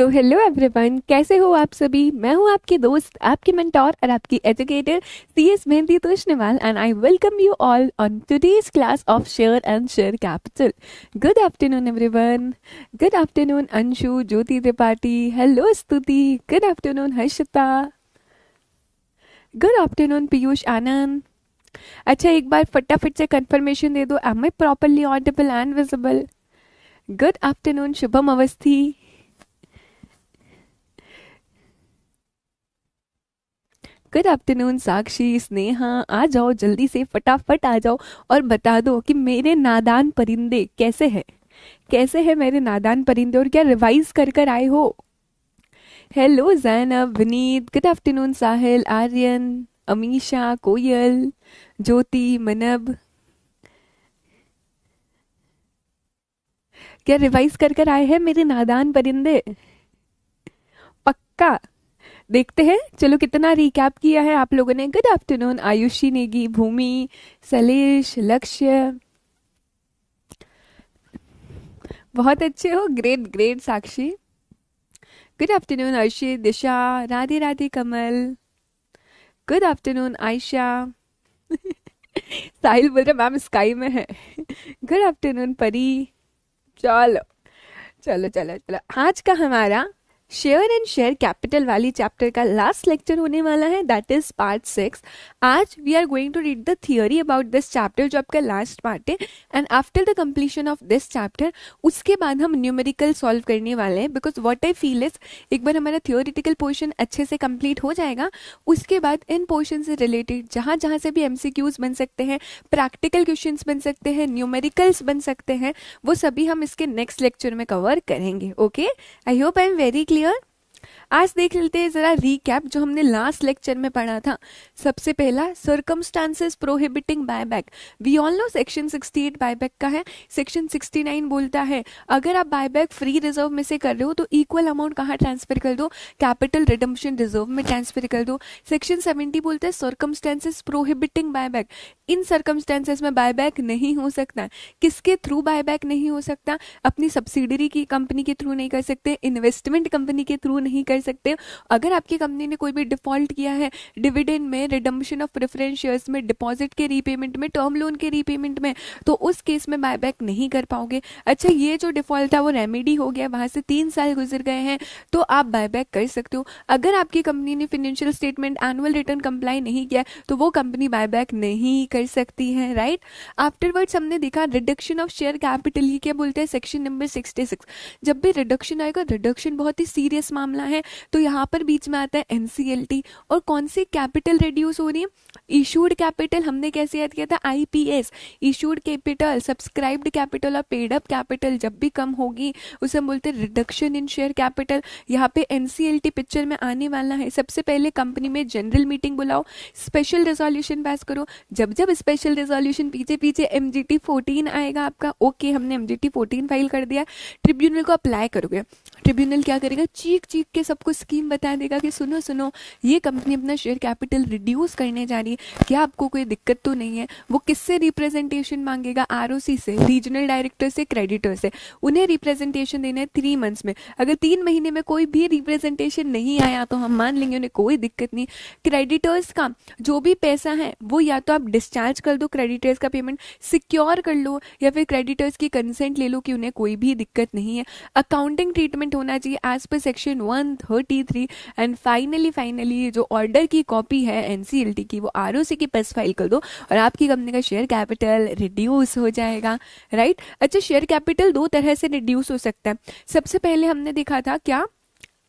तो hello everyone, कैसे हो आप सभी। मैं हूं आपकी दोस्त, आपकी मेंटोर और आपकी educator CS Mehndi Toshniwal and I welcome you all on today's class of share and share capital. Good afternoon everyone. Good afternoon Anshu, Jyoti Tripathi, hello Stuti, good afternoon Harshita, good afternoon Piyush Anand. अच्छा, एक बार फटाफट से कंफर्मेशन दे दो, am I properly audible and visible. Good afternoon Shubham Awasthi. Good afternoon Sakshi, Sneha. आ जाओ जल्दी से, फटाफट आ जाओ और बता दो कि मेरे नादान परिंदे कैसे हैं। कैसे हैं मेरे नादान परिंदे और क्या रिवाइज कर कर आए हो। Hello Zainab, Vineet, good afternoon Sahil, Aryan, Amisha, Koyal, Jyoti, Manab. क्या रिवाइज कर कर आए हैं मेरे नादान परिंदे? पक्का। देखते हैं, चलो कितना रिकैप किया है आप लोगों ने। Good afternoon Ayushi Negi, Bhumi, Salesh, Lakshya. बहुत अच्छे हो, great great Sakshi. Good afternoon Arshit, Disha, Radhe Radhe Kamal. Good afternoon Ayesha. Sahil बोल रहे मैम स्काई में है। गुड आफ्टरनून परी। चलो चलो चलो चलो, आज का हमारा शेयर एंड शेयर कैपिटल वाली चैप्टर का लास्ट लेक्चर होने वाला है, दैट इज पार्ट 6। आज we are going to read the theory about this chapter, जो आपका लास्ट पार्ट है। And after the completion of this chapter, उसके बाद हम न्यूमेरिकल सॉल्व करने वाले हैं, because what I feel is एक बार हमारा थियोरिटिकल पोर्शन अच्छे से कंप्लीट हो जाएगा, उसके बाद इन पोर्शन से रिलेटेड जहाँ जहाँ से भी MCQs बन सकते हैं, प्रैक्टिकल क्वेश्चन बन सकते हैं, न्यूमेरिकल्स बन सकते हैं, वो सभी हम इसके नेक्स्ट लेक्चर में कवर करेंगे। Okay, I hope I am very clear. आज देख लेते हैं जरा रीकैप जो हमने लास्ट लेक्चर में पढ़ा था। सबसे पहला, circumstances prohibiting buyback. We all know section 68 buyback का है। सेक्शन 69 बोलता है अगर आप बायबैक फ्री रिजर्व में से कर रहे हो तो इक्वल अमाउंट कहाँ ट्रांसफर कर दो, कैपिटल रिडम्पशन रिजर्व में ट्रांसफर कर दो। सेक्शन 70 बोलता है सर्कमस्टांसेस प्रोहिबिटिंग बायबैक। इन सर्कमस्टांसेस में बायबैक नहीं हो सकता। किसके थ्रू बायबैक नहीं हो सकता? अपनी सब्सिडरी की कंपनी के थ्रू नहीं कर सकते, इन्वेस्टमेंट कंपनी के थ्रू नहीं कर सकते। अगर आपकी कंपनी ने कोई भी डिफॉल्ट किया है डिविडेंड में, रिडम्पशन ऑफ प्रेफरेंस शेयर्स में, डिपॉजिट के रीपेमेंट में, टर्म लोन के रीपेमेंट में, तो उस केस में बायबैक नहीं कर पाओगे। अच्छा, ये जो डिफॉल्ट था वो रेमेडी हो गया, वहां से 3 साल गुजर गए हैं, तो आप बायबैक कर सकते हो। अगर आपकी कंपनी ने financial statement, annual return comply नहीं किया, तो वो कंपनी बायबैक नहीं कर सकती है, राइट। आफ्टरवर्ड्स हमने देखा रिडक्शन ऑफ शेयर कैपिटल, ये क्या बोलते हैं, सेक्शन नंबर 66। जब भी रिडक्शन आएगा, रिडक्शन बहुत ही सीरियस मामला है, तो यहाँ पर बीच में आता है NCLT। और कौन सी कैपिटल रिड्यूस हो रही है? Issued capital. हमने कैसे याद किया था? IPS, issued capital, subscribed capital और पेड अप कैपिटल जब भी कम होगी उसे हम बोलते हैं रिडक्शन इन शेयर कैपिटल। यहाँ पे NCLT पिक्चर में आने वाला है। सबसे पहले कंपनी में जनरल मीटिंग बुलाओ, स्पेशल रेजोल्यूशन पास करो। जब जब स्पेशल रेजोल्यूशन पीछे पीछे MGT 14 आएगा आपका, ओके हमने MGT 14 फाइल कर दिया, ट्रिब्यूनल को अप्लाई करोगे। ट्रिब्यूनल क्या करेगा? चीख चीख के सबको स्कीम बता देगा कि सुनो सुनो, ये कंपनी अपना शेयर कैपिटल रिड्यूस करने जा रही है, क्या आपको कोई दिक्कत तो नहीं है। वो किससे रिप्रेजेंटेशन मांगेगा? ROC से, रीजनल डायरेक्टर से, क्रेडिटर से। उन्हें रिप्रेजेंटेशन देना है 3 मंथ्स में। अगर 3 महीने में कोई भी रिप्रेजेंटेशन नहीं आया तो हम मान लेंगे उन्हें कोई दिक्कत नहीं। क्रेडिटर्स का जो भी पैसा है वो या तो आप डिस्चार्ज कर दो, क्रेडिटर्स का पेमेंट सिक्योर कर लो, या फिर क्रेडिटर्स की कंसेंट ले लो कि उन्हें कोई भी दिक्कत नहीं है। अकाउंटिंग ट्रीटमेंट होना चाहिए एज पर सेक्शन 133। एंड फाइनली जो ऑर्डर की कॉपी है NCLT की, वो ROC के पास फाइल कर दो और आपकी कंपनी का शेयर कैपिटल रिड्यूस हो जाएगा, राइट। अच्छा, शेयर कैपिटल 2 तरह से रिड्यूस हो सकता है। सबसे पहले हमने देखा था क्या,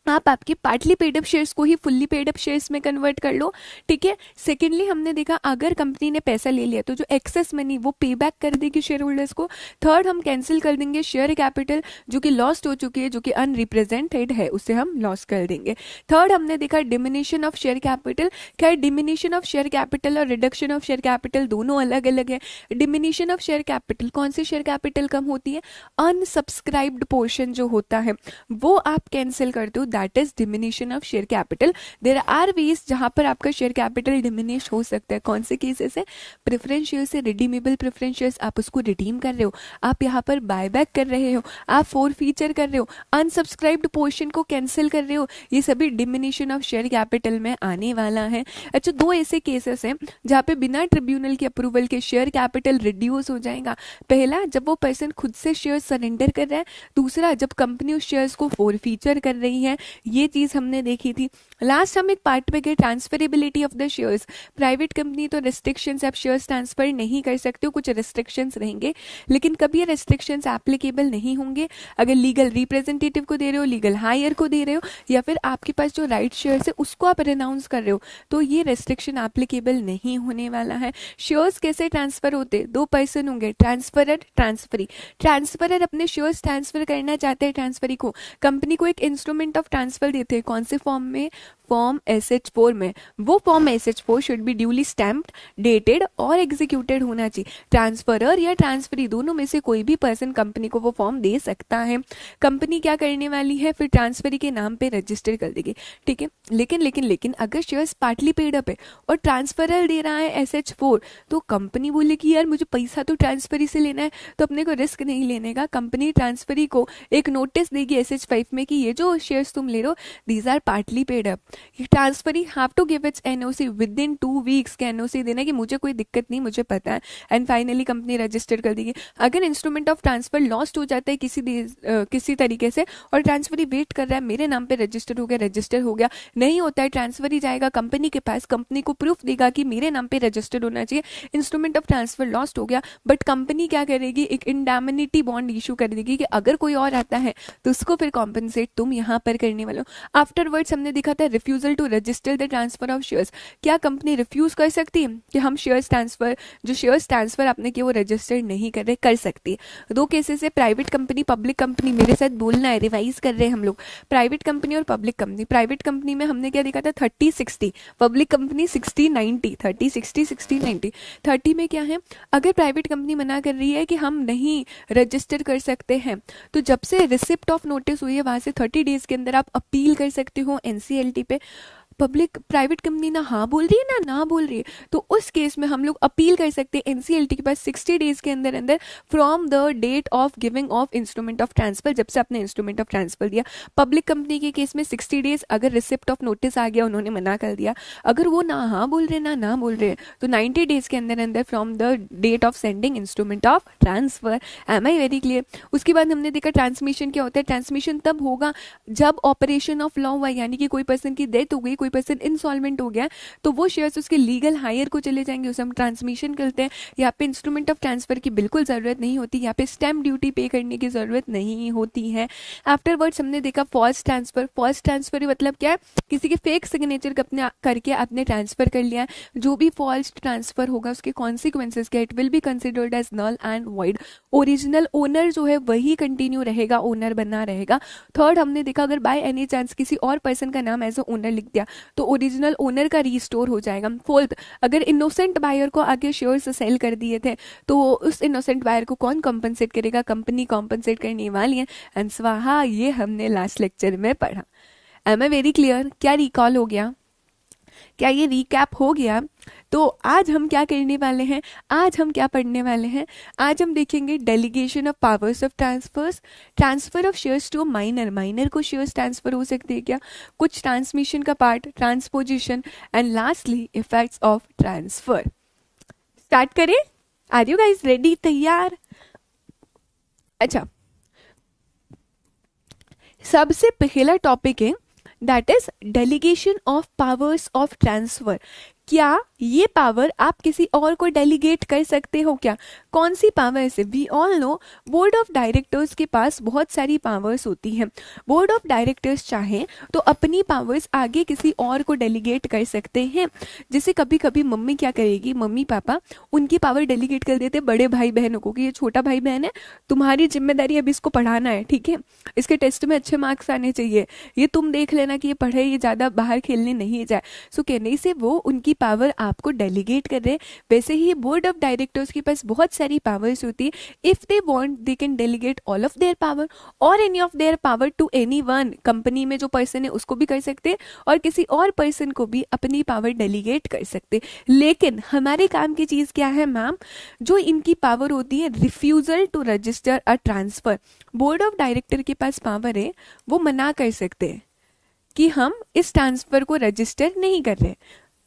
आप आपके पार्टली पेड अप शेयर्स को ही फुल्ली पेड अप शेयर्स में कन्वर्ट कर लो, ठीक है। सेकेंडली हमने देखा अगर कंपनी ने पैसा ले लिया तो जो एक्सेस मनी वो पे बैक कर देगी शेयर होल्डर्स को। थर्ड, हम कैंसिल कर देंगे शेयर कैपिटल जो कि लॉस्ट हो चुकी है, जो कि अनरिप्रेजेंटेड है, उसे हम लॉस कर देंगे। थर्ड, हमने देखा डिमिनिशन ऑफ शेयर कैपिटल। खैर, डिमिनिशन ऑफ शेयर कैपिटल और रिडक्शन ऑफ शेयर कैपिटल दोनों अलग अलग है। डिमिनिशन ऑफ शेयर कैपिटल, कौन सी शेयर कैपिटल कम होती है? अनसब्सक्राइब्ड पोर्शन जो होता है वो आप कैंसिल करते हो, that is diminution of share capital. There are ways जहां पर आपका शेयर कैपिटल डिमिनिश हो सकता है. कौन से केसेस है? प्रेफरेंस शेयर से रिडीमेबल प्रेफरेंस शेयर्स आप उसको रिडीम कर रहे हो, आप यहाँ पर बायबैक कर रहे हो, आप फोर फीचर कर रहे हो, अनसब्सक्राइब्ड पोर्शन को कैंसिल कर रहे हो, ये सभी डिमिनिशन ऑफ शेयर कैपिटल में आने वाला है. अच्छा, दो ऐसे केसेस हैं जहाँ पे बिना ट्रिब्यूनल के अप्रूवल के शेयर कैपिटल रिड्यूस हो जाएगा. पहला, जब वो पर्सन खुद से शेयर सरेंडर कर रहा है. दूसरा, जब कंपनी उस शेयर्स को फोर फीचर कर रही है. ये चीज हमने देखी थी. लास्ट हम एक पार्ट पे गए, transferability of the shares. Private company तो रेस्ट्रिक्शंस, आप शेयर्स ट्रांसफर नहीं कर सकते हो, कुछ रेस्ट्रिक्शंस रहेंगे, लेकिन कभी ये रेस्ट्रिक्शंस एप्लीकेबल नहीं होंगे अगर लीगल रिप्रेजेंटेटिव को दे रहे हो, लीगल हायर को दे रहे हो, या फिर आपके पास जो राइट शेयर्स है उसको आप रिनाउंस कर रहे हो, तो ये रेस्ट्रिक्शन एप्लीकेबल नहीं होने वाला है. शेयर्स कैसे ट्रांसफर होते? दो पर्सन होंगे, ट्रांसफरर, ट्रांसफरी. ट्रांसफरर अपने शेयर्स ट्रांसफर करना चाहते हैं ट्रांसफरी को, कंपनी को एक इंस्ट्रूमेंट ऑफ ट्रांसफर देते हैं. कौन से फॉर्म में? फॉर्म SH4 में. वो form SH4 should be duly stamped, dated और एग्जीक्यूटेड होना चाहिए. ट्रांसफरर या ट्रांसफरी दोनों में से कोई भी पर्सन कंपनी को वो फॉर्म दे सकता है. कंपनी क्या करने वाली है? फिर ट्रांसफरी के नाम पे रजिस्टर कर देगी. ठीक है, लेकिन अगर शेयर्स पार्टली पेड अप है और ट्रांसफरर दे रहा है SH4, तो कंपनी बोले कि यार मुझे पैसा तो ट्रांसफरी से लेना है, तो अपने को रिस्क नहीं लेने का. कंपनी ट्रांसफरी को एक नोटिस देगी SH5 में कि ये जो शेयर्स तुम ले रहे हो these are partly paid up. Transferee have to give its NOC within 2 weeks के NOC देना कि मुझे कोई दिक्कत नहीं, मुझे पता है. एंड फाइनली कंपनी रजिस्टर कर देगी. अगर इंस्ट्रूमेंट ऑफ ट्रांसफर लॉस्ट हो जाता है किसी तरीके से और ट्रांसफरी वेट कर रहा है मेरे नाम पे रजिस्टर हो गया, नहीं होता है, ट्रांसफरी जाएगा कंपनी के पास, कंपनी को प्रूफ देगा कि मेरे नाम पे रजिस्टर्ड होना चाहिए, इंस्ट्रूमेंट ऑफ ट्रांसफर लॉस्ट हो गया, बट कंपनी क्या करेगी? एक इंडैमिनिटी बॉन्ड इशू कर देगी कि अगर कोई और आता है तो उसको फिर कॉम्पनसेट तुम यहाँ पर करने वाले हो. आफ्टरवर्ड्स हमने देखा था refusal to register the transfer of shares. क्या कंपनी रिफ्यूज कर सकती है कि हम शेयर्स ट्रांसफर आपने किया वो रजिस्टर नहीं कर रहे? कर सकती है. दो केसेस है, प्राइवेट कंपनी, पब्लिक कंपनी. मेरे साथ बोलना है, रिवाइज कर रहे हैं हम लोग. प्राइवेट कंपनी और पब्लिक कंपनी. प्राइवेट कंपनी में हमने क्या देखा था? 30-60. Public company 60-90. 30-60, 60-90. 30 में क्या है? अगर प्राइवेट कंपनी मना कर रही है कि हम नहीं रजिस्टर कर सकते हैं, तो जब से रिसिप्ट ऑफ नोटिस हुई है वहां से 30 डेज के अंदर आप अपील कर सकते हो NCLT पे. प्राइवेट कंपनी ना हाँ बोल रही है ना बोल रही है, तो उस केस में हम लोग अपील कर सकते हैं NCLT के पास 60 डेज के अंदर from the date of giving of instrument of transfer, जब से आपने इंस्ट्रूमेंट ऑफ ट्रांसफर दिया. पब्लिक कंपनी के केस में 60 डेज, अगर रिसिप्ट ऑफ नोटिस आ गया, उन्होंने मना कर दिया, अगर वो ना हाँ बोल रहे ना बोल रहे, तो 90 डेज के अंदर from the date of sending instrument of transfer. Am I very clear? उसके बाद हमने देखा ट्रांसमिशन क्या होता है. ट्रांसमिशन तब होगा जब ऑपरेशन ऑफ लॉ हुआ, यानी कि कोई पर्सन की डेथ हो गई, कोई पर्सन इंसॉल्वेंट हो गया, तो वो शेयर्स उसके लीगल हायर को चले जाएंगे, उसे हम ट्रांसमिशन करते हैं. यहाँ पे इंस्ट्रूमेंट ऑफ ट्रांसफर की बिल्कुल जरूरत नहीं होती, यहाँ पे स्टैम्प ड्यूटी पे करने की जरूरत नहीं होती है. आफ्टरवर्ड्स हमने देखा फॉल्स ट्रांसफर. फॉल्स ट्रांसफर मतलब क्या है? किसी के फेक सिग्नेचर करके आपने ट्रांसफर कर लिया. जो भी फॉल्स ट्रांसफर होगा उसके कॉन्सिक्वेंसेस क्या? It will be considered as null and void. Original owner जो है वही कंटिन्यू रहेगा, ओनर बना रहेगा. थर्ड हमने देखा अगर बाय एनी चांस किसी और पर्सन का नाम एज ओनर लिख दिया तो ओरिजिनल ओनर का रिस्टोर हो जाएगा. फोर्थ, अगर इनोसेंट बायर को आगे शेयर्स सेल कर दिए थे तो उस इनोसेंट बायर को कौन कॉम्पनसेट करेगा? कंपनी कॉम्पनसेट करने वाली है. एंड स्वाहा, ये हमने लास्ट लेक्चर में पढ़ा. Am I very clear? क्या रिकॉल हो गया? क्या ये रिकैप हो गया? तो आज हम क्या करने वाले हैं, आज हम क्या पढ़ने वाले हैं? आज हम देखेंगे delegation of powers of transfers, transfer of shares to minor. Minor को शेयर्स ट्रांसफर हो सकते हैं क्या? कुछ ट्रांसमिशन का part, transposition, and lastly effects of transfer. Start करें? Are you guys ready? तैयार? अच्छा, सबसे पहला टॉपिक है that is delegation of powers of transfer. क्या ये पावर आप किसी और को डेलीगेट कर सकते हो क्या? कौन सी पावर्स है? We all know board of directors के पास बहुत सारी पावर्स होती हैं. बोर्ड ऑफ डायरेक्टर्स चाहे तो अपनी पावर्स आगे किसी और को डेलीगेट कर सकते हैं. जैसे कभी कभी मम्मी क्या करेगी, मम्मी पापा उनकी पावर डेलीगेट कर देते बड़े भाई बहनों को कि ये छोटा भाई बहन है, तुम्हारी जिम्मेदारी अभी इसको पढ़ाना है, ठीक है, इसके टेस्ट में अच्छे मार्क्स आने चाहिए, ये तुम देख लेना कि ये पढ़े, ये ज़्यादा बाहर खेलने नहीं जाए. सो कहने से वो उनकी पावर आपको डेलीगेट कर रहे हैं, वैसे ही बोर्ड ऑफ डायरेक्टर्स के पास बहुत सारी पावर्स होती है. If they want they can delegate all of their power और any of their power to anyone. Company में जो पर्सन है उसको भी कर सकते हैं और किसी और पर्सन को भी अपनी पावर डेलीगेट कर सकते. लेकिन हमारे काम की चीज क्या है मैम, जो इनकी पावर होती है refusal to register a transfer. Board of director के पास पावर है, वो मना कर सकते हैं कि हम इस ट्रांसफर को रजिस्टर नहीं कर रहे.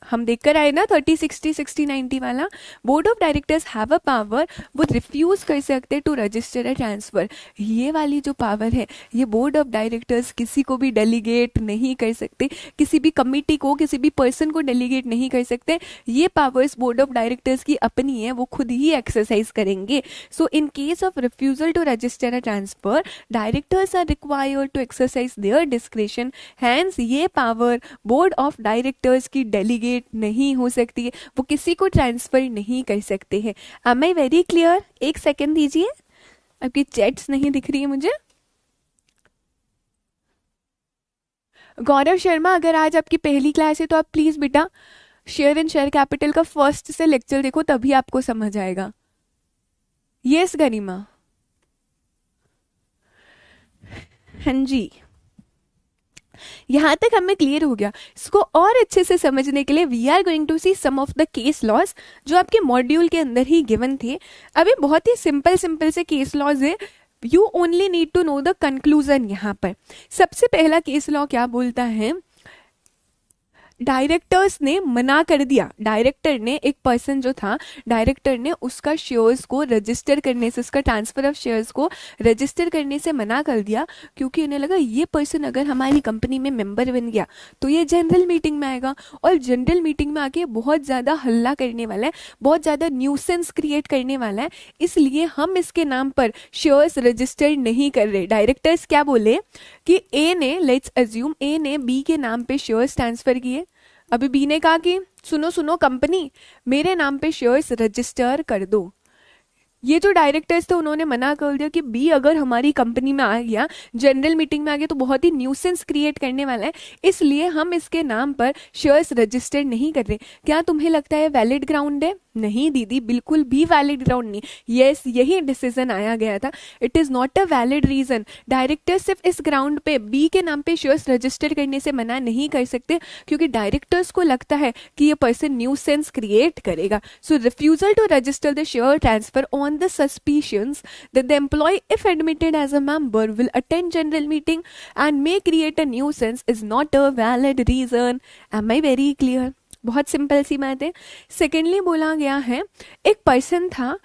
हम देखकर आए ना 30 60 60 90 वाला. Board of directors have a power, वो रिफ्यूज कर सकते टू रजिस्टर अ ट्रांसफर. ये वाली जो पावर है ये बोर्ड ऑफ डायरेक्टर्स किसी को भी डेलीगेट नहीं कर सकते, किसी भी कमिटी को, किसी भी पर्सन को डेलीगेट नहीं कर सकते. ये पावर्स बोर्ड ऑफ डायरेक्टर्स की अपनी है, वो खुद ही एक्सरसाइज करेंगे. So in case of refusal to register a transfer, directors are required to exercise their discretion. Hence ये पावर बोर्ड ऑफ डायरेक्टर्स की डेलीगेट नहीं हो सकती है, वो किसी को ट्रांसफर नहीं कर सकते हैं. Am I very clear? एक सेकंड दीजिए, आपकी चैट्स नहीं दिख रही है मुझे. गौरव शर्मा, अगर आज आपकी पहली क्लास है तो आप प्लीज बेटा शेयर एंड शेयर कैपिटल का फर्स्ट से लेक्चर देखो, तभी आपको समझ आएगा. यस गरिमा, हाँ जी, यहां तक हमें क्लियर हो गया. इसको और अच्छे से समझने के लिए we are going to see some of the case laws जो आपके मॉड्यूल के अंदर ही गिवन थे. अभी बहुत ही सिंपल सिंपल से केस लॉज है, you only need to know the conclusion. यहां पर सबसे पहला केस लॉ क्या बोलता है, डायरेक्टर्स ने मना कर दिया. डायरेक्टर ने, एक पर्सन जो था, डायरेक्टर ने उसका शेयर्स को रजिस्टर करने से, उसका ट्रांसफर ऑफ शेयर्स को रजिस्टर करने से मना कर दिया, क्योंकि उन्हें लगा ये पर्सन अगर हमारी कंपनी में मेंबर बन गया तो ये जनरल मीटिंग में आएगा और जनरल मीटिंग में आके बहुत ज्यादा हल्ला करने वाला है, बहुत ज्यादा न्यूसेंस क्रिएट करने वाला है, इसलिए हम इसके नाम पर शेयर्स रजिस्टर नहीं कर रहे. डायरेक्टर्स क्या बोले कि ए ने, लेट्स अज्यूम ए ने बी के नाम पे शेयर्स ट्रांसफर किए. अभी बी ने कहा कि सुनो सुनो कंपनी, मेरे नाम पे शेयर्स रजिस्टर कर दो. ये जो डायरेक्टर्स थे उन्होंने मना कर दिया कि बी अगर हमारी कंपनी में आ गया, जनरल मीटिंग में आ गया, तो बहुत ही न्यूसेंस क्रिएट करने वाला है, इसलिए हम इसके नाम पर शेयर्स रजिस्टर नहीं कर रहे. क्या तुम्हें लगता है वैलिड ग्राउंड है? नहीं दीदी, बिल्कुल भी वैलिड ग्राउंड नहीं. यस, यही डिसीजन आया गया था. It is not a valid reason. Directors सिर्फ इस ग्राउंड पे बी के नाम पे शेयर्स रजिस्टर करने से मना नहीं कर सकते, क्योंकि डायरेक्टर्स को लगता है कि ये पर्सन न्यूसेंस क्रिएट करेगा. So refusal to register the share transfer on the suspicions that the employee, if admitted as a member, will attend general meeting and may create a nuisance is not a valid reason. Am I very clear? बहुत simple सी बात है. Secondly बोला गया है, एक person था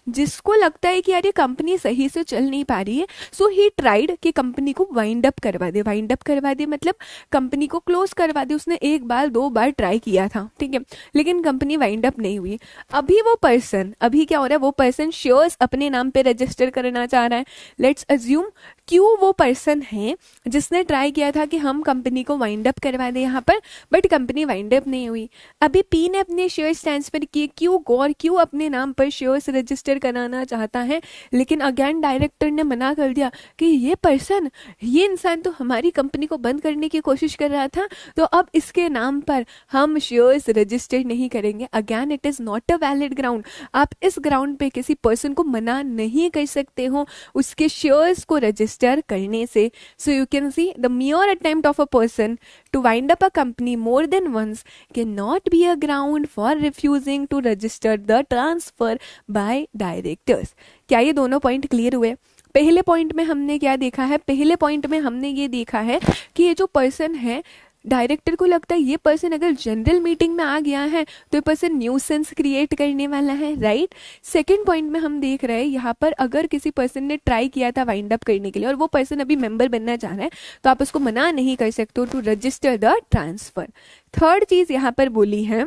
जिसको लगता है कि यार ये कंपनी सही से चल नहीं पा रही है, सो ही ट्राइड कि कंपनी को वाइंड अप करवा दे. वाइंड अप करवा दे मतलब कंपनी को क्लोज करवा दे. उसने एक बार दो बार ट्राई किया था, ठीक है, लेकिन कंपनी वाइंड अप नहीं हुई. अभी वो पर्सन, अभी क्या हो रहा है, वो पर्सन शेयर्स अपने नाम पे रजिस्टर करना चाह रहा है. लेट्स अज्यूम क्यों वो पर्सन है जिसने ट्राई किया था कि हम कंपनी को वाइंड अप करवा दें यहाँ पर, बट कंपनी वाइंड अप नहीं हुई. अभी पी ने अपने शेयर्स ट्रांसफर किए. क्यों गौर, क्यों अपने नाम पर शेयर्स रजिस्टर कराना चाहता है, लेकिन अगेन डायरेक्टर ने मना कर दिया कि ये पर्सन, ये इंसान तो हमारी कंपनी को बंद करने की कोशिश कर रहा था, तो अब इसके नाम पर हम शेयर्स रजिस्टर नहीं करेंगे. Again it is not a valid ground. आप इस ग्राउंड पे किसी पर्सन को मना नहीं कर सकते हो उसके शेयर्स को रजिस्टर करने से. So you can see the mere attempt of a person to wind up a company more than once cannot be a ground for refusing to register the transfer by directors. क्या ये दोनों point clear हुए? पहले point में हमने क्या देखा है, पहले पॉइंट में हमने ये देखा है कि ये जो पर्सन है, डायरेक्टर को लगता है ये पर्सन अगर जनरल मीटिंग में आ गया है तो ये पर्सन न्यूसेंस क्रिएट करने वाला है, राइट. सेकंड पॉइंट में हम देख रहे हैं यहाँ पर अगर किसी पर्सन ने ट्राई किया था वाइंड अप करने के लिए और वो पर्सन अभी मेंबर बनना चाह रहा है, तो आप उसको मना नहीं कर सकते हो to register the transfer. Third चीज यहाँ पर बोली है,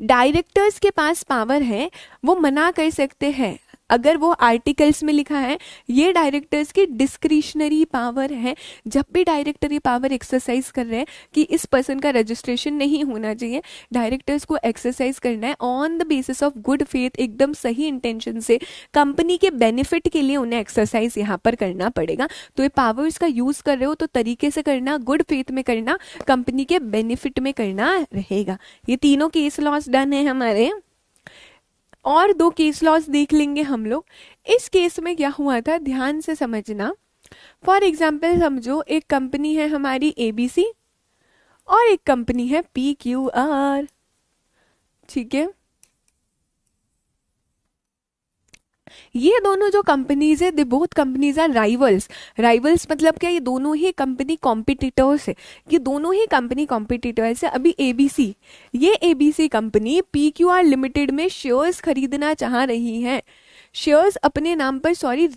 डायरेक्टर्स के पास पावर है, वो मना कर सकते हैं अगर वो आर्टिकल्स में लिखा है, ये डायरेक्टर्स की डिस्क्रिशनरी पावर है। जब भी डायरेक्टर ये पावर एक्सरसाइज कर रहे हैं कि इस पर्सन का रजिस्ट्रेशन नहीं होना चाहिए, डायरेक्टर्स को एक्सरसाइज करना है on the basis of good faith, एकदम सही इंटेंशन से, कंपनी के बेनिफिट के लिए उन्हें एक्सरसाइज यहाँ पर करना पड़ेगा। तो ये पावर्स का यूज कर रहे हो तो तरीके से करना, गुड फेथ में करना, कंपनी के बेनिफिट में करना रहेगा। ये तीनों केस लॉस डन है हमारे। और 2 केस लॉस देख लेंगे हम लोग। इस केस में क्या हुआ था, ध्यान से समझना। फॉर एग्जाम्पल समझो एक कंपनी है हमारी ABC और एक कंपनी है PQR, ठीक है। ये दोनों जो कंपनीज है, they both companies are rivals. Rivals मतलब क्या, ये दोनों ही कंपनी कॉम्पिटिटर्स है, ये दोनों ही कंपनी कॉम्पिटिटर्स है। अभी ABC, ये ABC कंपनी PQR लिमिटेड में शेयर्स खरीदना चाह रही है, शेयर्स अपने नाम पर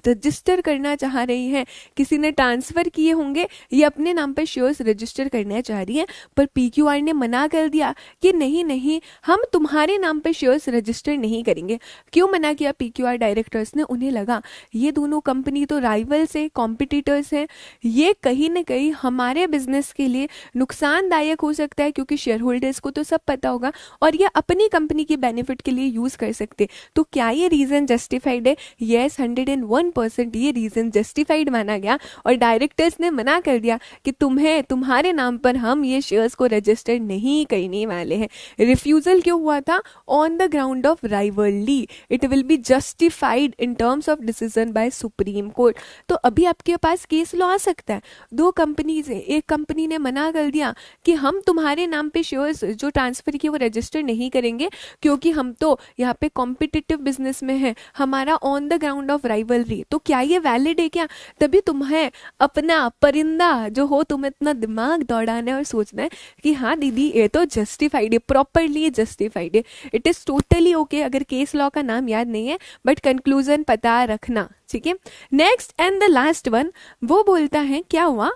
रजिस्टर करना चाह रही है। किसी ने ट्रांसफर किए होंगे, ये अपने नाम पर शेयर्स रजिस्टर करना चाह रही है, पर PQR ने मना कर दिया कि नहीं नहीं, हम तुम्हारे नाम पर शेयर्स रजिस्टर नहीं करेंगे। क्यों मना किया PQR डायरेक्टर्स ने? उन्हें लगा ये दोनों कंपनी तो राइवल्स है, कॉम्पिटिटर्स हैं, ये कहीं ना कहीं हमारे बिजनेस के लिए नुकसानदायक हो सकता है, क्योंकि शेयर होल्डर्स को तो सब पता होगा और ये अपनी कंपनी के बेनिफिट के लिए यूज कर सकते। तो क्या ये रीजन जस्टिफाइड है? यस, 101% ये रीजन जस्टिफाइड माना गया और डायरेक्टर्स ने मना कर दिया कि तुम्हारे नाम पर हम ये शेयर्स को रजिस्टर नहीं करने वाले हैं। रिफ्यूजल क्यों हुआ था? On the ground of rivalry, it will be justified in terms of decision by supreme court. तो अभी आपके पास केस लॉ आ सकता है। 2 कंपनीज है, एक कंपनी ने मना कर दिया कि हम तुम्हारे नाम पे शेयर्स जो ट्रांसफर किए वो रजिस्टर नहीं करेंगे, क्योंकि हम तो यहाँ पे कॉम्पिटिटिव बिजनेस में है, हमारा on the ground of rivalry. तो क्या ये वैलिड है क्या? तभी तुम्हें अपना परिंदा जो हो, तुम्हें इतना दिमाग दौड़ाना है और सोचना है कि हाँ दीदी ये तो जस्टिफाइड है, प्रॉपरली जस्टिफाइड है, इट इज टोटली ओके। अगर केस लॉ का नाम याद नहीं है बट कंक्लूजन पता रखना, ठीक है। Next and the last one, वो बोलता है क्या हुआ,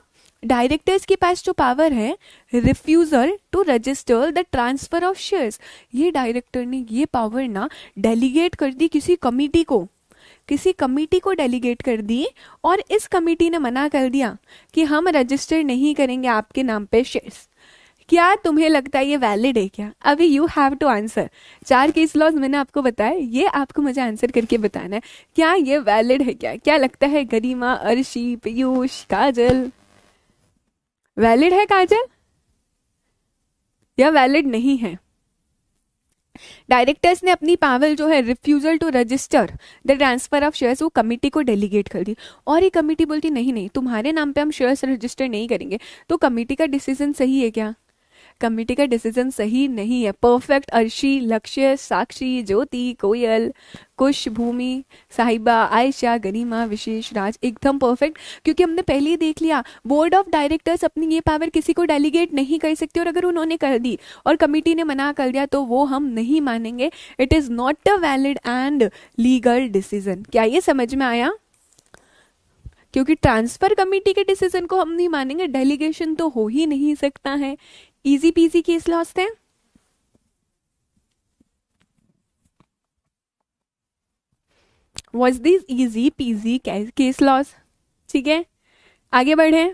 डायरेक्टर्स के पास जो पावर है, refusal to register the transfer of shares, ये डायरेक्टर ने ये पावर ना डेलीगेट कर दी किसी कमिटी को, किसी कमिटी को डेलीगेट कर दी और इस कमिटी ने मना कर दिया कि हम रजिस्टर नहीं करेंगे आपके नाम पे शेयर्स। क्या तुम्हें लगता है ये वैलिड है क्या? अभी you have to answer. 4 case laws मैंने आपको बताया, ये आपको मुझे आंसर करके बताना है, क्या ये वैलिड है क्या? क्या लगता है गरिमा, अर्शी, पीयूष, काजल? वैलिड है काजल या वैलिड नहीं है? डायरेक्टर्स ने अपनी पावर जो है refusal to register the transfer of shares वो कमिटी को डेलीगेट कर दी और ये कमिटी बोलती नहीं नहीं, तुम्हारे नाम पे हम शेयर्स रजिस्टर नहीं करेंगे। तो कमिटी का डिसीजन सही है क्या? कमिटी का डिसीजन सही नहीं है। परफेक्ट अर्शी, लक्ष्य, साक्षी, ज्योति, कोयल, कुश, भूमि, साहिबा, आयशा, गरिमा, विशेष, राज, एकदम परफेक्ट, क्योंकि हमने पहले ही देख लिया बोर्ड ऑफ डायरेक्टर्स अपनी ये पावर किसी को डेलीगेट नहीं कर सकती, और अगर उन्होंने कर दी और कमिटी ने मना कर दिया तो वो हम नहीं मानेंगे। It is not a valid and legal decision. क्या ये समझ में आया? क्योंकि ट्रांसफर कमेटी के डिसीजन को हम नहीं मानेंगे, डेलीगेशन तो हो ही नहीं सकता है। इजी पीजी केस लॉस थे। Was this easy PG case laws? ठीक है, आगे बढ़े।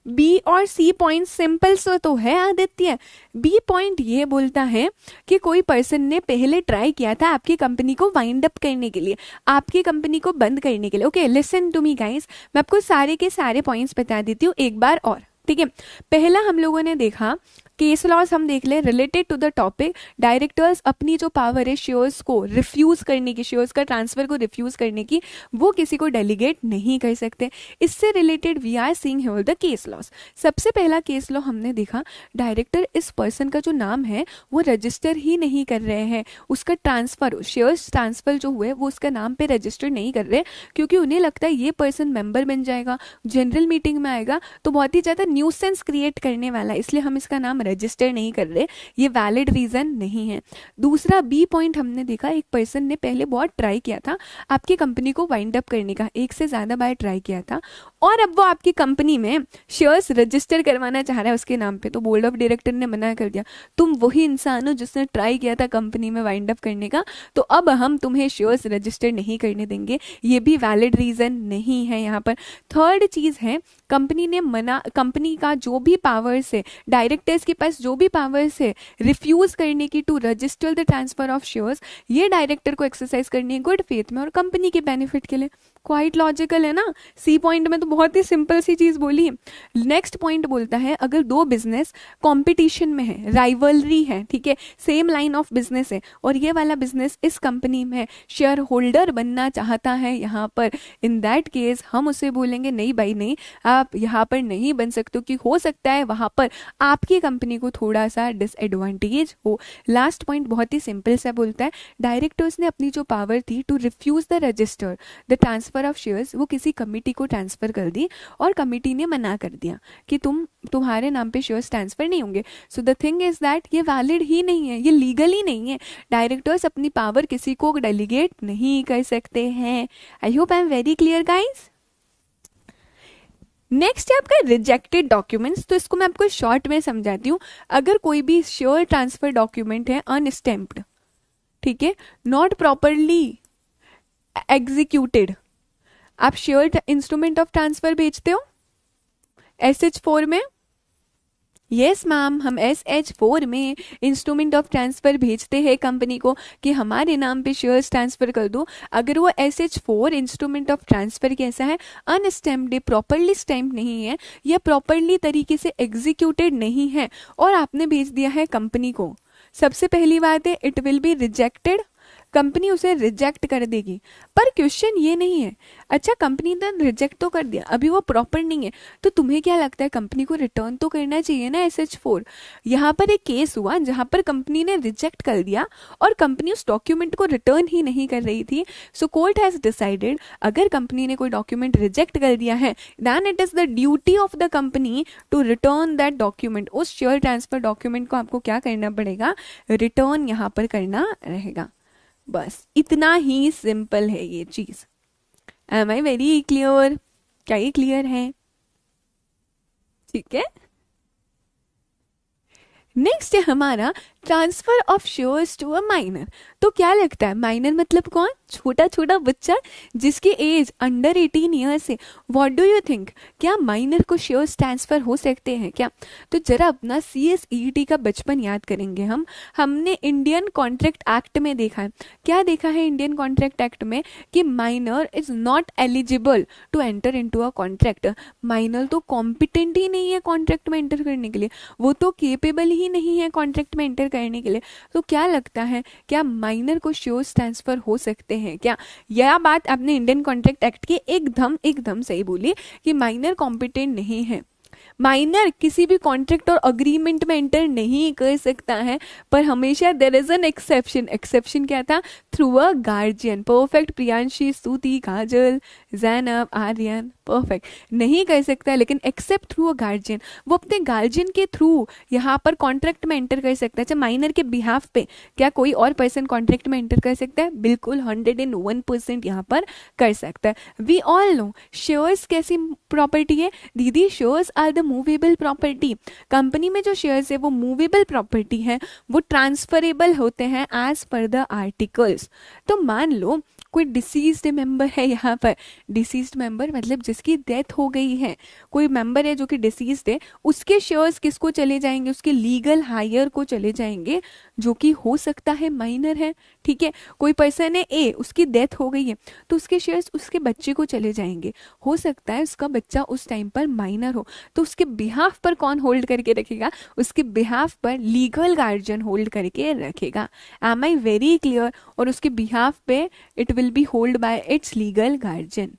बी और सी पॉइंट सिंपल से तो है आदित्य। बी पॉइंट ये बोलता है कि कोई पर्सन ने पहले ट्राई किया था आपकी कंपनी को वाइंड अप करने के लिए, आपकी कंपनी को बंद करने के लिए। Okay, listen to me guys, मैं आपको सारे के सारे पॉइंट्स बता देती हूँ एक बार और, ठीक है। पहला हम लोगों ने देखा केस लॉस, हम देख ले related to the topic, directors अपनी जो पावर है शेयर्स को रिफ्यूज करने की, शेयर्स का ट्रांसफर को रिफ्यूज करने की, वो किसी को डेलीगेट नहीं कर सकते। इससे related we are seeing here the case laws. सबसे पहला केस लॉ हमने देखा, डायरेक्टर इस पर्सन का जो नाम है वो रजिस्टर ही नहीं कर रहे हैं, उसका ट्रांसफर, शेयर्स ट्रांसफर जो हुए वो उसका नाम पे रजिस्टर नहीं कर रहे, क्योंकि उन्हें लगता है ये पर्सन मेंबर बन जाएगा, जनरल मीटिंग में आएगा तो बहुत ही ज्यादा न्यूसेंस क्रिएट करने वाला है, इसलिए हम इसका नाम रजिस्टर नहीं कर रहे, ये वैलिड रीजन नहीं है। दूसरा बी पॉइंट हमने देखा, एक पर्सन ने पहले बहुत ट्राई किया था आपकी कंपनी को वाइंड अप करने का, एक से ज्यादा बार ट्राई किया था, और अब वो आपकी कंपनी में शेयर्स रजिस्टर करवाना चाह रहा है उसके नाम पे, तो बोर्ड ऑफ डायरेक्टर ने मना कर दिया, तुम वही इंसान हो जिसने ट्राई किया था कंपनी में वाइंड अप करने का, तो अब हम तुम्हें शेयर्स रजिस्टर नहीं करने देंगे, ये भी वैलिड रीजन नहीं है यहाँ पर। थर्ड चीज है, कंपनी ने मना, कंपनी का जो भी पावर्स है, डायरेक्टर्स के पास जो भी पावर्स है रिफ्यूज करने की to register the transfer of shares, ये डायरेक्टर को एक्सरसाइज करनी है गुड फेथ में और कंपनी के बेनिफिट के लिए। क्वाइट लॉजिकल है ना। सी पॉइंट में तो बहुत ही सिंपल सी चीज बोली। नेक्स्ट पॉइंट बोलता है अगर दो बिजनेस कंपटीशन में है, राइवलरी है, ठीक है, सेम लाइन ऑफ बिजनेस है और ये वाला बिजनेस इस कंपनी में शेयर होल्डर बनना चाहता है यहाँ पर, इन दैट केस हम उसे बोलेंगे नहीं भाई नहीं, आप यहाँ पर नहीं बन सकते कि हो सकता है वहां पर आपकी कंपनी को थोड़ा सा डिसएडवांटेज हो। लास्ट पॉइंट बहुत ही सिंपल सा बोलता है डायरेक्टर्स ने अपनी जो पावर थी to refuse the register the transfer of shares, वो किसी कमिटी को ट्रांसफर कर दी और कमिटी ने मना कर दिया कि तुम्हारे नाम पे शेयर्स ट्रांसफर नहीं होंगे। So the thing is that ये वैलिड ही नहीं है, ये लीगल ही नहीं है। डायरेक्टर्स अपनी पावर किसी को डेलीगेट नहीं कर सकते हैं। आई hope I am very clear guys. Next है आपका रिजेक्टेड डॉक्यूमेंट्स, तो इसको मैं आपको शॉर्ट में समझाती हूँ। अगर कोई भी शेयर ट्रांसफर डॉक्यूमेंट है अनस्टैम्प्ड, ठीक है, नॉट प्रॉपरली एग्जीक्यूटेड, आप शेयर इंस्ट्रूमेंट ऑफ ट्रांसफर भेजते हो SH4 में, यस मैम, हम SH4 में इंस्ट्रूमेंट ऑफ ट्रांसफर भेजते हैं कंपनी को कि हमारे नाम पे शेयर्स ट्रांसफर कर दो। अगर वो SH4 इंस्ट्रूमेंट ऑफ ट्रांसफर कैसा है, अनस्टैम्प्ड, प्रॉपरली स्टैम्प नहीं है या प्रॉपरली तरीके से एग्जीक्यूटेड नहीं है और आपने भेज दिया है कंपनी को, सबसे पहली बात है it will be rejected, company उसे रिजेक्ट कर देगी। पर क्वेश्चन ये नहीं है, अच्छा कंपनी ने रिजेक्ट तो कर दिया, अभी वो प्रॉपर नहीं है, तो तुम्हें क्या लगता है कंपनी को रिटर्न तो करना चाहिए ना SH4। यहाँ पर एक केस हुआ जहां पर कंपनी ने रिजेक्ट कर दिया और कंपनी उस डॉक्यूमेंट को रिटर्न ही नहीं कर रही थी। सो कोर्ट हैज डिसाइडेड अगर कंपनी ने कोई डॉक्यूमेंट रिजेक्ट कर दिया है then it is the duty of the company to return that document. उस शेयर ट्रांसफर डॉक्यूमेंट को आपको क्या करना पड़ेगा, रिटर्न यहाँ पर करना रहेगा। बस इतना ही सिंपल है ये चीज। Am I very clear? क्या ये क्लियर है? ठीक है। नेक्स्ट है हमारा transfer of shares to a minor. तो क्या लगता है माइनर मतलब कौन, छोटा छोटा बच्चा जिसकी एज अंडर 18 ईयर्स है। व्हाट डू यू थिंक, क्या माइनर को शेयर्स ट्रांसफर हो सकते हैं क्या? तो जरा अपना CSET का बचपन याद करेंगे हमने इंडियन कॉन्ट्रैक्ट एक्ट में देखा है, क्या देखा है इंडियन कॉन्ट्रैक्ट एक्ट में कि minor is not eligible to enter into a contract. Minor तो कॉम्पिटेंट ही नहीं है कॉन्ट्रैक्ट में एंटर करने के लिए, वो तो केपेबल ही नहीं है कॉन्ट्रैक्ट में एंटर करने के लिए। तो क्या लगता है क्या माइनर को शेयर्स ट्रांसफर हो सकते हैं क्या? यह बात आपने इंडियन कॉन्ट्रैक्ट एक्ट के एकदम सही बोली कि माइनर कॉम्पिटेंट नहीं है, माइनर किसी भी कॉन्ट्रैक्ट और अग्रीमेंट में एंटर नहीं कर सकता है, पर हमेशा there is an exception. Exception क्या था, through a guardian. Perfect Priyanshi, Stuti, Kajal, Zainab, Aryan, perfect. नहीं कर सकता है लेकिन एक्सेप्ट थ्रू अ गार्जियन, वो अपने गार्जियन के थ्रू यहाँ पर कॉन्ट्रैक्ट में एंटर कर सकता है। अच्छा माइनर के बिहाफ पे क्या कोई और पर्सन कॉन्ट्रैक्ट में एंटर कर सकता है? बिल्कुल 101% यहाँ पर कर सकता है। वी ऑल नो शेयर्स कैसी प्रॉपर्टी है दीदी, shares are the movable property. Company में जो शेयर्स है वो मूवेबल प्रॉपर्टी है, वो ट्रांसफरेबल होते हैं एज पर द आर्टिकल्स। तो मान लो कोई डिसीज्ड मेंबर है यहाँ पर, डिसीज्ड मेंबर मतलब जिसकी डेथ हो गई है, कोई मेंबर है जो कि डिसीज्ड है, उसके शेयर्स किसको चले जाएंगे, उसके लीगल हायर को चले जाएंगे, जो कि हो सकता है माइनर है। ठीक है, कोई पर्सन है A, उसकी डेथ हो गई है तो उसके शेयर्स उसके बच्चे को चले जाएंगे, हो सकता है उसका बच्चा उस टाइम पर माइनर हो, तो उसके बिहाफ पर कौन होल्ड करके रखेगा, उसके बिहाफ पर लीगल गार्जियन होल्ड करके रखेगा। Am I very clear? और उसके बिहाफ पे it will be hold by its legal guardian.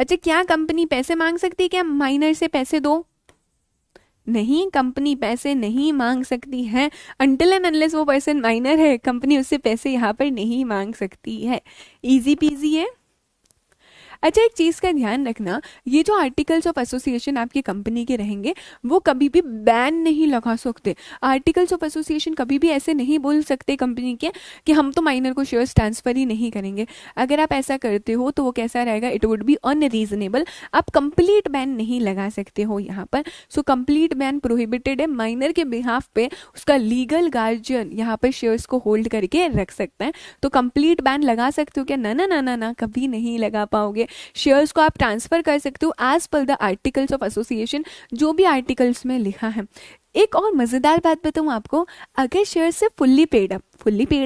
अच्छा क्या कंपनी पैसे मांग सकती है क्या माइनर से, पैसे दो? नहीं, कंपनी पैसे नहीं मांग सकती है अनटिल एंड अनलेस वो पर्सन माइनर है, कंपनी उससे पैसे यहाँ पर नहीं मांग सकती है। इजी पीजी है। अच्छा, एक चीज का ध्यान रखना, ये जो आर्टिकल्स ऑफ एसोसिएशन आपकी कंपनी के रहेंगे वो कभी भी बैन नहीं लगा सकते। आर्टिकल्स ऑफ एसोसिएशन कभी भी ऐसे नहीं बोल सकते कंपनी के कि हम तो माइनर को शेयर्स ट्रांसफर ही नहीं करेंगे। अगर आप ऐसा करते हो तो वो कैसा रहेगा, इट वुड बी अनरीजनेबल। आप कंप्लीट बैन नहीं लगा सकते हो यहाँ पर। सो कंप्लीट बैन प्रोहिबिटेड है। माइनर के बिहाफ पे उसका लीगल गार्जियन यहाँ पर शेयर्स को होल्ड करके रख सकता है। तो कंप्लीट बैन लगा सकते हो क्या? ना ना ना ना ना, कभी नहीं लगा पाओगे। शेयर्स को आप ट्रांसफर कर सकते हो as per the articles of association, जो भी आर्टिकल्स में लिखा है। एक और मजेदार बात बताऊं आपको, अगर शेयर से फुल्ली पेड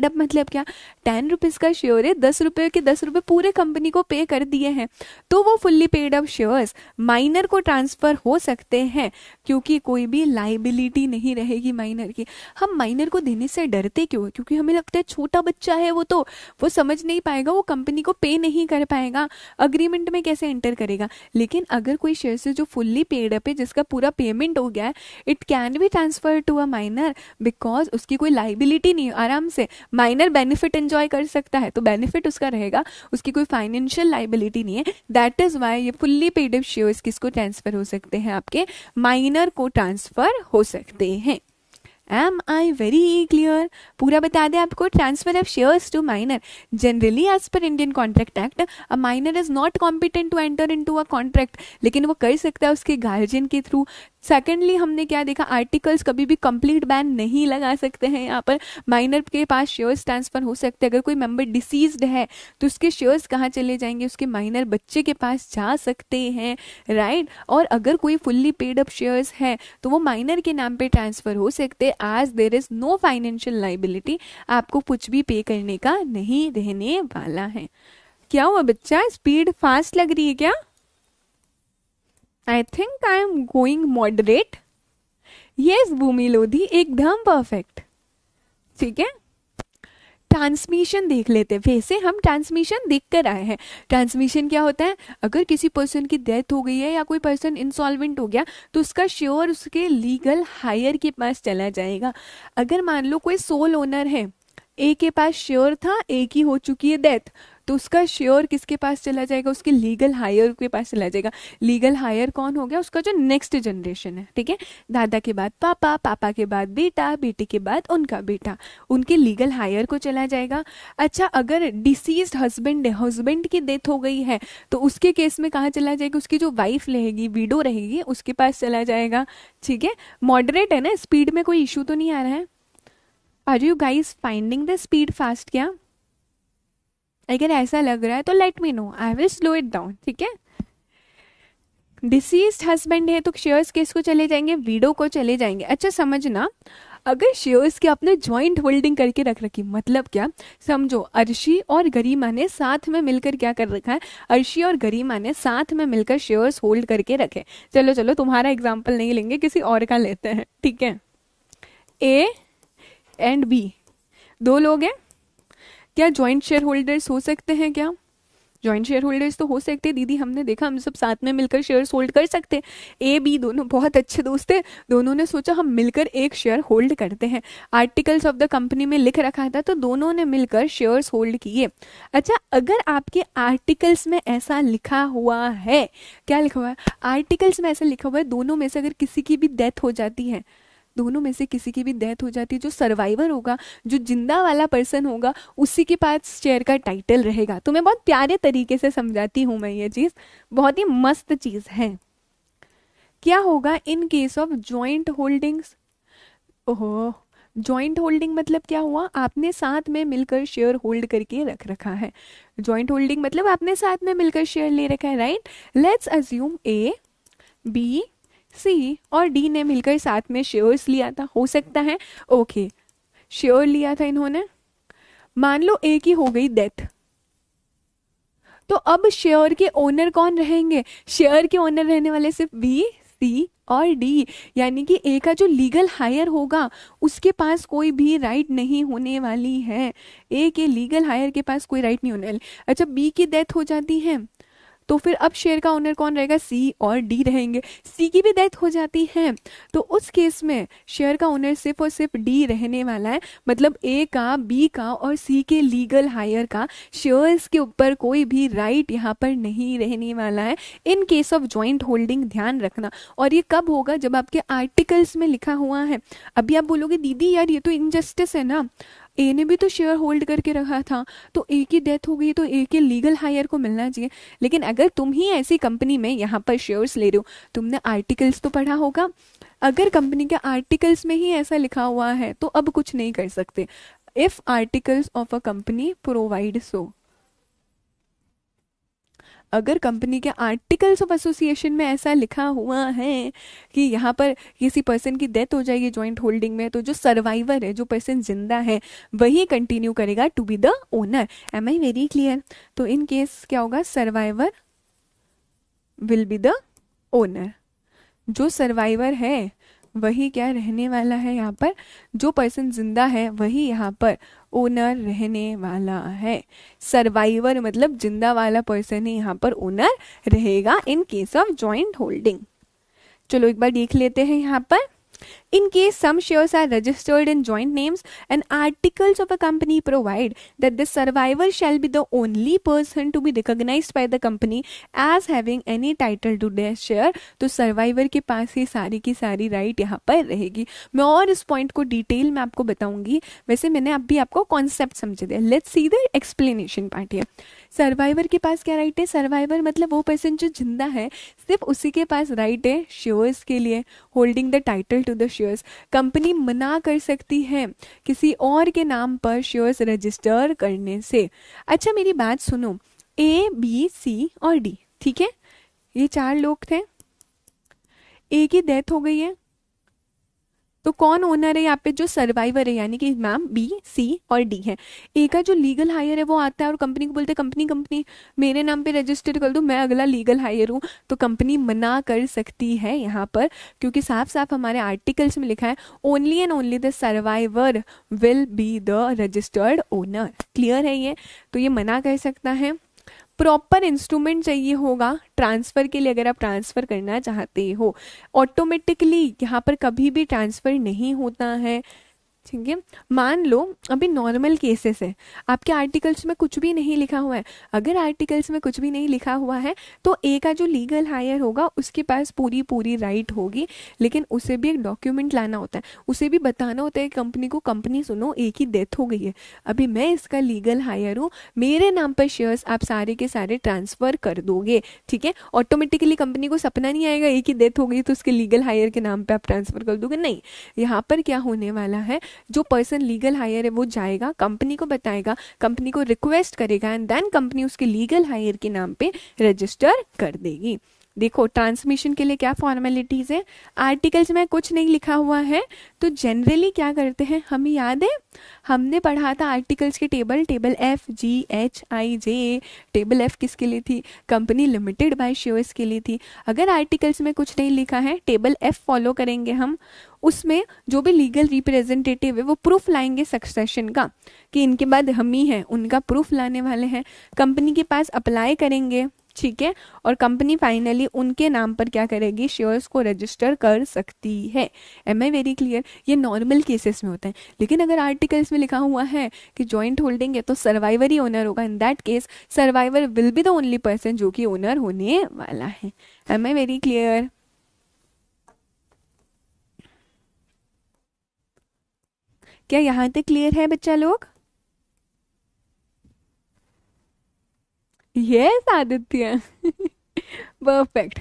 अप मतलब क्या, 10 रुपीज का शेयर है, 10 रुपये के 10 रुपये पूरे कंपनी को पे कर दिए हैं, तो वो fully paid up shares minor को ट्रांसफर हो सकते हैं, क्योंकि कोई भी लाइबिलिटी नहीं रहेगी माइनर की। हम माइनर को देने से डरते क्यों? क्योंकि हमें लगता है छोटा बच्चा है वो समझ नहीं पाएगा, वो कंपनी को पे नहीं कर पाएगा, अग्रीमेंट में कैसे एंटर करेगा। लेकिन अगर कोई शेयर से जो फुल्ली पेड अप है, जिसका पूरा पेमेंट हो गया है, it can be transfer to a minor, because उसकी कोई लाइबिलिटी नहीं, आराम से माइनर बेनिफिट एंजॉय कर सकता है, तो बेनिफिट उसका रहेगा, उसकी कोई फाइनेंशियल लाइबिलिटी नहीं है। दैट इज वाई ये फुल्ली पेड अप शेयर्स किसको ट्रांसफर हो सकते हैं, आपके माइनर को ट्रांसफर हो सकते हैं। Am I very clear? पूरा बता दें आपको, transfer of shares to minor generally as per Indian contract act a minor is not competent to enter into a contract, लेकिन वो कर सकता है उसके गार्जियन के थ्रू। सेकेंडली हमने क्या देखा, आर्टिकल्स कभी भी कंप्लीट बैन नहीं लगा सकते हैं यहाँ पर। माइनर के पास शेयर्स ट्रांसफर हो सकते हैं। अगर कोई मेंबर डिसीज्ड है तो उसके शेयर्स कहाँ चले जाएंगे, उसके माइनर बच्चे के पास जा सकते हैं, राइट। और अगर कोई फुल्ली पेड अप शेयर्स है तो वो माइनर के नाम पे ट्रांसफर हो सकते, आज there is no financial liability, आपको कुछ भी पे करने का नहीं रहने वाला है। क्या हुआ बच्चा, स्पीड फास्ट लग रही है क्या? I think I am going moderate. Yes Bhumi Lodhi, एकदम परफेक्ट। ठीक है, ट्रांसमिशन देख लेते हैं। वैसे हम ट्रांसमिशन देख कर आए हैं। ट्रांसमिशन क्या होता है, अगर किसी पर्सन की डेथ हो गई है या कोई पर्सन इंसॉल्वेंट हो गया तो उसका शेयर उसके लीगल हायर के पास चला जाएगा। अगर मान लो कोई सोल ओनर है, ए के पास शेयर था, ए की हो चुकी है डेथ, तो उसका शेयर किसके पास चला जाएगा, उसके लीगल हायर के पास चला जाएगा। लीगल हायर कौन हो गया, उसका जो नेक्स्ट जनरेशन है, ठीक है। दादा के बाद पापा, पापा के बाद बेटा, बेटे के बाद उनका बेटा, उनके लीगल हायर को चला जाएगा। अच्छा, अगर डिसीज्ड हस्बैंड है, हस्बैंड की डेथ हो गई है, तो उसके केस में कहाँ चला जाएगा, उसकी जो वाइफ रहेगी, विडो रहेगी, उसके पास चला जाएगा। ठीक है, मॉडरेट है ना, स्पीड में कोई इशू तो नहीं आ रहा है। Are you guys finding the speed fast क्या? अगर ऐसा लग रहा है तो let me know, I will slow it down. ठीक है, डिसीज्ड हस्बैंड है तो शेयर्स किसको चले जाएंगे, विडो को चले जाएंगे। अच्छा समझना, अगर शेयर्स की आपने ज्वाइंट होल्डिंग करके रख रखी, मतलब क्या, समझो अर्शी और गरिमा ने साथ में मिलकर क्या कर रखा है, अर्शी और गरिमा ने साथ में मिलकर शेयर्स होल्ड करके रखे। चलो चलो, तुम्हारा एग्जाम्पल नहीं लेंगे, किसी और का लेते हैं। ठीक है, ए एंड बी दो लोग हैं, क्या ज्वाइंट शेयर होल्डर्स हो सकते हैं क्या? ज्वाइंट शेयर होल्डर्स तो हो सकते हैं दीदी, हमने देखा हम सब साथ में मिलकर शेयर्स होल्ड कर सकते हैं। ए बी दोनों बहुत अच्छे दोस्त थे, दोनों ने सोचा हम मिलकर एक शेयर होल्ड करते हैं। आर्टिकल्स ऑफ द कंपनी में लिख रखा था, तो दोनों ने मिलकर शेयर्स होल्ड किए। अच्छा, अगर आपके आर्टिकल्स में ऐसा लिखा हुआ है, क्या लिखा हुआ है, आर्टिकल्स में ऐसा लिखा हुआ है, दोनों में से अगर किसी की भी डेथ हो जाती है, दोनों में से किसी की भी डेथ हो जाती है, जो सर्वाइवर होगा, जो जिंदा वाला पर्सन होगा, उसी के पास शेयर का टाइटल रहेगा। तो मैं बहुत प्यारे तरीके से समझाती हूँ, मैं ये चीज बहुत ही मस्त चीज है। क्या होगा इन केस ऑफ ज्वाइंट होल्डिंग्स? ओहो, ज्वाइंट होल्डिंग मतलब क्या हुआ, आपने साथ में मिलकर शेयर होल्ड करके रख रखा है। ज्वाइंट होल्डिंग मतलब आपने साथ में मिलकर शेयर ले रखा है, right. Let's assume A, B, C और डी ने मिलकर साथ में शेयर्स लिया था, हो सकता है। ओके, शेयर लिया था इन्होंने, मान लो ए की हो गई डेथ, तो अब शेयर के ओनर कौन रहेंगे, शेयर के ओनर रहने वाले सिर्फ बी, सी और डी, यानी कि ए का जो लीगल हायर होगा उसके पास कोई भी राइट नहीं होने वाली है। ए के लीगल हायर के पास कोई राइट नहीं होने वाली। अच्छा, बी की डेथ हो जाती है तो फिर अब शेयर का ओनर कौन रहेगा, सी और डी रहेंगे। सी की भी डेथ हो जाती है तो उस केस में शेयर का ओनर सिर्फ और सिर्फ डी रहने वाला है, मतलब ए का, बी का और सी के लीगल हायर का शेयर्स के ऊपर कोई भी राइट यहाँ पर नहीं रहने वाला है इन केस ऑफ ज्वाइंट होल्डिंग, ध्यान रखना। और ये कब होगा, जब आपके आर्टिकल्स में लिखा हुआ है। अभी आप बोलोगे दीदी यार ये तो इनजस्टिस है ना, ए ने भी तो शेयर होल्ड करके रखा था, तो ए की डेथ हो गई तो ए के लीगल हायर को मिलना चाहिए। लेकिन अगर तुम ही ऐसी कंपनी में यहाँ पर शेयर्स ले रहे हो, तुमने आर्टिकल्स तो पढ़ा होगा, अगर कंपनी के आर्टिकल्स में ही ऐसा लिखा हुआ है तो अब कुछ नहीं कर सकते। If articles of a company provide so, अगर कंपनी के आर्टिकल्स ऑफ एसोसिएशन में ऐसा लिखा हुआ है कि यहाँ पर किसी पर्सन की डेथ हो जाएगी जॉइंट होल्डिंग में, तो जो सर्वाइवर है, जो पर्सन जिंदा है, वही कंटिन्यू करेगा to be the owner. Am I very clear? तो इन केस क्या होगा, survivor will be the owner. जो सर्वाइवर है वही क्या रहने वाला है, यहाँ पर जो पर्सन जिंदा है वही यहाँ पर ओनर रहने वाला है। सर्वाइवर मतलब जिंदा वाला पर्सन ही यहाँ पर ओनर रहेगा इन केस ऑफ जॉइंट होल्डिंग। चलो एक बार देख लेते हैं यहाँ पर। In case some shares are registered in joint names and articles of a company provide that the survivor shall be the only person to be recognized by the company as having any title to their share, तो survivor के पास ही सारी की सारी right यहाँ पर रहेगी। मैं और इस पॉइंट को डिटेल में आपको बताऊंगी, वैसे मैंने अभी आपको कॉन्सेप्ट समझे दिया। Let's see the explanation part है। सर्वाइवर के पास क्या राइट है, सर्वाइवर मतलब वो पर्सन जो जिंदा है, सिर्फ उसी के पास राइट है शेयर्स के लिए, holding the title to the shares. Company मना कर सकती है किसी और के नाम पर शेयर्स रजिस्टर करने से। अच्छा मेरी बात सुनो, ए बी सी और डी, ठीक है, ये 4 लोग थे, ए की डेथ हो गई है तो कौन ओनर है यहाँ पे, जो सर्वाइवर है, यानी कि मैम बी सी और डी है। ए का जो लीगल हायर है वो आता है और कंपनी को बोलते हैं कंपनी मेरे नाम पे रजिस्टर कर दो, मैं अगला लीगल हायर हूँ। तो कंपनी मना कर सकती है यहाँ पर, क्योंकि साफ साफ हमारे आर्टिकल्स में लिखा है only and only the survivor will be the registered owner. Clear है ये? तो ये मना कर सकता है। प्रॉपर इंस्ट्रूमेंट चाहिए होगा ट्रांसफर के लिए, अगर आप ट्रांसफर करना चाहते हो। ऑटोमेटिकली यहाँ पर कभी भी ट्रांसफर नहीं होता है, ठीक है। मान लो अभी नॉर्मल केसेस है, आपके आर्टिकल्स में कुछ भी नहीं लिखा हुआ है। अगर आर्टिकल्स में कुछ भी नहीं लिखा हुआ है तो ए का जो लीगल हायर होगा उसके पास पूरी पूरी राइट होगी, लेकिन उसे भी एक डॉक्यूमेंट लाना होता है, उसे भी बताना होता है कंपनी को, कंपनी सुनो ए की डेथ हो गई है, अभी मैं इसका लीगल हायर हूँ, मेरे नाम पर शेयर्स आप सारे के सारे ट्रांसफर कर दोगे, ठीक है। ऑटोमेटिकली कंपनी को सपना नहीं आएगा ए की डेथ हो गई तो उसके लीगल हायर के नाम पर आप ट्रांसफर कर दोगे, नहीं। यहाँ पर क्या होने वाला है, जो पर्सन लीगल हायर है वो जाएगा, कंपनी को बताएगा, कंपनी को रिक्वेस्ट करेगा एंड देन कंपनी उसके लीगल हायर के नाम पे रजिस्टर कर देगी। देखो ट्रांसमिशन के लिए क्या फॉर्मेलिटीज है, आर्टिकल्स में कुछ नहीं लिखा हुआ है तो जनरली क्या करते हैं, हमें याद है हमने पढ़ा था आर्टिकल्स के टेबल FGHIJ। टेबल F किसके लिए थी, कंपनी लिमिटेड बाय शेयर्स के लिए थी। अगर आर्टिकल्स में कुछ नहीं लिखा है, टेबल F फॉलो करेंगे हम, उसमें जो भी लीगल रिप्रेजेंटेटिव है वो प्रूफ लाएंगे सक्सेशन का कि इनके बाद हम ही हैं, उनका प्रूफ लाने वाले हैं, कंपनी के पास अप्लाई करेंगे, ठीक है, और कंपनी फाइनली उनके नाम पर क्या करेगी, शेयर्स को रजिस्टर कर सकती है। Am I very clear? ये नॉर्मल केसेस में होता है, लेकिन अगर आर्टिकल्स में लिखा हुआ है कि जॉइंट होल्डिंग है तो सर्वाइवर ही ओनर होगा, in that case survivor will be the only person जो कि ओनर होने वाला है। Am I very clear? क्या यहाँ तक क्लियर है बच्चा लोग? Yes Aditya perfect.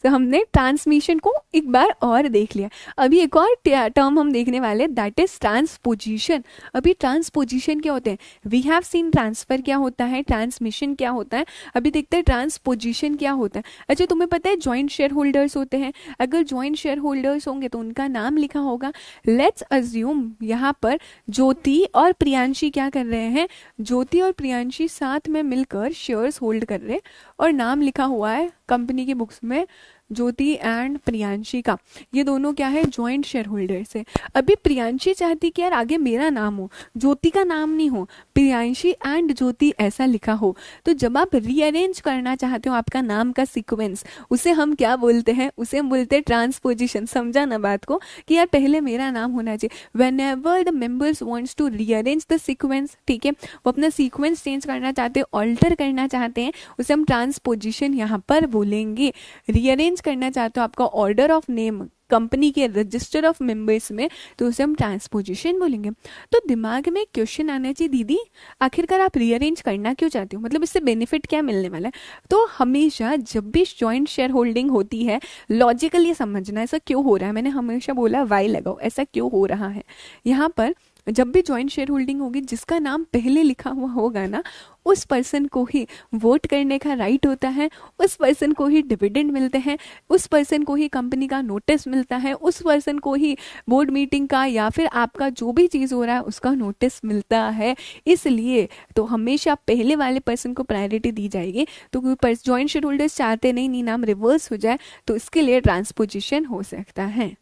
तो हमने ट्रांसमिशन को एक बार और देख लिया, अभी एक और टर्म हम देखने वाले, दैट इज ट्रांसपोजिशन। अभी ट्रांसपोजिशन क्या होते हैं, वी हैव सीन ट्रांसफर क्या होता है, ट्रांसमिशन क्या होता है, अभी देखते हैं ट्रांसपोजिशन क्या होता है। अच्छा तुम्हें पता है जॉइंट शेयर होल्डर्स होते हैं, अगर जॉइंट शेयर होल्डर्स होंगे तो उनका नाम लिखा होगा। लेट्स अज्यूम यहाँ पर ज्योति और प्रियांशी क्या कर रहे हैं, ज्योति और प्रियांशी साथ में मिलकर शेयर्स होल्ड कर रहे हैं और नाम लिखा हुआ है कंपनी की बुक्स में ज्योति एंड प्रियांशी का, ये दोनों क्या है, ज्वाइंट शेयर होल्डर्स है। अभी प्रियांशी चाहती कि यार आगे मेरा नाम हो, ज्योति का नाम नहीं हो, प्रियांशी एंड ज्योति ऐसा लिखा हो। तो जब आप रीअरेंज करना चाहते हो आपका नाम का सीक्वेंस, उसे हम क्या बोलते हैं, उसे हम बोलते हैं ट्रांसपोजिशन। समझा ना बात को, कि यार पहले मेरा नाम होना चाहिए। Whenever the members wants to rearrange the sequence, ठीक है, वो अपना सीक्वेंस चेंज करना चाहते हैं, ऑल्टर करना चाहते हैं, उसे हम ट्रांसपोजिशन यहाँ पर बोलेंगे। रीअरेंज करना चाहते हो आपका ऑर्डर ऑफ नेम कंपनी के रजिस्टर ऑफ मेंबर्स में, तो उसे हम ट्रांसपोजिशन बोलेंगे। तो दिमाग में क्वेश्चन आना चाहिए, दीदी आखिरकार आप रीअरेंज करना क्यों चाहते हो, मतलब इससे बेनिफिट क्या मिलने वाला है। तो हमेशा जब भी जॉइंट शेयर होल्डिंग होती है, लॉजिकली समझना ऐसा क्यों हो रहा है। मैंने हमेशा बोला वाई लगाओ, ऐसा क्यों हो रहा है। यहाँ पर जब भी जॉइंट शेयर होल्डिंग होगी, जिसका नाम पहले लिखा हुआ होगा ना, उस पर्सन को ही वोट करने का राइट होता है, उस पर्सन को ही डिविडेंड मिलते हैं, उस पर्सन को ही कंपनी का नोटिस मिलता है, उस पर्सन को ही बोर्ड मीटिंग का या फिर आपका जो भी चीज़ हो रहा है उसका नोटिस मिलता है। इसलिए तो हमेशा पहले वाले पर्सन को प्रायोरिटी दी जाएगी। तो कोई जॉइंट शेयर होल्डर्स चाहते नहीं नाम रिवर्स हो जाए, तो इसके लिए ट्रांसपोजिशन हो सकता है।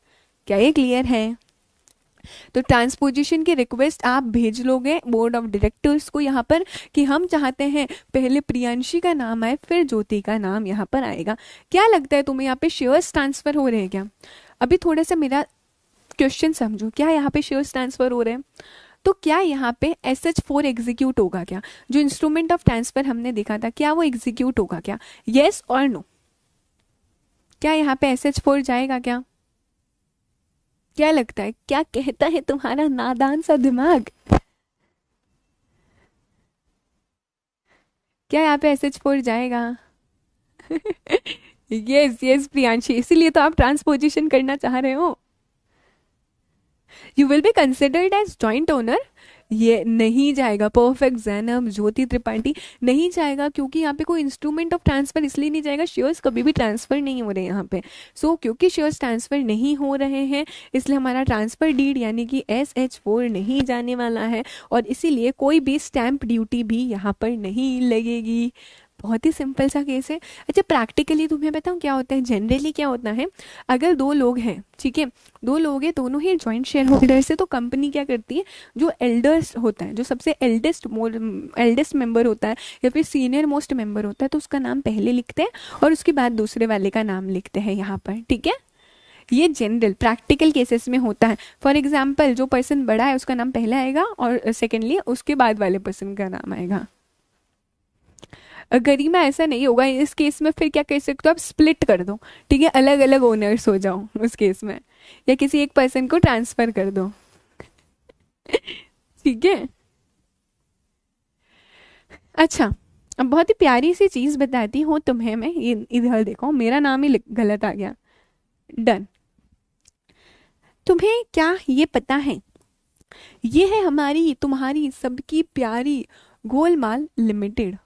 क्या ये क्लियर है। तो ट्रांसपोजिशन की रिक्वेस्ट आप भेज लोगे बोर्ड ऑफ डायरेक्टर्स को यहाँ पर, कि हम चाहते हैं पहले प्रियांशी का नाम आए फिर ज्योति का नाम यहाँ पर आएगा। क्या लगता है तुम्हें यहाँ पे शेयर्स ट्रांसफर हो रहे हैं क्या। अभी थोड़ा सा मेरा क्वेश्चन समझो, क्या यहाँ पे शेयर्स ट्रांसफर हो रहे हैं। तो क्या यहाँ पे SH4 एग्जीक्यूट होगा क्या, जो इंस्ट्रूमेंट ऑफ ट्रांसफर हमने देखा था, क्या वो एग्जीक्यूट होगा क्या, येस और नो। क्या यहाँ पे SH4 जाएगा क्या, क्या लगता है, क्या कहता है तुम्हारा नादान सा दिमाग। क्या यहाँ पे SH4 जाएगा। यस यस प्रियांशी, इसीलिए तो आप ट्रांसपोजिशन करना चाह रहे हो। You will be considered as joint owner, ये नहीं जाएगा। परफेक्ट जैनब, ज्योति त्रिपाठी नहीं जाएगा, क्योंकि यहाँ पे कोई इंस्ट्रूमेंट ऑफ ट्रांसफर इसलिए नहीं जाएगा, शेयर्स कभी भी ट्रांसफर नहीं हो रहे यहाँ पे। सो क्योंकि शेयर्स ट्रांसफर नहीं हो रहे हैं, इसलिए हमारा ट्रांसफर डीड यानी कि SH4 नहीं जाने वाला है, और इसीलिए कोई भी स्टैंप ड्यूटी भी यहाँ पर नहीं लगेगी। बहुत ही सिंपल सा केस है। अच्छा प्रैक्टिकली तुम्हें बताऊँ क्या होता है, जनरली क्या होता है, अगर दो लोग हैं, ठीक है, दो लोग हैं, दोनों ही जॉइंट शेयर होल्डर्स है, तो कंपनी क्या करती है, जो एल्डर्स होता है, जो सबसे एल्डेस्ट मेंबर होता है या फिर सीनियर मोस्ट मेंबर होता है, तो उसका नाम पहले लिखते हैं और उसके बाद दूसरे वाले का नाम लिखते हैं यहाँ पर, ठीक है। ये जनरल प्रैक्टिकल केसेस में होता है। फॉर एग्जाम्पल जो पर्सन बड़ा है उसका नाम पहले आएगा और सेकेंडली उसके बाद वाले पर्सन का नाम आएगा। गरिमा ऐसा नहीं होगा इस केस में, फिर क्या कर सकते हो आप, स्प्लिट कर दो, ठीक है, अलग अलग ओनर्स हो जाओ उस केस में, या किसी एक पर्सन को ट्रांसफर कर दो। ठीक है। अच्छा अब बहुत ही प्यारी सी चीज बताती हूँ तुम्हें मैं, ये इधर देखो मेरा नाम ही गलत आ गया। डन। तुम्हें क्या ये पता है, ये है हमारी तुम्हारी सबकी प्यारी गोलमाल लिमिटेड।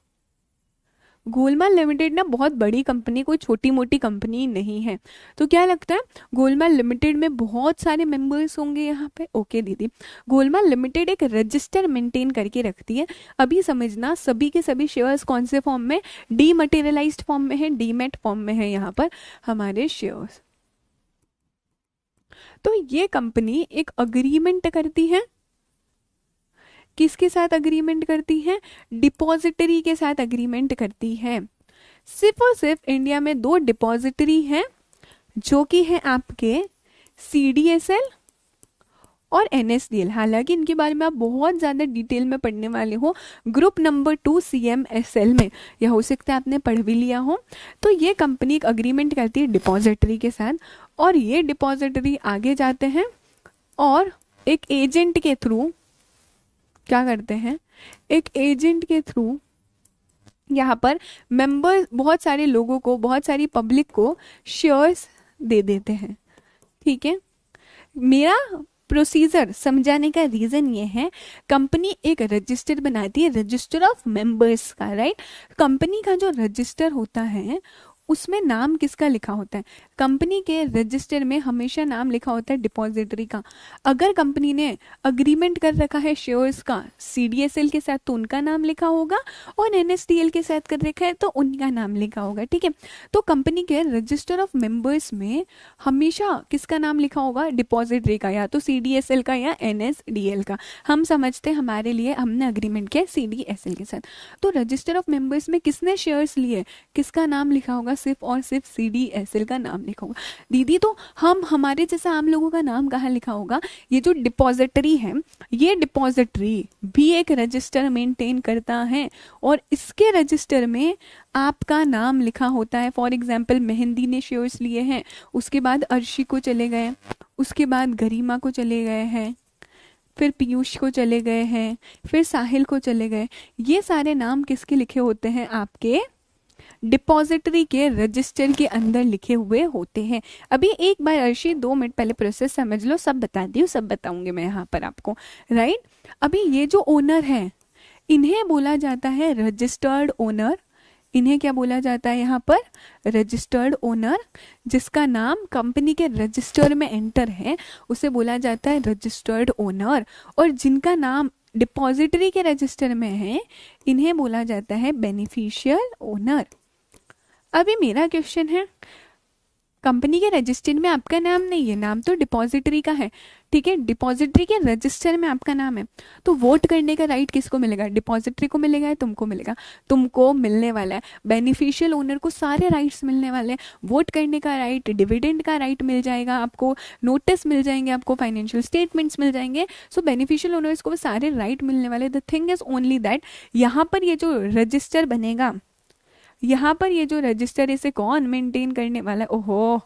गोलमाल लिमिटेड ना बहुत बड़ी कंपनी, कोई छोटी मोटी कंपनी नहीं है। तो क्या लगता है गोलमाल लिमिटेड में बहुत सारे मेंबर्स होंगे यहाँ पे। ओके दीदी, गोलमाल लिमिटेड एक रजिस्टर मेंटेन करके रखती है। अभी समझना सभी के सभी शेयर्स कौन से फॉर्म में, डीमटेरियलाइज्ड फॉर्म में है, डीमेट फॉर्म में है यहाँ पर हमारे शेयर्स। तो ये कंपनी एक अग्रीमेंट करती है, किसके साथ अग्रीमेंट करती है, डिपॉजिटरी के साथ अग्रीमेंट करती है। सिर्फ और सिर्फ इंडिया में दो डिपॉजिटरी हैं, जो कि है आपके CDSL और NSDL। हालांकि इनके बारे में आप बहुत ज़्यादा डिटेल में पढ़ने वाले हो ग्रुप नंबर 2 CMSL में, या हो सकता है आपने पढ़ भी लिया हो। तो ये कंपनी एक अग्रीमेंट करती है डिपॉजिटरी के साथ, और ये डिपॉजिटरी आगे जाते हैं और एक एजेंट के थ्रू क्या करते हैं, एक एजेंट के थ्रू यहाँ पर मेंबर बहुत सारे लोगों को, बहुत सारी पब्लिक को शेयर्स दे देते हैं। ठीक है, मेरा प्रोसीजर समझाने का रीजन ये है, कंपनी एक रजिस्टर बनाती है, रजिस्टर ऑफ मेंबर्स का, राइट। कंपनी का जो रजिस्टर होता है उसमें नाम किसका लिखा होता है? कंपनी के रजिस्टर में हमेशा नाम लिखा होता है डिपॉजिटरी का। अगर कंपनी ने अग्रीमेंट कर रखा है शेयर्स का सीडीएसएल के साथ तो उनका नाम लिखा होगा, और एनएसडीएल के साथ कर रखा है तो उनका नाम लिखा होगा, ठीक है। तो कंपनी के रजिस्टर ऑफ मेंबर्स में हमेशा किसका नाम लिखा होगा? डिपॉजिटरी का, या तो सीडीएसएल का या एनएसडीएल का। हम समझते हैं हमारे लिए हमने अग्रीमेंट किया सीडीएसएल के साथ, तो रजिस्टर ऑफ मेंबर्स में किसने शेयर्स लिए, किसका नाम लिखा होगा? सिर्फ और सिर्फ सीडीएसएल का नाम लिखा होगा। दीदी तो हम हमारे जैसा आम लोगों का नाम कहाँ लिखा होगा? ये जो डिपॉजिटरी है, ये डिपॉजिटरी भी एक रजिस्टर मेंटेन करता है और इसके रजिस्टर में आपका नाम लिखा होता है। फॉर एग्जाम्पल मेहंदी ने शेयर्स लिए हैं, उसके बाद अर्शी को चले गए, उसके बाद गरिमा को चले गए हैं, फिर पीयूष को चले गए हैं, फिर साहिल को चले गए। ये सारे नाम किसके लिखे होते हैं? आपके डिपॉजिटरी के रजिस्टर के अंदर लिखे हुए होते हैं। अभी एक बार अर्शी 2 मिनट पहले प्रोसेस समझ लो, सब बता दी, सब बताऊंगी मैं यहाँ पर आपको, राइट। अभी ये जो ओनर है इन्हें बोला जाता है रजिस्टर्ड ओनर। इन्हें क्या बोला जाता है यहाँ पर? Registered owner. जिसका नाम कंपनी के रजिस्टर में एंटर है उसे बोला जाता है रजिस्टर्ड ओनर, और जिनका नाम डिपॉजिटरी के रजिस्टर में है इन्हें बोला जाता है बेनिफिशियल ओनर। अभी मेरा क्वेश्चन है, कंपनी के रजिस्टर में आपका नाम नहीं है, नाम तो डिपॉजिटरी का है, ठीक है। डिपॉजिटरी के रजिस्टर में आपका नाम है, तो वोट करने का राइट किसको मिलेगा? डिपॉजिटरी को मिलेगा या तुमको मिलेगा? तुमको मिलने वाला है। बेनिफिशियल ओनर को सारे राइट्स मिलने वाले हैं, वोट करने का राइट, डिविडेंड का राइट मिल जाएगा आपको, नोटिस मिल जाएंगे आपको, फाइनेंशियल स्टेटमेंट्स मिल जाएंगे। सो बेनिफिशियल ओनर्स को सारे राइट मिलने वाले। The thing is only that यहाँ पर ये जो रजिस्टर बनेगा, यहाँ पर ये जो रजिस्टर, इसे कौन मेंटेन करने वाला है? ओहो,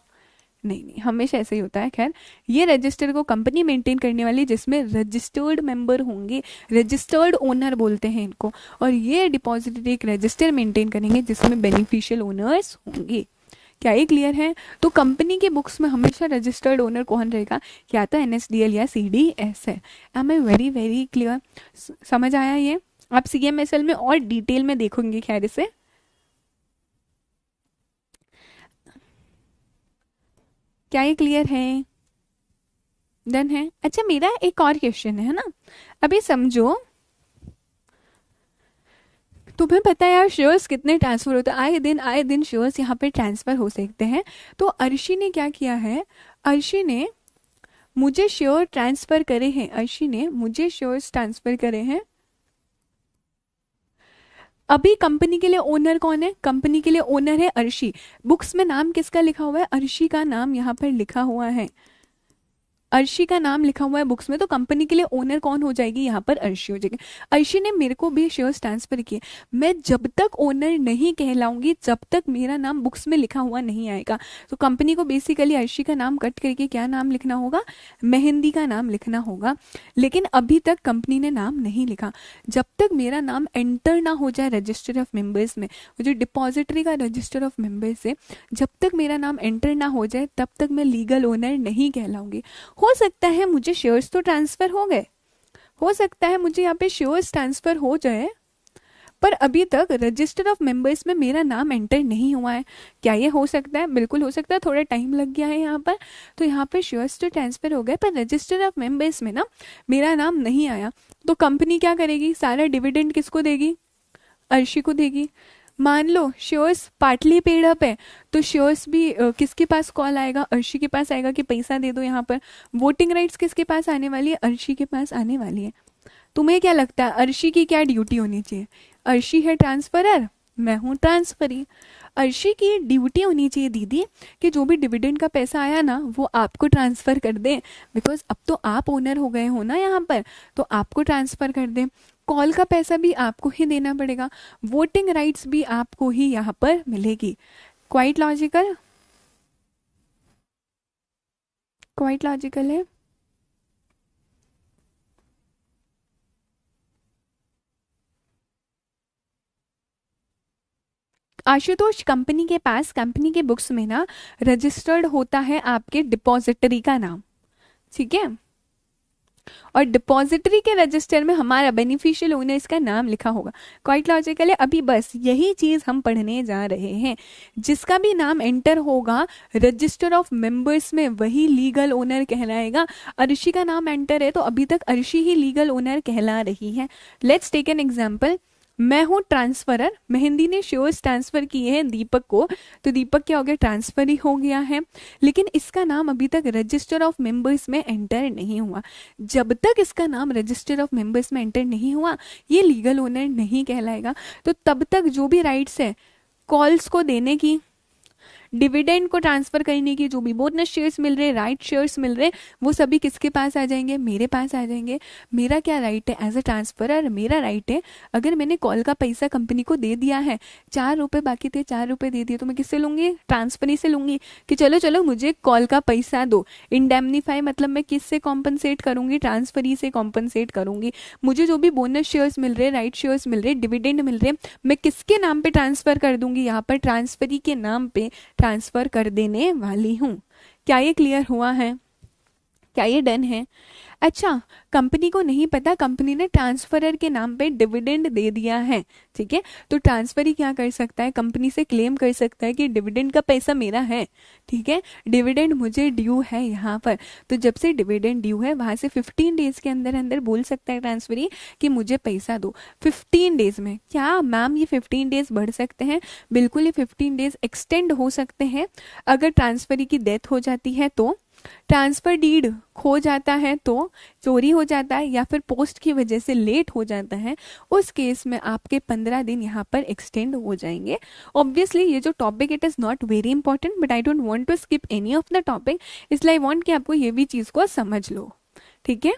नहीं, हमेशा ऐसे ही होता है। खैर, ये रजिस्टर को कंपनी मेंटेन करने वाली, जिसमें रजिस्टर्ड मेंबर होंगे, रजिस्टर्ड ओनर बोलते हैं इनको, और ये डिपॉजिटरी एक रजिस्टर मेंटेन करेंगे जिसमें बेनिफिशियल ओनर्स होंगे। क्या ये क्लियर है? तो कंपनी के बुक्स में हमेशा रजिस्टर्ड ओनर कौन रहेगा? या तो एनएसडीएल या CDSL. Am I very very clear? समझ आया ये? आप सीएमएसएल में और डिटेल में देखोगे खैर इसे। क्या ये क्लियर है? डन है? अच्छा, मेरा एक और क्वेश्चन है ना, अभी समझो। तुम्हें पता है यार शेयर्स कितने ट्रांसफर होते हैं? आए दिन शेयर्स यहाँ पे ट्रांसफर हो सकते हैं। तो अर्शी ने क्या किया है? अर्शी ने मुझे शेयर ट्रांसफर करे हैं, अर्शी ने मुझे शेयर्स ट्रांसफर करे हैं। अभी कंपनी के लिए ओनर कौन है? कंपनी के लिए ओनर है अर्शी। बुक्स में नाम किसका लिखा हुआ है? अर्शी का नाम यहाँ पर लिखा हुआ है, अर्शी का नाम लिखा हुआ है बुक्स में। तो कंपनी के लिए ओनर कौन हो जाएगी? यहाँ पर अर्शी हो जाएगी। अर्शी ने मेरे को भी शेयर्स ट्रांसफर किए। मैं जब तक ओनर नहीं कहलाऊंगी जब तक मेरा नाम बुक्स में लिखा हुआ नहीं आएगा। तो कंपनी को बेसिकली अर्शी का नाम कट करके क्या नाम लिखना होगा? मेहंदी का नाम लिखना होगा। लेकिन अभी तक कंपनी ने नाम नहीं लिखा। जब तक मेरा नाम एंटर ना हो जाए रजिस्टर ऑफ मेंबर्स में, जो डिपॉजिटरी का रजिस्टर ऑफ मेंबर्स है, जब तक मेरा नाम एंटर ना हो जाए तब तक मैं लीगल ओनर नहीं कहलाऊंगी। हो सकता है मुझे शेयर्स तो ट्रांसफर हो गए, हो सकता है मुझे यहाँ पे शेयर्स ट्रांसफर हो जाए, पर अभी तक रजिस्टर ऑफ मेंबर्स में मेरा नाम एंटर नहीं हुआ है। क्या ये हो सकता है? बिल्कुल हो सकता है। थोड़ा टाइम लग गया है यहाँ पर। तो यहाँ पे शेयर्स तो ट्रांसफर हो गए पर रजिस्टर ऑफ मेंबर्स में ना मेरा नाम नहीं आया। तो कंपनी क्या करेगी? सारा डिविडेंड किसको देगी? अर्शी को देगी। मान लो शेयर्स पार्टली पेड अप है तो शेयर्स भी किसके पास कॉल आएगा? अर्शी के पास आएगा कि पैसा दे दो। यहाँ पर वोटिंग राइट्स किसके पास आने वाली है? अर्शी के पास आने वाली है। तुम्हें क्या लगता है अर्शी की क्या ड्यूटी होनी चाहिए? अर्शी है ट्रांसफरर, मैं हूँ ट्रांसफरी। अर्शी की ड्यूटी होनी चाहिए दीदी कि जो भी डिविडेंड का पैसा आया ना वो आपको ट्रांसफर कर दें, बिकॉज अब तो आप ओनर हो गए हो ना यहाँ पर, तो आपको ट्रांसफर कर दें। कॉल का पैसा भी आपको ही देना पड़ेगा, वोटिंग राइट्स भी आपको ही यहाँ पर मिलेगी। क्वाइट लॉजिकल, क्वाइट लॉजिकल है। आशुतोष, कंपनी के पास कंपनी के बुक्स में ना रजिस्टर्ड होता है आपके डिपॉजिटरी का नाम, ठीक है। और डिपॉजिटरी के रजिस्टर में हमारा बेनिफिशियल ओनर्स का नाम लिखा होगा। क्वाइट लॉजिकल है। अभी बस यही चीज हम पढ़ने जा रहे हैं। जिसका भी नाम एंटर होगा रजिस्टर ऑफ मेंबर्स में वही लीगल ओनर कहलाएगा। अर्शी का नाम एंटर है तो अभी तक अर्शी ही लीगल ओनर कहला रही है। Let's take an example. मैं हूं ट्रांसफरर, मेहंदी ने शेयर्स ट्रांसफर किए हैं दीपक को, तो दीपक क्या हो गया, ट्रांसफर ही हो गया है। लेकिन इसका नाम अभी तक रजिस्टर ऑफ मेंबर्स में एंटर नहीं हुआ। जब तक इसका नाम रजिस्टर ऑफ मेंबर्स में एंटर नहीं हुआ ये लीगल ओनर नहीं कहलाएगा। तो तब तक जो भी राइट्स है कॉल्स को देने की, डिविडेंड को ट्रांसफर करने की, जो भी बोनस शेयर्स मिल रहे, राइट शेयर्स मिल रहे, वो सभी किसके पास आ जाएंगे, मेरे पास आ जाएंगे। मेरा क्या राइट है एज अ ट्रांसफरर, मेरा राइट है अगर मैंने कॉल का पैसा कंपनी को दे दिया है, 4 रुपए बाकी थे, 4 रुपए दे दिए, तो मैं किससे लूंगी, ट्रांसफरी से लूंगी कि चलो चलो मुझे कॉल का पैसा दो। इंडेमनीफाई मतलब मैं किससे कॉम्पनसेट करूंगी, ट्रांसफरी से कॉम्पनसेट करूंगी। मुझे जो भी बोनस शेयर्स मिल रहे, राइट शेयर्स मिल रहे, डिविडेंड मिल रहे, मैं किसके नाम पे ट्रांसफर कर दूंगी, यहाँ पर ट्रांसफरी के नाम पे ट्रांसफर कर देने वाली हूं। क्या ये क्लियर हुआ है, क्या ये डन है। अच्छा, कंपनी को नहीं पता, कंपनी ने ट्रांसफरर के नाम पे डिविडेंड दे दिया है, ठीक है। तो ट्रांसफरी क्या कर सकता है, कंपनी से क्लेम कर सकता है कि डिविडेंड का पैसा मेरा है, ठीक है, डिविडेंड मुझे ड्यू है यहाँ पर। तो जब से डिविडेंड ड्यू है वहां से 15 डेज के अंदर अंदर बोल सकता है ट्रांसफरी कि मुझे पैसा दो। 15 डेज में क्या मैम ये 15 डेज बढ़ सकते हैं, बिल्कुल ये 15 डेज एक्सटेंड हो सकते हैं। अगर ट्रांसफरी की डेथ हो जाती है तो, ट्रांसफर डीड खो जाता है तो, चोरी हो जाता है या फिर पोस्ट की वजह से लेट हो जाता है, उस केस में आपके 15 दिन यहाँ पर एक्सटेंड हो जाएंगे। ऑब्वियसली ये जो topic it is not very important but I don't want to skip any of the topic, इसलिए आई वांट कि आपको ये भी चीज को समझ लो, ठीक है।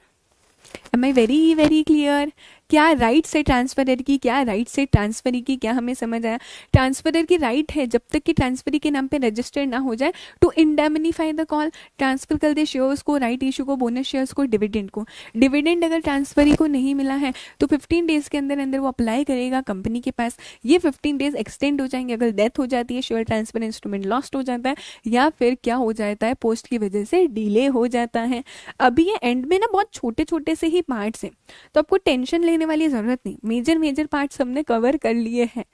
Am I very very clear. क्या राइट से ट्रांसफरर की, क्या राइट से ट्रांसफरी की, क्या हमें समझ आया। ट्रांसफरर की राइट है जब तक कि ट्रांसफरी के नाम पे रजिस्टर ना हो जाए to indemnify the call, transfer कर दे शेयर्स को, राइट इशू को, बोनस शेयर्स को, डिविडेंड को। डिविडेंड अगर ट्रांसफरी को नहीं मिला है तो 15 डेज के अंदर अंदर वो अप्लाई करेगा कंपनी के पास। ये 15 डेज एक्सटेंड हो जाएंगे अगर डेथ हो जाती है, शेयर ट्रांसफर इंस्ट्रूमेंट लॉस्ट हो जाता है, या फिर क्या हो जाता है, पोस्ट की वजह से डिले हो जाता है। अभी ये एंड में ना बहुत छोटे छोटे से ही पार्ट्स हैं तो आपको टेंशन लेने वाली जरूरत नहीं, मेजर मेजर पार्ट्स हमने कवर कर लिए हैं।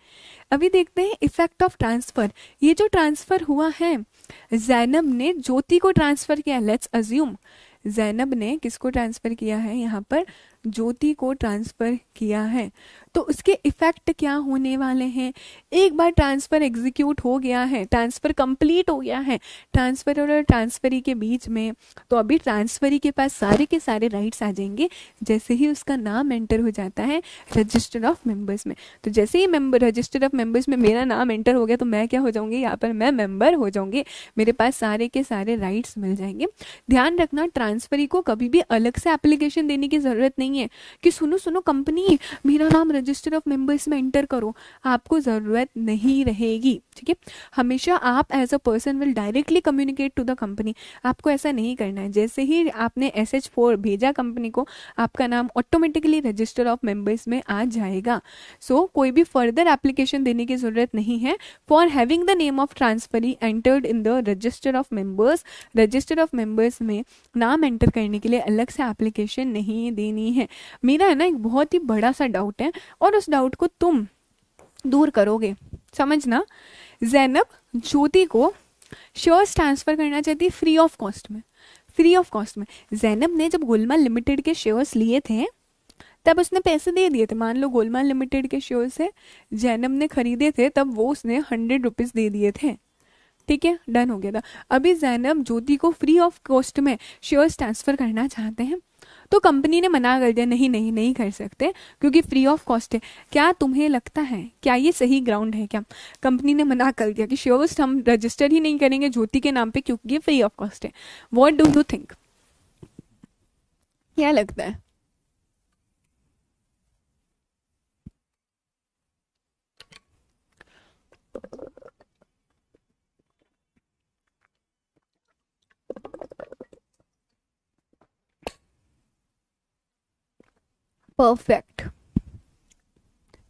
अभी देखते हैं इफेक्ट ऑफ ट्रांसफर। ये जो ट्रांसफर हुआ है, जैनब ने ज्योति को ट्रांसफर किया, लेट्स अज्यूम जैनब ने किसको ट्रांसफर किया है, यहाँ पर ज्योति को ट्रांसफर किया है। तो उसके इफेक्ट क्या होने वाले हैं, एक बार ट्रांसफर एग्जीक्यूट हो गया है, ट्रांसफर कंप्लीट हो गया है ट्रांसफर और ट्रांसफरी के बीच में, तो अभी ट्रांसफरी के पास सारे के सारे राइट्स आ जाएंगे जैसे ही उसका नाम एंटर हो जाता है रजिस्टर ऑफ मेंबर्स में। तो जैसे ही मेंबर रजिस्टर ऑफ मेंबर्स में मेरा नाम एंटर हो गया तो मैं क्या हो जाऊंगी, यहाँ पर मैं मेंबर हो जाऊंगी, मेरे पास सारे के सारे राइट्स मिल जाएंगे। ध्यान रखना ट्रांसफरी को कभी भी अलग से एप्लीकेशन देने की जरूरत नहीं है कि सुनो सुनो कंपनी मेरा नाम रजिस्टर ऑफ मेंबर्स में एंटर करो, आपको जरूरत नहीं रहेगी, ठीक है। हमेशा आप as a person will directly communicate to the company, आपको ऐसा नहीं करना है। जैसे ही आपने SH4 भेजा कंपनी को, आपका नाम ऑटोमेटिकली रजिस्टर ऑफ मेंबर्स में आ जाएगा। सो कोई भी फर्दर एप्लीकेशन देने की जरूरत नहीं है for having the name of transferee entered in the register of members. Register of members में नाम एंटर करने के लिए अलग से एप्लीकेशन नहीं देनी है। मेरा है ना एक बहुत ही बड़ा सा डाउट है और उस डाउट को तुम दूर करोगे, समझना। जैनब ज्योति को शेयर्स ट्रांसफर करना चाहती है फ्री ऑफ कॉस्ट में, फ्री ऑफ कॉस्ट में। जैनब ने जब गोलमाल लिमिटेड के शेयर्स लिए थे तब उसने पैसे दे दिए थे, मान लो गोलमाल लिमिटेड के शेयर्स है जैनब ने खरीदे थे तब वो उसने 100 रुपीज दे दिए थे, ठीक है, डन हो गया था। अभी जैनब ज्योति को फ्री ऑफ कॉस्ट में शेयर्स ट्रांसफर करना चाहते हैं तो कंपनी ने मना कर दिया, नहीं नहीं नहीं कर सकते क्योंकि फ्री ऑफ कॉस्ट है। क्या तुम्हें लगता है क्या ये सही ग्राउंड है, क्या कंपनी ने मना कर दिया कि शेयर्स हम रजिस्टर ही नहीं करेंगे ज्योति के नाम पे क्योंकि ये फ्री ऑफ कॉस्ट है। व्हाट डू यू थिंक, क्या लगता है। परफेक्ट।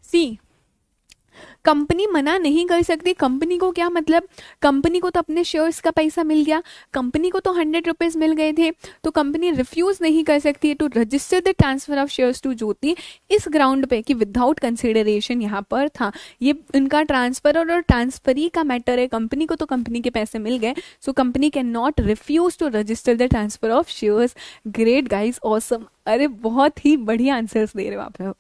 सी कंपनी मना नहीं कर सकती। कंपनी को क्या मतलब, कंपनी को तो अपने शेयर्स का पैसा मिल गया, कंपनी को तो 100 रुपीज मिल गए थे, तो कंपनी रिफ्यूज नहीं कर सकती है to register the transfer of shares to Jyoti इस ग्राउंड पे कि विदाउट कंसिडरेशन यहाँ पर था, ये इनका ट्रांसफर और ट्रांसफरी का मैटर है, कंपनी को तो कंपनी के पैसे मिल गए, so company can not refuse to register the transfer of shares. Great guys, awesome, अरे बहुत ही बढ़िया आंसर्स दे रहे हो आप लोग।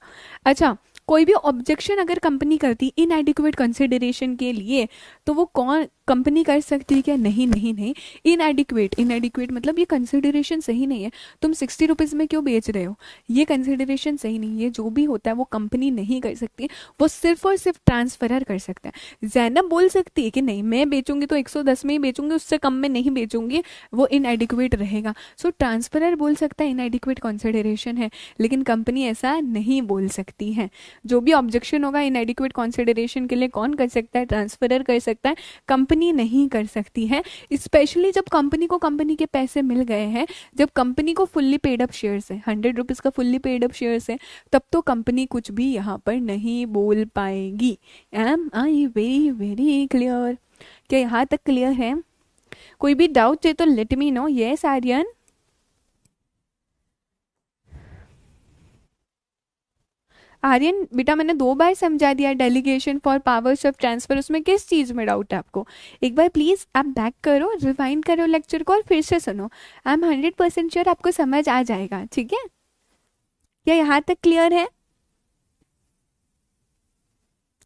अच्छा, कोई भी ऑब्जेक्शन अगर कंपनी करती इनएडिक्वेट कंसिडरेशन के लिए, तो वो कौन कंपनी कर सकती है क्या? नहीं नहीं नहीं, इनएडिक्वेट, इनएडिक्वेट मतलब ये कंसिडरेशन सही नहीं है, तुम 60 रुपीज में क्यों बेच रहे हो, ये कंसिडरेशन सही नहीं है, जो भी होता है वो कंपनी नहीं कर सकती, वो सिर्फ और सिर्फ ट्रांसफरर कर सकता है। जैनब बोल सकती है कि नहीं मैं बेचूंगी तो 110 में ही बेचूंगी, उससे कम में नहीं बेचूंगी, वो इनएडिक्वेट रहेगा। सो ट्रांसफरर बोल सकता है इनएडिक्वेट कंसिडरेशन है, लेकिन कंपनी ऐसा नहीं बोल सकती है। जो भी ऑब्जेक्शन होगा इनएडिक्वेट कंसिडरेशन के लिए कौन कर सकता है? ट्रांसफरर कर सकता है, कंपनी नहीं कर सकती है। स्पेशली जब कंपनी को कंपनी के पैसे मिल गए हैं, जब कंपनी को फुल्ली पेड अप शेयर्स है, 100 रुपीज का फुल्ली पेड अप शेयर्स है, तब तो कंपनी कुछ भी यहाँ पर नहीं बोल पाएगी। Am I very very clear? क्या यहाँ तक क्लियर है? कोई भी डाउट है तो let me know. Yes Aryan? Aryan बेटा मैंने 2 बार समझा दिया delegation for powers of transfer, उसमें किस चीज में डाउट है आपको? एक बार प्लीज आप बैक करो, रिवाइंड करो लेक्चर को और फिर से सुनो। आई एम 100% श्योर आपको समझ आ जाएगा, ठीक है? क्या यहाँ तक क्लियर है?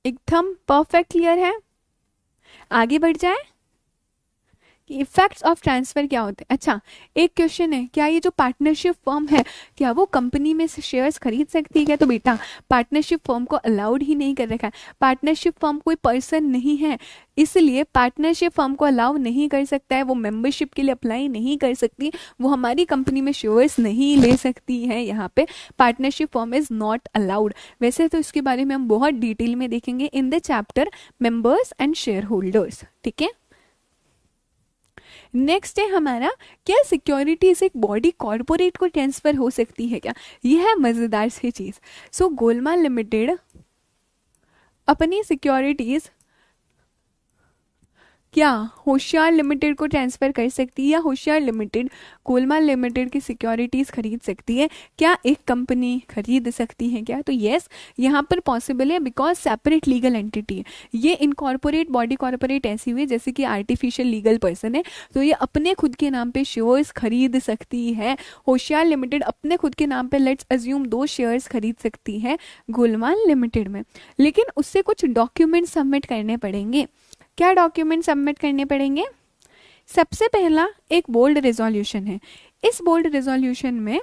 एकदम परफेक्ट क्लियर है? आगे बढ़ जाए कि इफेक्ट्स ऑफ ट्रांसफर क्या होते हैं। अच्छा, एक क्वेश्चन है, क्या ये जो पार्टनरशिप फर्म है क्या वो कंपनी में से शेयर्स खरीद सकती है क्या? तो बेटा पार्टनरशिप फर्म को अलाउड ही नहीं कर रखा है, पार्टनरशिप फर्म कोई पर्सन नहीं है, इसलिए पार्टनरशिप फर्म को अलाउ नहीं कर सकता है, वो मेंबरशिप के लिए अप्लाई नहीं कर सकती, वो हमारी कंपनी में शेयर्स नहीं ले सकती है। यहाँ पे partnership firm is not allowed. वैसे तो इसके बारे में हम बहुत डिटेल में देखेंगे in the chapter members and share holders, ठीक है? नेक्स्ट है हमारा, क्या सिक्योरिटीज एक बॉडी कॉर्पोरेट को ट्रांसफर हो सकती है क्या? यह है मजेदार सी चीज। सो गोलमाल लिमिटेड अपनी सिक्योरिटीज क्या होशियार लिमिटेड को ट्रांसफर कर सकती है, या होशियार लिमिटेड गोलमाल लिमिटेड की सिक्योरिटीज खरीद सकती है क्या? एक कंपनी खरीद सकती है क्या? तो यस, यहाँ पर पॉसिबल है, बिकॉज सेपरेट लीगल एंटिटी है ये। इनकॉर्पोरेट बॉडी कॉर्पोरेट ऐसी हुई जैसे कि आर्टिफिशियल लीगल पर्सन है, तो ये अपने खुद के नाम पे शेयर्स खरीद सकती है। होशियार लिमिटेड अपने खुद के नाम पे लेट्स अज्यूम 2 शेयर्स खरीद सकती है गोलमाल लिमिटेड में, लेकिन उससे कुछ डॉक्यूमेंट सबमिट करने पड़ेंगे। क्या डॉक्यूमेंट सबमिट करने पड़ेंगे? सबसे पहला एक बोल्ड रेजोल्यूशन है। इस बोल्ड रेजोल्यूशन में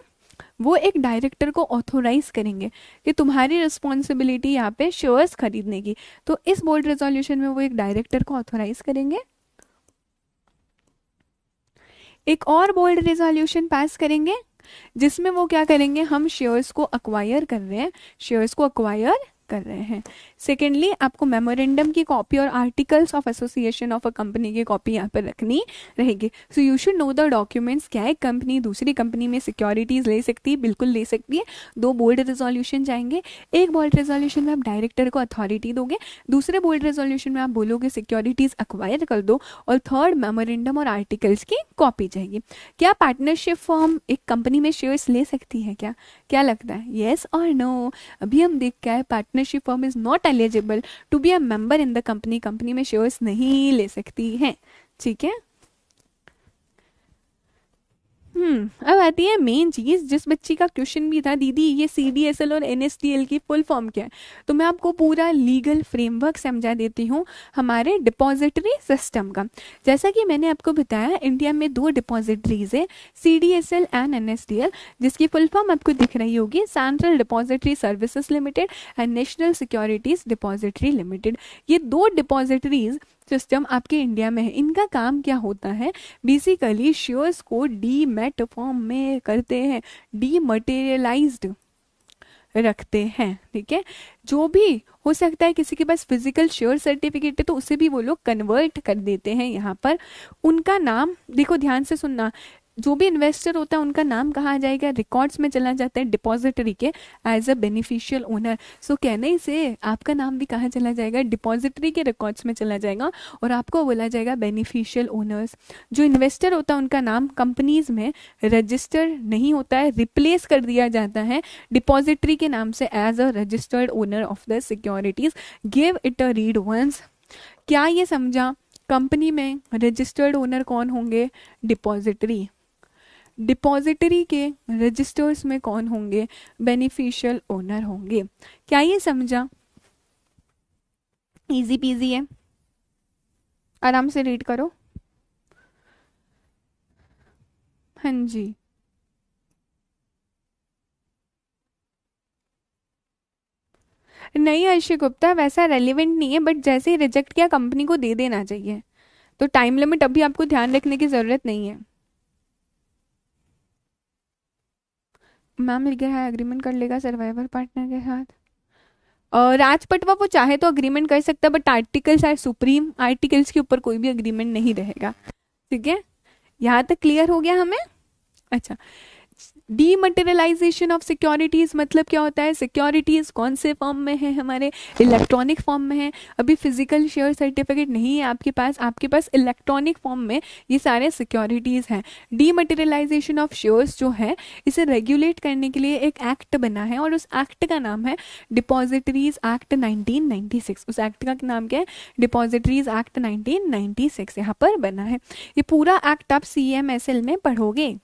वो एक डायरेक्टर को ऑथोराइज करेंगे कि तुम्हारी रिस्पॉन्सिबिलिटी यहाँ पे शेयर्स खरीदने की, तो इस बोल्ड रेजोल्यूशन में वो एक डायरेक्टर को ऑथोराइज करेंगे। एक और बोल्ड रेजोल्यूशन पास करेंगे जिसमें वो क्या करेंगे, हम शेयर्स को अक्वायर कर रहे हैं, शेयर्स को अक्वायर कर रहे हैं। सेकेंडली आपको मेमोरेंडम की कॉपी और articles of association of a company की कॉपी यहाँ पर रखनी रहेगी। So you should know the documents. क्या एक कंपनी दूसरी कंपनी में सिक्योरिटीज ले सकती है? बिल्कुल ले सकती है। 2 बोल्ड रेजोल्यूशन जाएंगे, एक बोल्ड रेजोल्यूशन में आप डायरेक्टर को अथॉरिटी दोगे, दूसरे बोल्ड रेजोल्यूशन में आप बोलोगे सिक्योरिटीज अक्वायर कर दो, और थर्ड मेमोरेंडम और आर्टिकल्स की कॉपी जाएगी। क्या पार्टनरशिप फॉर्म एक कंपनी में शेयर्स ले सकती है क्या? क्या लगता है, येस और नो? अभी हम देख क्या है, partnership firm is not eligible to be a member in the company, company में शेयर्स नहीं ले सकती है, ठीक है? अब आती है मेन चीज, जिस बच्ची का क्वेश्चन भी था, दीदी ये CDSL और NSDL की फुल फॉर्म क्या है, तो मैं आपको पूरा लीगल फ्रेमवर्क समझा देती हूँ हमारे डिपॉजिटरी सिस्टम का। जैसा कि मैंने आपको बताया, इंडिया में 2 डिपॉजिटरीज है, CDSL एंड NSDL, जिसकी फुल फॉर्म आपको दिख रही होगी, central depository services limited and national securities depository limited. ये 2 डिपॉजिटरीज सिस्टम आपके इंडिया में है। इनका काम क्या होता है, बेसिकली शेयर्स को डीमैट फॉर्म में करते हैं, डीमटेरियलाइज्ड रखते हैं, ठीक है? जो भी हो सकता है, किसी के पास फिजिकल शेयर सर्टिफिकेट है तो उसे भी वो लोग कन्वर्ट कर देते हैं। यहाँ पर उनका नाम देखो, ध्यान से सुनना, जो भी इन्वेस्टर होता है उनका नाम कहाँ आ जाएगा, रिकॉर्ड्स में चला जाता है डिपॉजिटरी के एज अ बेनिफिशियल ओनर। सो कहने से आपका नाम भी कहाँ चला जाएगा, डिपॉजिटरी के रिकॉर्ड्स में चला जाएगा और आपको बोला जाएगा बेनिफिशियल ओनर्स। जो इन्वेस्टर होता है उनका नाम कंपनीज में रजिस्टर नहीं होता है, रिप्लेस कर दिया जाता है डिपॉजिटरी के नाम से as a registered owner of the securities. Give it a read once. क्या ये समझा, कंपनी में रजिस्टर्ड ओनर कौन होंगे, डिपॉजिटरी। डिपॉजिटरी के रजिस्टर्स में कौन होंगे, बेनिफिशियल ओनर होंगे। क्या ये समझा, इजी पीजी है, आराम से रीड करो। हाँ जी, नहीं अर्षि गुप्ता वैसा रेलिवेंट नहीं है, बट जैसे ही रिजेक्ट किया कंपनी को दे देना चाहिए, तो टाइम लिमिट अभी आपको ध्यान रखने की जरूरत नहीं है। मैम लिख है एग्रीमेंट कर लेगा सर्वाइवर पार्टनर के साथ। और राजपटवा वो चाहे तो अग्रीमेंट कर सकता है, but articles are supreme, articles के ऊपर कोई भी अग्रीमेंट नहीं रहेगा। ठीक है, यहाँ तक क्लियर हो गया हमें। अच्छा, डीमटेरियलाइजेशन ऑफ सिक्योरिटीज मतलब क्या होता है, सिक्योरिटीज कौन से फॉर्म में है, हमारे इलेक्ट्रॉनिक फॉर्म में है। अभी फिजिकल शेयर सर्टिफिकेट नहीं है आपके पास इलेक्ट्रॉनिक फॉर्म में ये सारे सिक्योरिटीज हैं। डीमटेरियलाइजेशन ऑफ शेयर्स जो है इसे रेगुलेट करने के लिए एक एक्ट बना है और उस एक्ट का नाम है डिपॉजिटरीज एक्ट 1996। उस एक्ट का नाम क्या है, डिपॉजिटरीज एक्ट 1996 यहाँ पर बना है। ये पूरा एक्ट आप CMSL में पढ़ोगे।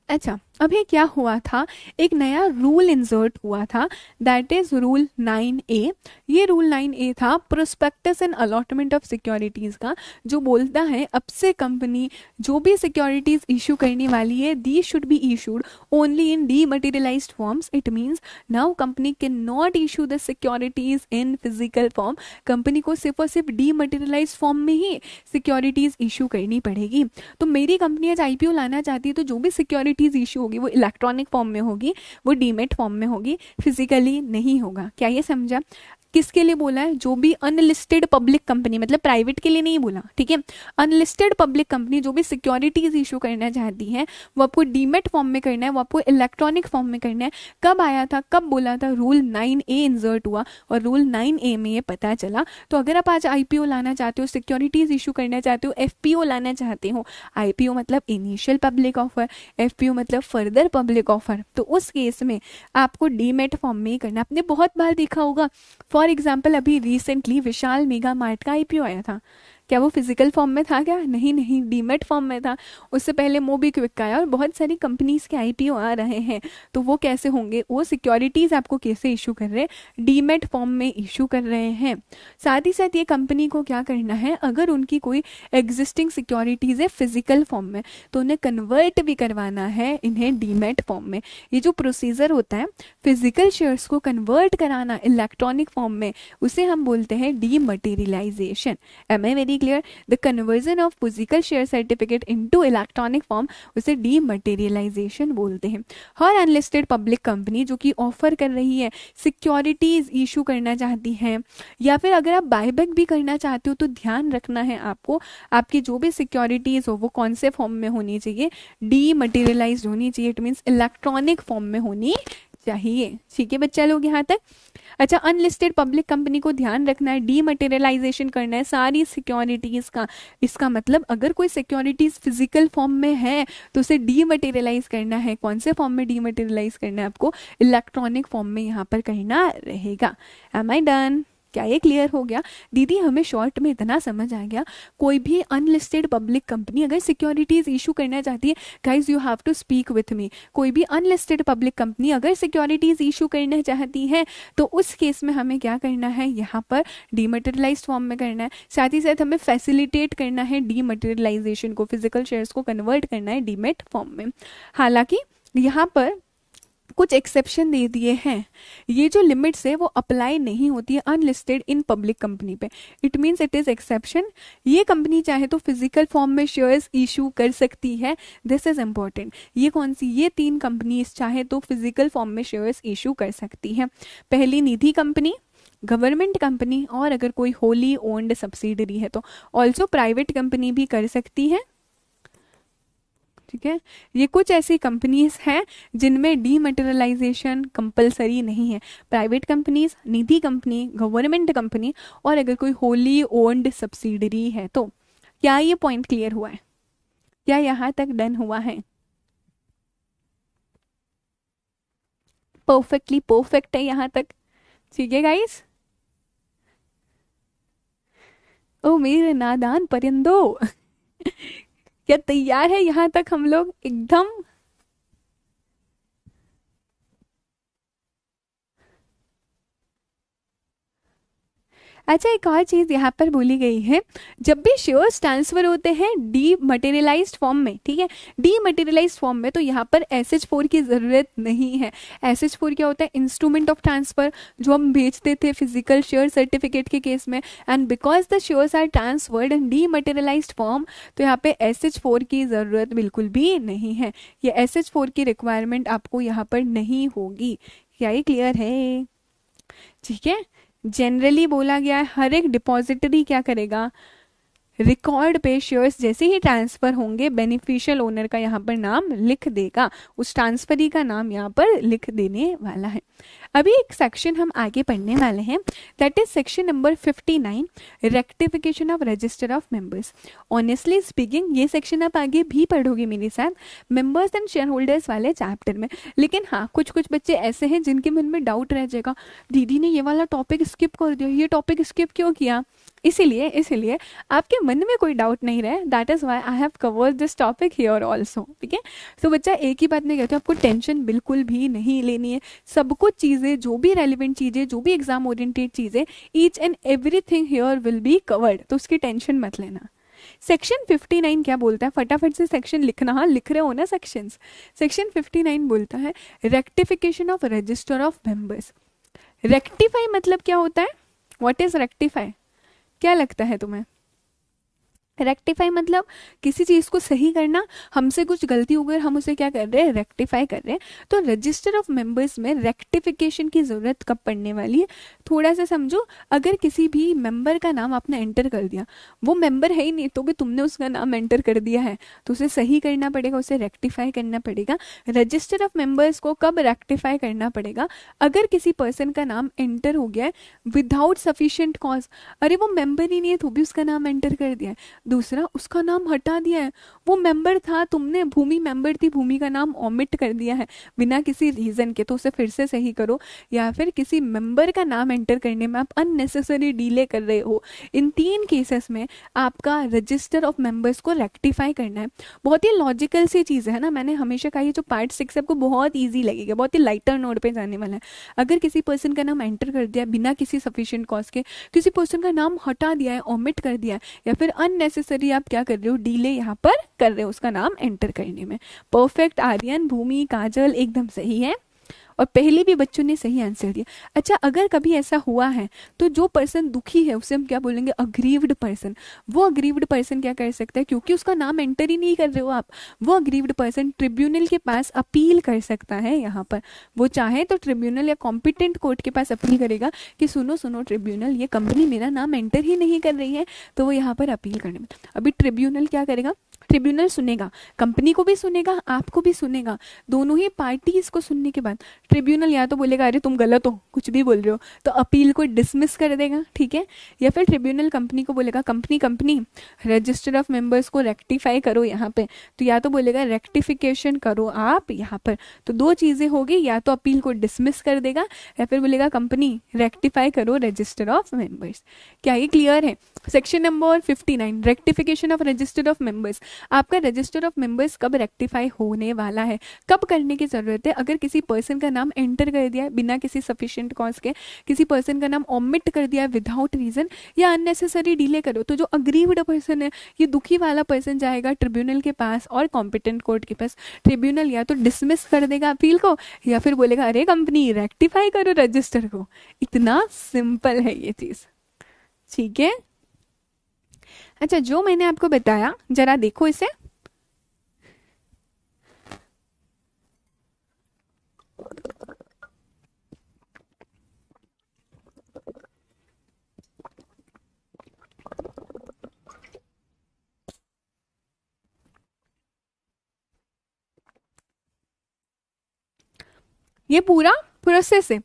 अच्छा, अभी क्या हुआ था, एक नया रूल इंसर्ट हुआ था, दैट इज रूल 9A। ये रूल 9A था prospectus and allotment of securities का, जो बोलता है अब से कंपनी जो भी सिक्योरिटीज इशू करने वाली है they should be issued only in dematerialised forms. It means now company can not issue the securities in physical form. Company को सिर्फ और सिर्फ डीमटेरियलाइज्ड फॉर्म में ही सिक्योरिटीज इशू करनी पड़ेगी। तो मेरी कंपनी आज IPO लाना चाहती है तो जो भी सिक्योरिटीज इशू होगी वो इलेक्ट्रॉनिक फॉर्म में होगी, वो डीमेट फॉर्म में होगी, फिजिकली नहीं होगा। क्या ये समझा, किसके लिए बोला है, जो भी अनलिस्टेड पब्लिक कंपनी, मतलब प्राइवेट के लिए नहीं बोला, ठीक है। अनलिस्टेड पब्लिक कंपनी जो भी सिक्योरिटीज इशू करना चाहती है वो आपको डीमेट फॉर्म में करना है, वो आपको इलेक्ट्रॉनिक फॉर्म में करना है। कब आया था, कब बोला था, रूल 9A इंसर्ट हुआ और रूल 9A में ये पता चला। तो अगर आप आज IPO लाना चाहते हो, सिक्योरिटीज इशू करना चाहते हो, FPO लाना चाहते हो, IPO मतलब इनिशियल पब्लिक ऑफर, FPO मतलब फर्दर पब्लिक ऑफर, तो उस केस में आपको डीमेट फॉर्म में ही करना। आपने बहुत बार देखा होगा, फॉर एग्जाम्पल अभी रिसेंटली विशाल मेगा मार्ट का IPO आया था, क्या वो फिजिकल फॉर्म में था, क्या नहीं, नहीं डीमेट फॉर्म में था। उससे पहले मोबीक्विक का आया और बहुत सारी कंपनीज के IPO आ रहे हैं। तो वो कैसे होंगे, वो सिक्योरिटीज आपको कैसे इशू कर रहे हैं, डीमेट फॉर्म में इशू कर रहे हैं। साथ ही साथ ये कंपनी को क्या करना है, अगर उनकी कोई एग्जिस्टिंग सिक्योरिटीज है फिजिकल फॉर्म में तो उन्हें कन्वर्ट भी करवाना है इन्हें डीमेट फॉर्म में। ये जो प्रोसीजर होता है फिजिकल शेयर्स को कन्वर्ट कराना इलेक्ट्रॉनिक फॉर्म में, उसे हम बोलते हैं dematerialisation. Am I very clear, the conversion of physical share certificate into electronic form उसे डीमटेरियलाइजेशन बोलते हैं। हर अनलिस्टेड पब्लिक कंपनी जो कि ऑफर कर रही है, सिक्योरिटीज इशू करना चाहती है, या फिर अगर आप बायबैक भी करना चाहते हो तो ध्यान रखना है आपको, आपकी जो भी सिक्योरिटीज हो वो कौन से फॉर्म में होनी चाहिए, डीमटेरियलाइज्ड होनी चाहिए। इट मीन्स इलेक्ट्रॉनिक फॉर्म में होनी चाहिए। ठीक है बच्चा लोग यहाँ तक। अच्छा, अनलिस्टेड पब्लिक कंपनी को ध्यान रखना है, डीमटेरियलाइजेशन करना है सारी सिक्योरिटीज का। इसका मतलब अगर कोई सिक्योरिटीज फिजिकल फॉर्म में है तो उसे डीमटेरियलाइज करना है। कौन से फॉर्म में डीमटेरियलाइज करना है आपको, इलेक्ट्रॉनिक फॉर्म में यहाँ पर करना रहेगा। एम आई डन, क्या ये क्लियर हो गया दीदी, हमें शॉर्ट में इतना समझ आ गया। कोई भी अनलिस्टेड पब्लिक कंपनी अगर सिक्योरिटीज इशू करना चाहती है, guys you have to speak with me, कोई भी अनलिस्टेड पब्लिक कंपनी अगर सिक्योरिटीज इशू करना चाहती है तो उस केस में हमें क्या करना है, यहाँ पर डीमटेरियलाइज्ड फॉर्म में करना है। साथ ही साथ हमें फैसिलिटेट करना है डीमटेरियलाइजेशन को, फिजिकल शेयर्स को कन्वर्ट करना है डीमेट फॉर्म में। हालांकि यहाँ पर कुछ एक्सेप्शन दे दिए हैं, ये जो लिमिट्स है वो अप्लाई नहीं होती है अनलिस्टेड इन पब्लिक कंपनी पे। It means it is exception. ये कंपनी चाहे तो फिजिकल फॉर्म में शेयर्स इशू कर सकती है, दिस इज इंपॉर्टेंट। ये कौन सी, ये 3 कंपनीज चाहे तो फिजिकल फॉर्म में शेयर्स इशू कर सकती है। पहली निधि कंपनी, गवर्नमेंट कंपनी, और अगर कोई होली ओन्ड सब्सिडरी है तो ऑल्सो प्राइवेट कंपनी भी कर सकती है। ठीक है, ये कुछ ऐसी कंपनीज हैं जिनमें डीमटेरियलाइजेशन कंपलसरी नहीं है। प्राइवेट कंपनीज, निधि कंपनी, गवर्नमेंट कंपनी, और अगर कोई होली ओन्ड सब्सिडरी है तो। क्या ये पॉइंट क्लियर हुआ है? क्या यहाँ तक डन हुआ है? परफेक्टली परफेक्ट है यहाँ तक। ठीक है गाइस। ओ मेरे नादान परिंदो क्या तैयार है यहाँ तक हम लोग एकदम? अच्छा, एक और चीज यहाँ पर बोली गई है, जब भी शेयर्स ट्रांसफर होते हैं डीमटेरियलाइज्ड फॉर्म में, ठीक है, डीमटेरियलाइज्ड फॉर्म में, तो यहाँ पर SH4 की जरूरत नहीं है। SH4 क्या होता है? इंस्ट्रूमेंट ऑफ ट्रांसफर, जो हम भेजते थे फिजिकल शेयर सर्टिफिकेट के केस में। And because the shares are transferred in dematerialised form, तो यहाँ पे SH4 की जरूरत बिल्कुल भी नहीं है। ये SH4 की रिक्वायरमेंट आपको यहाँ पर नहीं होगी। क्या ये क्लियर है? ठीक है। जनरली बोला गया है हर एक डिपॉजिटरी क्या करेगा, रिकॉर्ड पे शेयर्स जैसे ही ट्रांसफर होंगे बेनिफिशियल ओनर का यहाँ पर नाम लिख देगा, उस ट्रांसफरी का नाम यहाँ पर लिख देने वाला है। अभी एक सेक्शन हम आगे पढ़ने वाले हैं, that is section number 59, rectification of register of members. Honestly speaking ये सेक्शन आप आगे भी पढ़ोगे मेरे साथ मेंबर्स एंड शेयर होल्डर्स वाले चैप्टर में। लेकिन हाँ, कुछ कुछ बच्चे ऐसे हैं जिनके मन में डाउट रह जाएगा, दीदी ने ये वाला टॉपिक स्किप कर दिया, ये टॉपिक स्किप क्यों किया? इसीलिए आपके मन में कोई डाउट नहीं रहे, that is why I have covered this topic here also. ठीक है, तो बच्चा एक ही बात में कहते हैं, आपको टेंशन बिल्कुल भी नहीं लेनी है। सब कुछ चीज़ें, जो भी रेलिवेंट चीज़ें, जो भी एग्जाम ओरिएंटेड चीज़ें, each and everything here will be covered, तो उसकी टेंशन मत लेना। सेक्शन 59 क्या बोलता है? फटाफट से सेक्शन लिखना, हाँ लिख रहे हो ना सेक्शंस। सेक्शन 59 बोलता है rectification of register of members. Rectify मतलब क्या होता है? What is rectify? क्या लगता है तुम्हें? रेक्टिफाई मतलब किसी चीज को सही करना, हमसे कुछ गलती हो गई, हम उसे क्या कर रहे हैं? रेक्टिफाई कर रहे हैं। तो रजिस्टर ऑफ मेंबर्स में रेक्टिफिकेशन की जरूरत कब पड़ने वाली है? थोड़ा सा समझो, अगर किसी भी मेंबर का नाम आपने एंटर कर दिया, वो मेंबर है ही नहीं तो भी तुमने उसका नाम एंटर कर दिया है, तो उसे सही करना पड़ेगा, उसे रेक्टिफाई करना पड़ेगा। रजिस्टर ऑफ मेंबर्स को कब रेक्टिफाई करना पड़ेगा? अगर किसी पर्सन का नाम एंटर हो गया है विदाउट सफिशियंट कॉज, अरे वो मेंबर ही नहीं है तो भी उसका नाम एंटर कर दिया है। दूसरा, उसका नाम हटा दिया है, वो मेंबर था, तुमने, भूमि मेंबर थी, भूमि का नाम ओमिट कर दिया है बिना किसी रीजन के, तो उसे फिर से सही करो। या फिर किसी मेंबर का नाम एंटर करने में आप अननेसेसरी डिले कर रहे हो, इन 3 केसेस में आपका रजिस्टर ऑफ मेंबर्स को रेक्टिफाई करना है। बहुत ही लॉजिकल सी चीज़ है ना, मैंने हमेशा कहा ये जो पार्ट 6 आपको बहुत ईजी लगेगा, बहुत ही लाइटर नोट पे जाने वाला है। अगर किसी पर्सन का नाम एंटर कर दिया बिना किसी सफिशिएंट कॉज के, किसी पर्सन का नाम हटा दिया है, ओमिट कर दिया है, या फिर अननेसेसरी आप क्या कर रहे हो? डिले यहाँ पर कर रहे हो उसका नाम एंटर करने में। परफेक्ट आर्यन, भूमि, काजल एकदम सही है, और पहले भी बच्चों ने सही आंसर दिया। अच्छा, अगर कभी ऐसा हुआ है तो जो पर्सन दुखी है उसे हम क्या बोलेंगे? Aggrieved person. वो अग्रीव्ड पर्सन क्या कर सकता है? क्योंकि उसका नाम एंटर ही नहीं कर रहे हो आप, वो अग्रीव्ड पर्सन ट्रिब्यूनल के पास अपील कर सकता है। यहाँ पर वो चाहे तो ट्रिब्यूनल या कॉम्पिटेंट कोर्ट के पास अपील करेगा कि सुनो सुनो ट्रिब्यूनल, ये कंपनी मेरा नाम एंटर ही नहीं कर रही है, तो वो यहाँ पर अपील करने में, अभी ट्रिब्यूनल क्या करेगा? ट्रिब्यूनल सुनेगा, कंपनी को भी सुनेगा, आपको भी सुनेगा, दोनों ही पार्टीज को सुनने के बाद ट्रिब्यूनल या तो बोलेगा अरे तुम गलत हो, कुछ भी बोल रहे हो, तो अपील को डिसमिस कर देगा, ठीक है। या फिर ट्रिब्यूनल कंपनी को बोलेगा कंपनी रजिस्टर ऑफ मेंबर्स को रेक्टिफाई करो यहाँ पे, तो या तो बोलेगा रेक्टिफिकेशन करो आप यहाँ पर, तो 2 चीजें होगी, या तो अपील को डिसमिस कर देगा या फिर बोलेगा कंपनी रेक्टिफाई करो रजिस्टर ऑफ मेंबर्स। क्या ये क्लियर है? Section number 59, rectification of register of members. आपका रजिस्टर ऑफ मेंबर्स कब रेक्टिफाई होने वाला है, कब करने की जरूरत है? अगर किसी पर्सन का नाम एंटर कर दिया है बिना किसी सफिशिएंट कॉज के, किसी पर्सन का नाम ओमिट कर दिया विदाउट रीजन, या अननेसेसरी डिले करो, तो जो अग्रीव्ड पर्सन है, ये दुखी वाला पर्सन जाएगा ट्रिब्यूनल के पास और कॉम्पिटेंट कोर्ट के पास। ट्रिब्यूनल या तो डिसमिस कर देगा अपील को, या फिर बोलेगा अरे कंपनी रेक्टिफाई करो रजिस्टर को। इतना सिंपल है ये चीज, ठीक है। अच्छा, जो मैंने आपको बताया जरा देखो इसे। ये पूरा प्रोसेस है।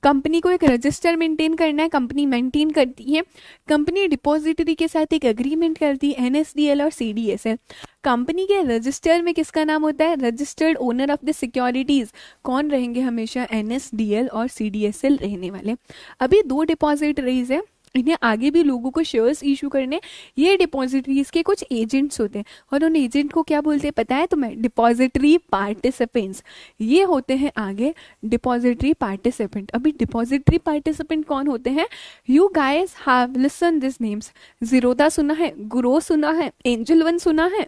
कंपनी को एक रजिस्टर मेंटेन करना है, कंपनी मेंटेन करती है। कंपनी डिपॉजिटरी के साथ एक एग्रीमेंट करती है, एनएसडीएल और सीडीएसएल। कंपनी के रजिस्टर में किसका नाम होता है? Registered owner of the securities. कौन रहेंगे? हमेशा एनएसडीएल और सीडीएसएल रहने वाले। अभी दो डिपॉजिटरीज है, इन्हें आगे भी लोगों को शेयर्स इशू करने। ये डिपॉजिटरीज के कुछ एजेंट्स होते हैं, और उन एजेंट को क्या बोलते हैं पता है तुम्हें? Depository participants. ये होते हैं आगे डिपॉजिटरी पार्टिसिपेंट। अभी डिपॉजिटरी पार्टिसिपेंट कौन होते हैं? You guys have listen this names. Zerodha सुना है, ग्रो सुना है, एंजल वन सुना है,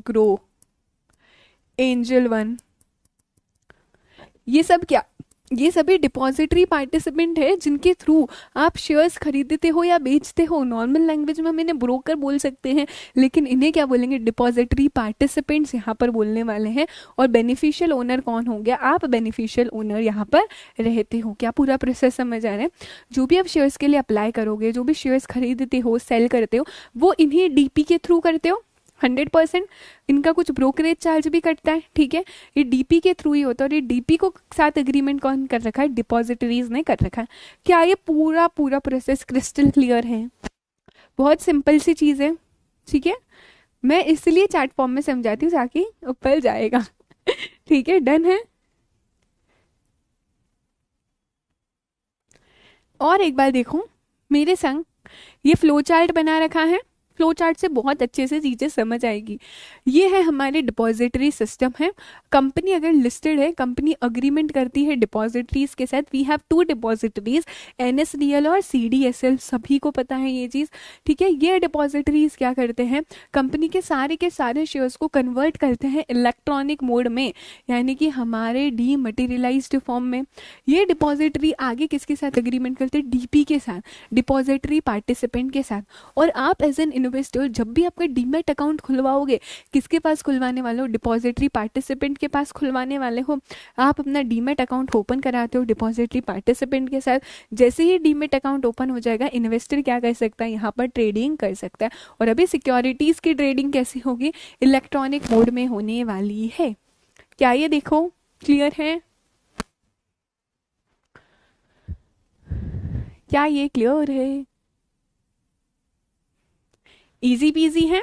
ग्रो, एंजल वन, ये सब क्या? ये सभी डिपॉजिटरी पार्टिसिपेंट है जिनके थ्रू आप शेयर्स खरीदते हो या बेचते हो। नॉर्मल लैंग्वेज में हम इन्हें ब्रोकर बोल सकते हैं, लेकिन इन्हें क्या बोलेंगे? डिपॉजिटरी पार्टिसिपेंट्स यहाँ पर बोलने वाले हैं। और बेनिफिशियल ओनर कौन हो गया? आप बेनिफिशियल ओनर यहाँ पर रहते हो। क्या पूरा प्रोसेस समझ आ रहा है? जो भी आप शेयर्स के लिए अप्लाई करोगे, जो भी शेयर्स खरीदते हो, सेल करते हो, वो इन्हीं डीपी के थ्रू करते हो 100%। इनका कुछ ब्रोकरेज चार्ज भी कटता है, ठीक है। ये डीपी के थ्रू ही होता है, और ये डीपी को साथ एग्रीमेंट कौन कर रखा है? डिपॉजिटरीज ने कर रखा है। क्या ये पूरा पूरा प्रोसेस क्रिस्टल क्लियर है? बहुत सिंपल सी चीज है, ठीक है। मैं इसलिए चैट फॉर्म में समझाती हूँ ताकि ऊपर जाएगा ठीक है, डन है। और एक बार देखो मेरे संग, ये फ्लो चार्ट बना रखा है। फ्लो चार्ट से बहुत अच्छे से चीजें समझ आएगी। ये है हमारे डिपॉजिटरी सिस्टम है। कंपनी अगर लिस्टेड है, कंपनी अग्रीमेंट करती है डिपॉजिटरीज के साथ। We have two depositories, NSDL और सीडीएसएल, सभी को पता है ये चीज, ठीक है। ये डिपॉजिटरीज क्या करते हैं? कंपनी के सारे शेयर्स को कन्वर्ट करते हैं इलेक्ट्रॉनिक मोड में, यानी कि हमारे डीमटेरियलाइज्ड फॉर्म में। ये डिपॉजिटरी आगे किसके साथ एग्रीमेंट करते हैं? डीपी के साथ, डिपॉजिटरी पार्टिसिपेंट के साथ। और आप एज एन इन्वेस्टर जब भी आपका डीमैट अकाउंट खुलवाओगे, किसके पास खुलवाने वाले हो? डिपॉजिटरी पार्टिसिपेंट के पास खुलवाने वाले हो। आप अपना डीमैट अकाउंट ओपन कराते हो डिपॉजिटरी पार्टिसिपेंट के साथ। जैसे ही डीमैट अकाउंट ओपन हो जाएगा, इन्वेस्टर क्या कर सकता है? यहाँ पर ट्रेडिंग कर सकता है। और अभी सिक्योरिटीज की ट्रेडिंग कैसी होगी? इलेक्ट्रॉनिक मोड में होने वाली है। क्या ये देखो क्लियर है? क्या ये क्लियर है? इजी पीजी है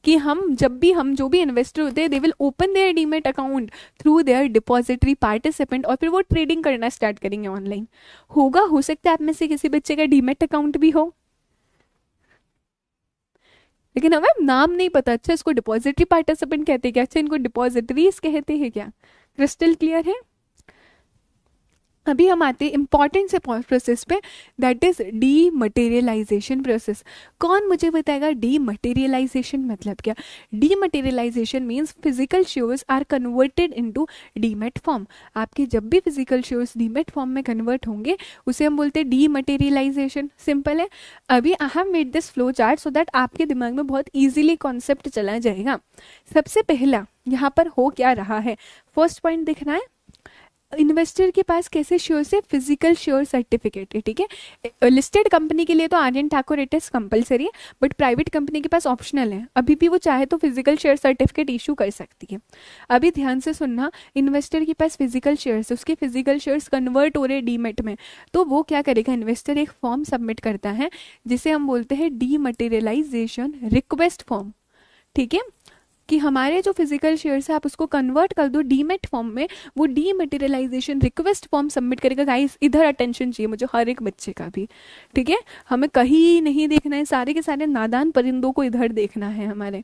कि हम जब भी जो भी इन्वेस्टर होते हैं, they will open there demat account through their depository participant, और फिर वो ट्रेडिंग करना स्टार्ट करेंगे ऑनलाइन। होगा, हो सकता है आप में से किसी बच्चे का डीमेट अकाउंट भी हो, लेकिन हमें नाम नहीं पता। अच्छा, इसको डिपॉजिटरी पार्टिसिपेंट कहते हैं क्या? अच्छा, इनको डिपॉजिटरीज कहते हैं क्या? क्रिस्टल क्लियर है? अभी हम आते हैं इंपॉर्टेंट से प्रोसेस पे, दैट इज डीमटेरियलाइजेशन प्रोसेस। कौन मुझे बताएगा डीमटेरियलाइजेशन मतलब क्या? Dematerialisation means physical shares are converted into demat form. आपके जब भी फिजिकल शेयर्स डीमेट फॉर्म में कन्वर्ट होंगे, उसे हम बोलते हैं डीमटेरियलाइजेशन। सिंपल है। अभी I have made this flow chart so that आपके दिमाग में बहुत इजीली कॉन्सेप्ट चला जाएगा। सबसे पहला यहाँ पर हो क्या रहा है, फर्स्ट पॉइंट दिख रहा है, इन्वेस्टर के पास कैसे शेयर है? फिजिकल शेयर सर्टिफिकेट है, ठीक है। लिस्टेड कंपनी के लिए तो Aryan Thakur it is compulsory है, बट प्राइवेट कंपनी के पास ऑप्शनल है। अभी भी वो चाहे तो फिजिकल शेयर सर्टिफिकेट इशू कर सकती है। अभी ध्यान से सुनना, इन्वेस्टर के पास फिजिकल शेयर्स है, उसके फिजिकल शेयर्स कन्वर्ट हो रहे डीमेट में, तो वो क्या करेगा? इन्वेस्टर एक फॉर्म सबमिट करता है जिसे हम बोलते हैं डीमटेरियलाइजेशन रिक्वेस्ट फॉर्म, ठीक है। कि हमारे जो फिजिकल शेयर्स है आप उसको कन्वर्ट कर दो डीमेट फॉर्म में। वो डीमटेरियलाइजेशन रिक्वेस्ट फॉर्म सबमिट करेगा। गाइस इधर अटेंशन चाहिए मुझे, हर एक बच्चे का भी, ठीक है। हमें कहीं नहीं देखना है, सारे के सारे नादान परिंदों को इधर देखना है हमारे।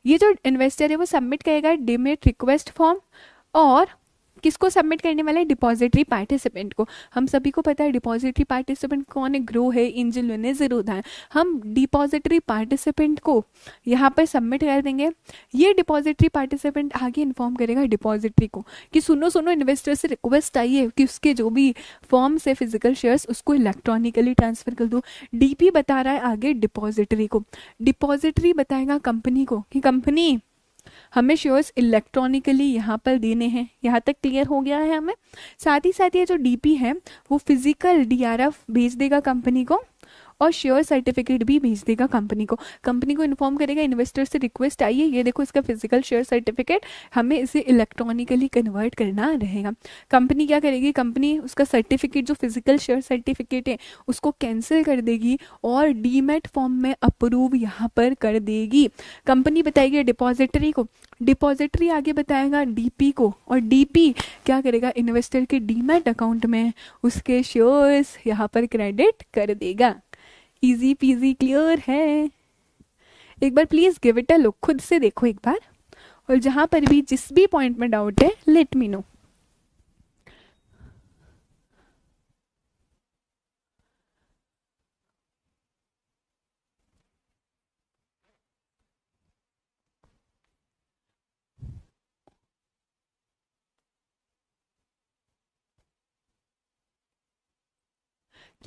ये जो इन्वेस्टर है वो सबमिट करेगा डीमेट रिक्वेस्ट फॉर्म, और किसको सबमिट करने वाला है? डिपॉजिटरी पार्टिसिपेंट को। हम सभी को पता है डिपॉजिटरी पार्टिसिपेंट कौन है? ग्रो है, एंजल वन है, जीरोधा है। हम डिपॉजिटरी पार्टिसिपेंट को यहाँ पर सबमिट कर देंगे। ये डिपॉजिटरी पार्टिसिपेंट आगे इन्फॉर्म करेगा डिपॉजिटरी को कि सुनो सुनो, इन्वेस्टर से रिक्वेस्ट आई है कि उसके जो भी फॉर्म से फिजिकल शेयर्स उसको इलेक्ट्रॉनिकली ट्रांसफर कर दो। डीपी बता रहा है आगे डिपॉजिटरी को, डिपॉजिटरी बताएगा कंपनी को कि कंपनी हमें शेयर्स इलेक्ट्रॉनिकली यहाँ पर देने हैं। यहाँ तक क्लियर हो गया है हमें। साथ ही साथ ये जो डीपी है वो फिजिकल डीआरएफ भेज देगा कंपनी को, और शेयर सर्टिफिकेट भी भेज देगा कंपनी को। कंपनी को इन्फॉर्म करेगा इन्वेस्टर से रिक्वेस्ट आई है, ये देखो इसका फिजिकल शेयर सर्टिफिकेट, हमें इसे इलेक्ट्रॉनिकली कन्वर्ट करना रहेगा। कंपनी क्या करेगी, कंपनी उसका सर्टिफिकेट जो फिजिकल शेयर सर्टिफिकेट है उसको कैंसिल कर देगी और डीमैट फॉर्म में अप्रूव यहाँ पर कर देगी। कंपनी बताएगी डिपॉजिटरी को, डिपॉजिटरी आगे बताएगा डीपी को, और डीपी क्या करेगा, इन्वेस्टर के डीमैट अकाउंट में उसके शेयर्स यहाँ पर क्रेडिट कर देगा। इजी पीजी, क्लियर है। एक बार please give it a look, खुद से देखो एक बार, और जहां पर भी जिस भी पॉइंट में डाउट है लेट मी नो।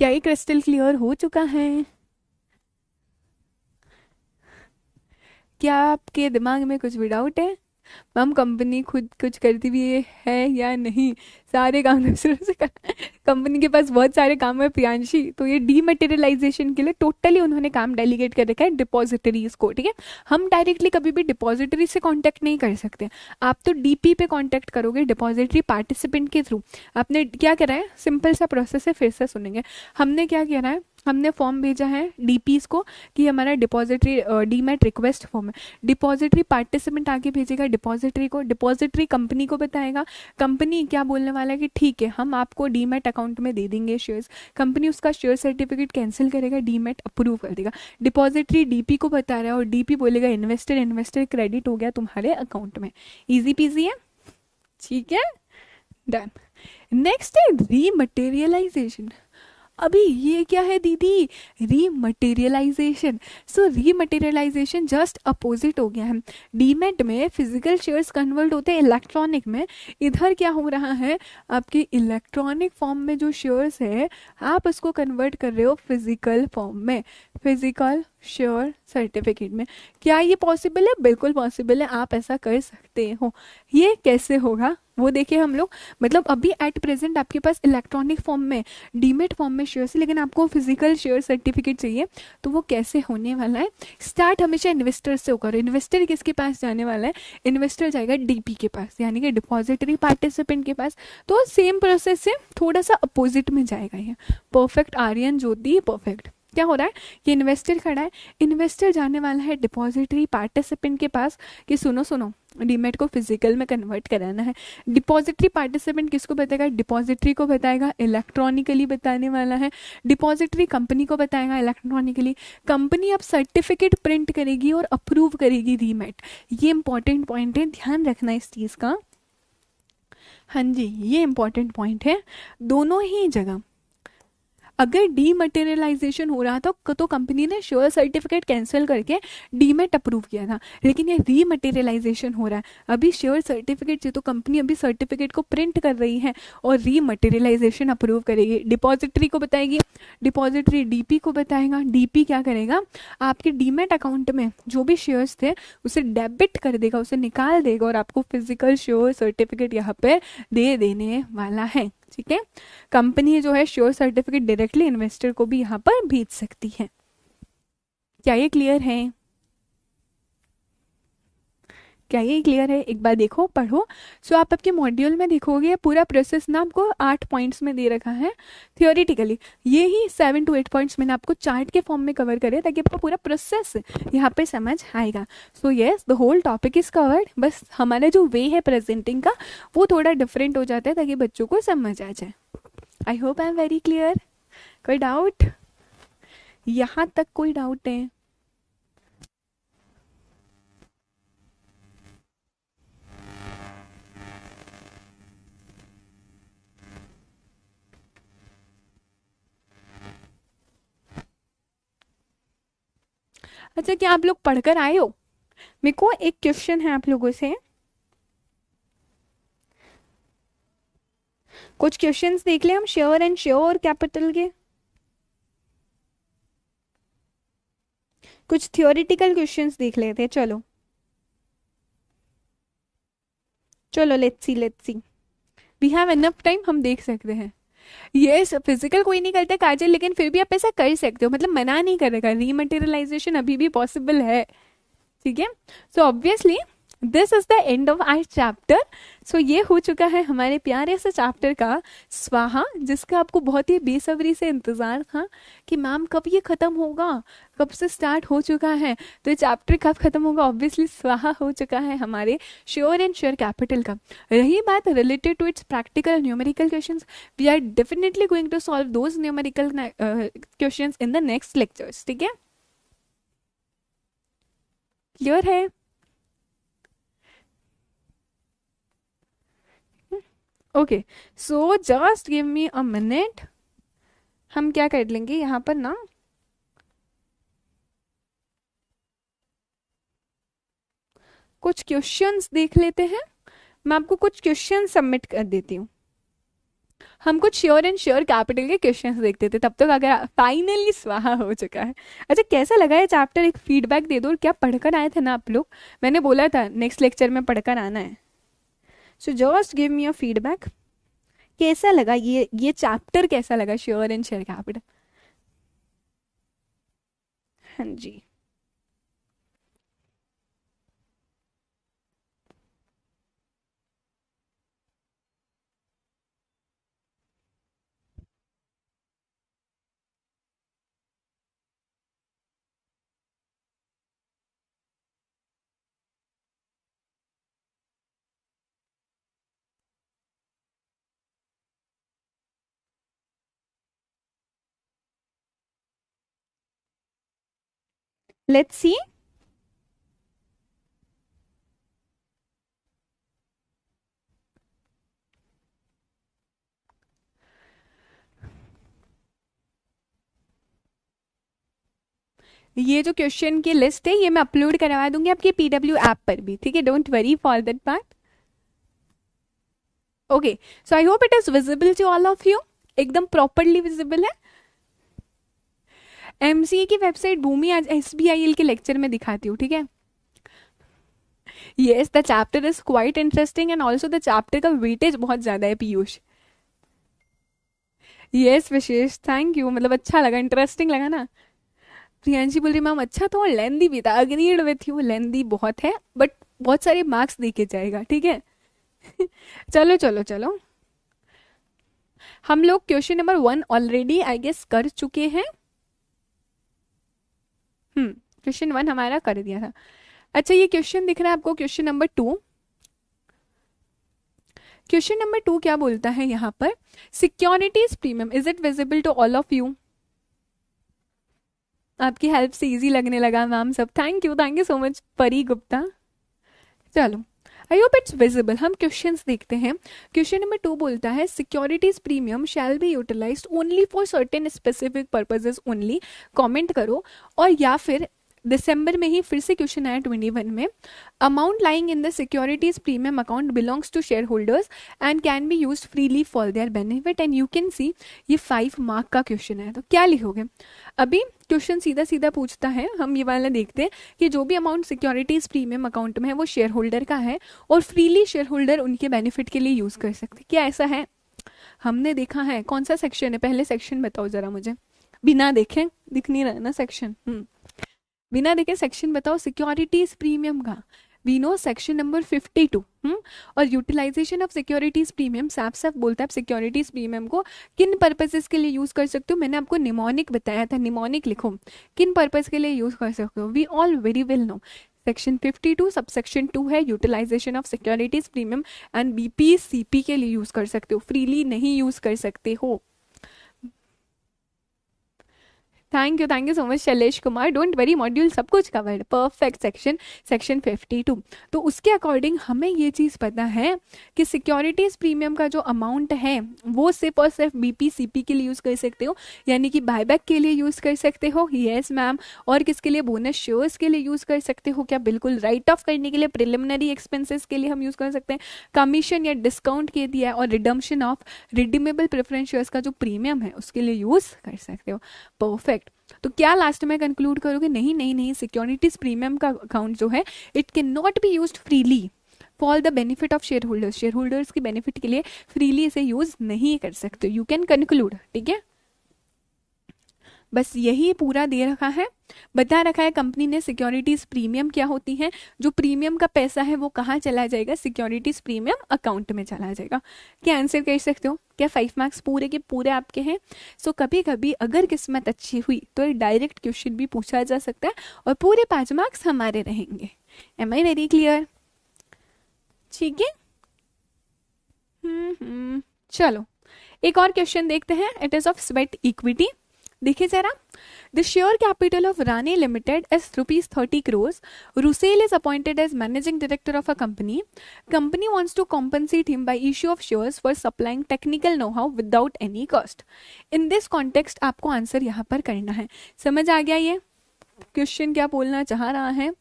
क्या ये क्रिस्टल क्लियर हो चुका है? क्या आपके दिमाग में कुछ भी डाउट है? मैम कंपनी खुद कुछ करती भी है या नहीं? सारे काम दूसरों से कर, कंपनी के पास बहुत सारे काम है प्रियांशी, तो ये डीमटेरियलाइजेशन के लिए टोटली उन्होंने काम डेलीगेट कर रखा है डिपॉजिटरीज को, ठीक है। हम डायरेक्टली कभी भी डिपॉजिटरी से कांटेक्ट नहीं कर सकते, आप तो डीपी पे कांटेक्ट करोगे डिपॉजिटरी पार्टिसिपेंट के थ्रू। आपने क्या करा है, सिंपल सा प्रोसेस है, फिर से सुनेंगे। हमने क्या किया है, हमने फॉर्म भेजा है डीपीज को कि हमारा डिपॉजिटरी डीमैट रिक्वेस्ट फॉर्म है। डिपॉजिटरी पार्टिसिपेंट आगे भेजेगा डिपॉजिटरी को, डिपॉजिटरी कंपनी को बताएगा, कंपनी क्या बोलने वाला है कि ठीक है हम आपको डीमैट अकाउंट में दे देंगे शेयर्स। कंपनी उसका शेयर सर्टिफिकेट कैंसिल करेगा, डीमैट अप्रूव कर देगा। डिपॉजिटरी डीपी को बता रहा है और डीपी बोलेगा इन्वेस्टर, इन्वेस्टर क्रेडिट हो गया तुम्हारे अकाउंट में। इजी पीजी है, ठीक है, डन। नेक्स्ट है रीमटेरियलाइजेशन। अभी ये क्या है दीदी, रीमटेरियलाइजेशन। सो रीमटेरियलाइजेशन जस्ट अपोजिट हो गया है। डीमैट में फिजिकल शेयर्स कन्वर्ट होते हैं इलेक्ट्रॉनिक में, इधर क्या हो रहा है, आपके इलेक्ट्रॉनिक फॉर्म में जो शेयर्स है आप उसको कन्वर्ट कर रहे हो फिजिकल फॉर्म में, फिजिकल शेयर सर्टिफिकेट में। क्या ये पॉसिबल है? बिल्कुल पॉसिबल है, आप ऐसा कर सकते हो। ये कैसे होगा वो देखिए हम लोग, मतलब अभी एट प्रेजेंट आपके पास इलेक्ट्रॉनिक फॉर्म में डीमेट फॉर्म में शेयर्स है, लेकिन आपको फिजिकल शेयर सर्टिफिकेट चाहिए, तो वो कैसे होने वाला है। स्टार्ट हमेशा इन्वेस्टर से होकर, इन्वेस्टर किसके पास जाने वाला है, इन्वेस्टर जाएगा डीपी के पास, यानी कि डिपॉजिटरी पार्टिसिपेंट के पास। तो सेम प्रोसेस से थोड़ा सा अपोजिट में जाएगा ये। परफेक्ट, आर्यन, ज्योति, परफेक्ट। क्या हो रहा है, ये इन्वेस्टर खड़ा है, इन्वेस्टर जाने वाला है डिपॉजिटरी पार्टिसिपेंट के पास कि सुनो सुनो डीमेट को फिजिकल में कन्वर्ट कराना है। डिपॉजिटरी पार्टिसिपेंट किसको बताएगा, डिपॉजिटरी को बताएगा, इलेक्ट्रॉनिकली बताने वाला है। डिपॉजिटरी कंपनी को बताएगा इलेक्ट्रॉनिकली। कंपनी अब सर्टिफिकेट प्रिंट करेगी और अप्रूव करेगी डीमेट। ये इंपॉर्टेंट पॉइंट है, ध्यान रखना इस चीज का। हाँ जी, ये इंपॉर्टेंट पॉइंट है। दोनों ही जगह अगर डीमटेरियलाइजेशन हो रहा था तो कंपनी ने शेयर सर्टिफिकेट कैंसिल करके डीमेट अप्रूव किया था, लेकिन ये रीमटेरियलाइजेशन हो रहा है। अभी शेयर सर्टिफिकेट चाहिए तो कंपनी अभी सर्टिफिकेट को प्रिंट कर रही है और रीमटेरियलाइजेशन अप्रूव करेगी। डिपॉजिटरी को बताएगी, डिपॉजिटरी डीपी को बताएगा, डीपी क्या करेगा, आपके डीमेट अकाउंट में जो भी शेयर्स थे उसे डेबिट कर देगा, उसे निकाल देगा और आपको फिजिकल शेयर सर्टिफिकेट यहाँ पर दे देने वाला है, ठीक है। कंपनी जो है शेयर सर्टिफिकेट डायरेक्टली इन्वेस्टर को भी यहाँ पर भेज सकती है। क्या ये क्लियर है? क्या ये क्लियर है? एक बार देखो, पढ़ो। सो आप आपके मॉड्यूल में देखोगे पूरा प्रोसेस ना आपको 8 पॉइंट्स में दे रखा है थियोरिटिकली। ये ही 7 to 8 पॉइंट्स मैंने आपको चार्ट के फॉर्म में कवर करे ताकि आपको पूरा प्रोसेस यहाँ पे समझ आएगा। So yes, the whole topic is covered, बस हमारा जो वे है प्रेजेंटिंग का वो थोड़ा डिफरेंट हो जाता है ताकि बच्चों को समझ आ जाए। आई hope I am very clear. कोई डाउट? यहाँ तक कोई डाउट है? अच्छा, क्या आप लोग पढ़कर आए हो? मेरे को एक क्वेश्चन है आप लोगों से, कुछ क्वेश्चंस देख ले हम शेयर एंड शेयर कैपिटल के, कुछ थियोरिटिकल क्वेश्चंस देख लेते हैं। चलो चलो, let's see we have enough time, हम देख सकते हैं। ये फिजिकल कोई नहीं करता काजल, लेकिन फिर भी आप ऐसा कर सकते हो, मतलब मना नहीं करेगा, रीमटेरियलाइजेशन अभी भी पॉसिबल है। ठीक है, so obviously this is the end of our chapter. So ये हो चुका है हमारे प्यारे से चैप्टर का स्वाहा, जिसका आपको बहुत ही बेसब्री से इंतजार था कि मैम कब ये खत्म होगा, कब से स्टार्ट हो चुका है, तो ये चैप्टर कब खत्म होगा, ऑब्वियसली स्वाहा हो चुका है हमारे श्योर एंड श्योर कैपिटल का। रही बात related to its practical numerical questions, we are definitely going to solve those numerical questions in the next lectures. ठीक है, क्लियर है? Okay, so just give me a minute. हम क्या कर लेंगे यहाँ पर ना, कुछ क्वेश्चंस देख लेते हैं। मैं आपको कुछ क्वेश्चन सबमिट कर देती हूँ। हम कुछ श्योर एंड श्योर कैपिटल के क्वेश्चंस देखते थे, तब तक अगर फाइनली स्वाहा हो चुका है। अच्छा, कैसा लगा ये चैप्टर, एक फीडबैक दे दो। और क्या पढ़कर आए थे ना आप लोग, मैंने बोला था नेक्स्ट लेक्चर में पढ़कर आना है। सो just give me a feedback, कैसा लगा ये चैप्टर, कैसा लगा श्योर एंड श्योर कैपिटल? हाँ जी, लेट्स सी। ये जो क्वेश्चन की लिस्ट है ये मैं अपलोड करवा दूंगी आपके पीडब्ल्यू ऐप पर भी, ठीक है, don't worry for that part. Okay, so I hope it is visible to all of you, एकदम प्रॉपरली विजिबल है। एमसीए की वेबसाइट भूमि आज एसबीआईएल के लेक्चर में दिखाती हूँ, ठीक है। Yes, the chapter is quite interesting and also the chapter का वेटेज बहुत ज्यादा है Piyush. Yes Vishesh, thank you, मतलब अच्छा लगा, इंटरेस्टिंग लगा ना। प्रियांशी बोल रही मैम अच्छा तो लेंदी भी था, अग्रीड विथ यू, लेंदी बहुत है बट बहुत सारे मार्क्स देके जाएगा, ठीक है। चलो चलो चलो, हम लोग question number 1 already I guess कर चुके हैं। क्वेश्चन 1 हमारा कर दिया था। अच्छा, ये क्वेश्चन दिख रहा है आपको, क्वेश्चन नंबर 2। क्वेश्चन नंबर 2 क्या बोलता है यहाँ पर, securities premium, is it visible to all of you? आपकी हेल्प से इजी लगने लगा मैम सब, thank you so much Pari Gupta. चलो, आई होप इट्स विजिबल। हम क्वेश्चंस देखते हैं। क्वेश्चन नंबर 2 बोलता है securities premium shall be utilised only for certain specific purposes only. Comment करो। और या फिर दिसंबर में ही फिर से क्वेश्चन आया 21 में, amount lying in the securities premium account belongs to share holders and can be use freely for their benefit and you can see. ये 5 मार्क का क्वेश्चन है, तो क्या लिखोगे? अभी क्वेश्चन सीधा सीधा पूछता है, हम ये वाला देखते हैं कि जो भी अमाउंट सिक्योरिटीज प्रीमियम अकाउंट में है वो शेयर होल्डर का है और फ्रीली शेयर होल्डर उनके बेनिफिट के लिए यूज कर सकते। क्या ऐसा है? हमने देखा है। कौन सा सेक्शन है, पहले सेक्शन बताओ जरा मुझे, बिना देखे, दिख नहीं रहा ना सेक्शन। बिना देखे सेक्शन बताओ सिक्योरिटीज प्रीमियम का। We know section number 52। और यूटिलाइजेशन ऑफ सिक्योरिटीज प्रीमियम साफ साफ बोलता है सिक्योरिटीज प्रीमियम को किन पर्पसेस के लिए यूज कर सकते हो। मैंने आपको निमोनिक बताया था, निमोनिक लिखो, किन पर्पस के लिए यूज कर सकते हो। We all very well know section 52 sub section 2 है utilisation of securities premium and BP CP के लिए यूज कर सकते हो, फ्रीली नहीं यूज कर सकते हो। Thank you so much Shailesh Kumar, don't very module सब कुछ कवर्ड, परफेक्ट सेक्शन, सेक्शन 52। तो उसके अकॉर्डिंग हमें ये चीज़ पता है कि सिक्योरिटीज प्रीमियम का जो अमाउंट है वो सिर्फ और सिर्फ बीपी सीपी के लिए यूज़ कर सकते हो, यानी कि बायबैक के लिए यूज़ कर सकते हो। Yes ma'am. और किसके लिए? बोनस शेयर्स के लिए यूज़ कर सकते हो क्या? बिल्कुल। राइट ऑफ करने के लिए, प्रिलिमिनरी एक्सपेंसेस के लिए हम यूज़ कर सकते हैं, कमीशन या डिस्काउंट के दिया है, और redemption of redeemable preference shares का जो प्रीमियम है उसके लिए यूज़ कर सकते हो। परफेक्ट। तो क्या लास्ट में कंक्लूड करोगे? नहीं नहीं नहीं, सिक्योरिटीज प्रीमियम का अकाउंट जो है it can not be used freely, for the benefit of share holders, share holders की बेनिफिट के लिए फ्रीली इसे यूज नहीं कर सकते, यू कैन कंक्लूड। ठीक है, बस यही पूरा दे रखा है, बता रखा है कंपनी ने सिक्योरिटीज प्रीमियम क्या होती है, जो प्रीमियम का पैसा है वो कहाँ चला जाएगा, सिक्योरिटीज प्रीमियम अकाउंट में चला जाएगा। क्या आंसर कर सकते हो? क्या 5 मार्क्स पूरे के पूरे आपके हैं? सो कभी कभी अगर किस्मत अच्छी हुई तो एक डायरेक्ट क्वेश्चन भी पूछा जा सकता है और पूरे 5 मार्क्स हमारे रहेंगे। Am I very clear? ठीक है, चलो एक और क्वेश्चन देखते हैं। It is of sweat equity. देखिए जरा, the share capital of Rani limited is ₹30 crores. Russell is appointed as managing director of a company. Company wants to compensate him by issue of shares for supplying technical know-how without any cost. In this context आपको answer यहाँ पर करना है। समझ आ गया ये question क्या बोलना चाह रहा है?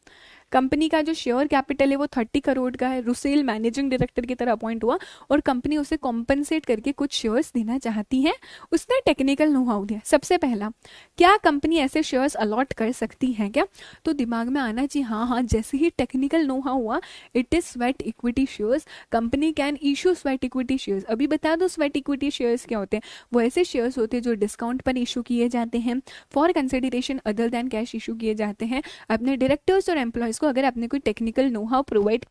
कंपनी का जो शेयर कैपिटल है वो 30 करोड़ का है, रुसेल मैनेजिंग डायरेक्टर की तरह अपॉइंट हुआ और कंपनी उसे कॉम्पनसेट करके कुछ शेयर्स देना चाहती है, उसने टेक्निकल नो हाउ दिया। सबसे पहला, क्या कंपनी ऐसे शेयर्स अलॉट कर सकती है क्या? तो दिमाग में आना चाहिए हाँ हाँ, जैसे ही टेक्निकल नो हाउ हुआ, it is sweat equity shares, company can issue sweat equity shares. अभी बता दो स्वेट इक्विटी शेयर्स क्या होते हैं? वो ऐसे शेयर्स होते हैं जो डिस्काउंट पर इशू किए जाते हैं, for consideration other than cash issue किए जाते हैं अपने डायरेक्टर्स और एम्प्लॉयज को, अगर आपने कोई technical know how provide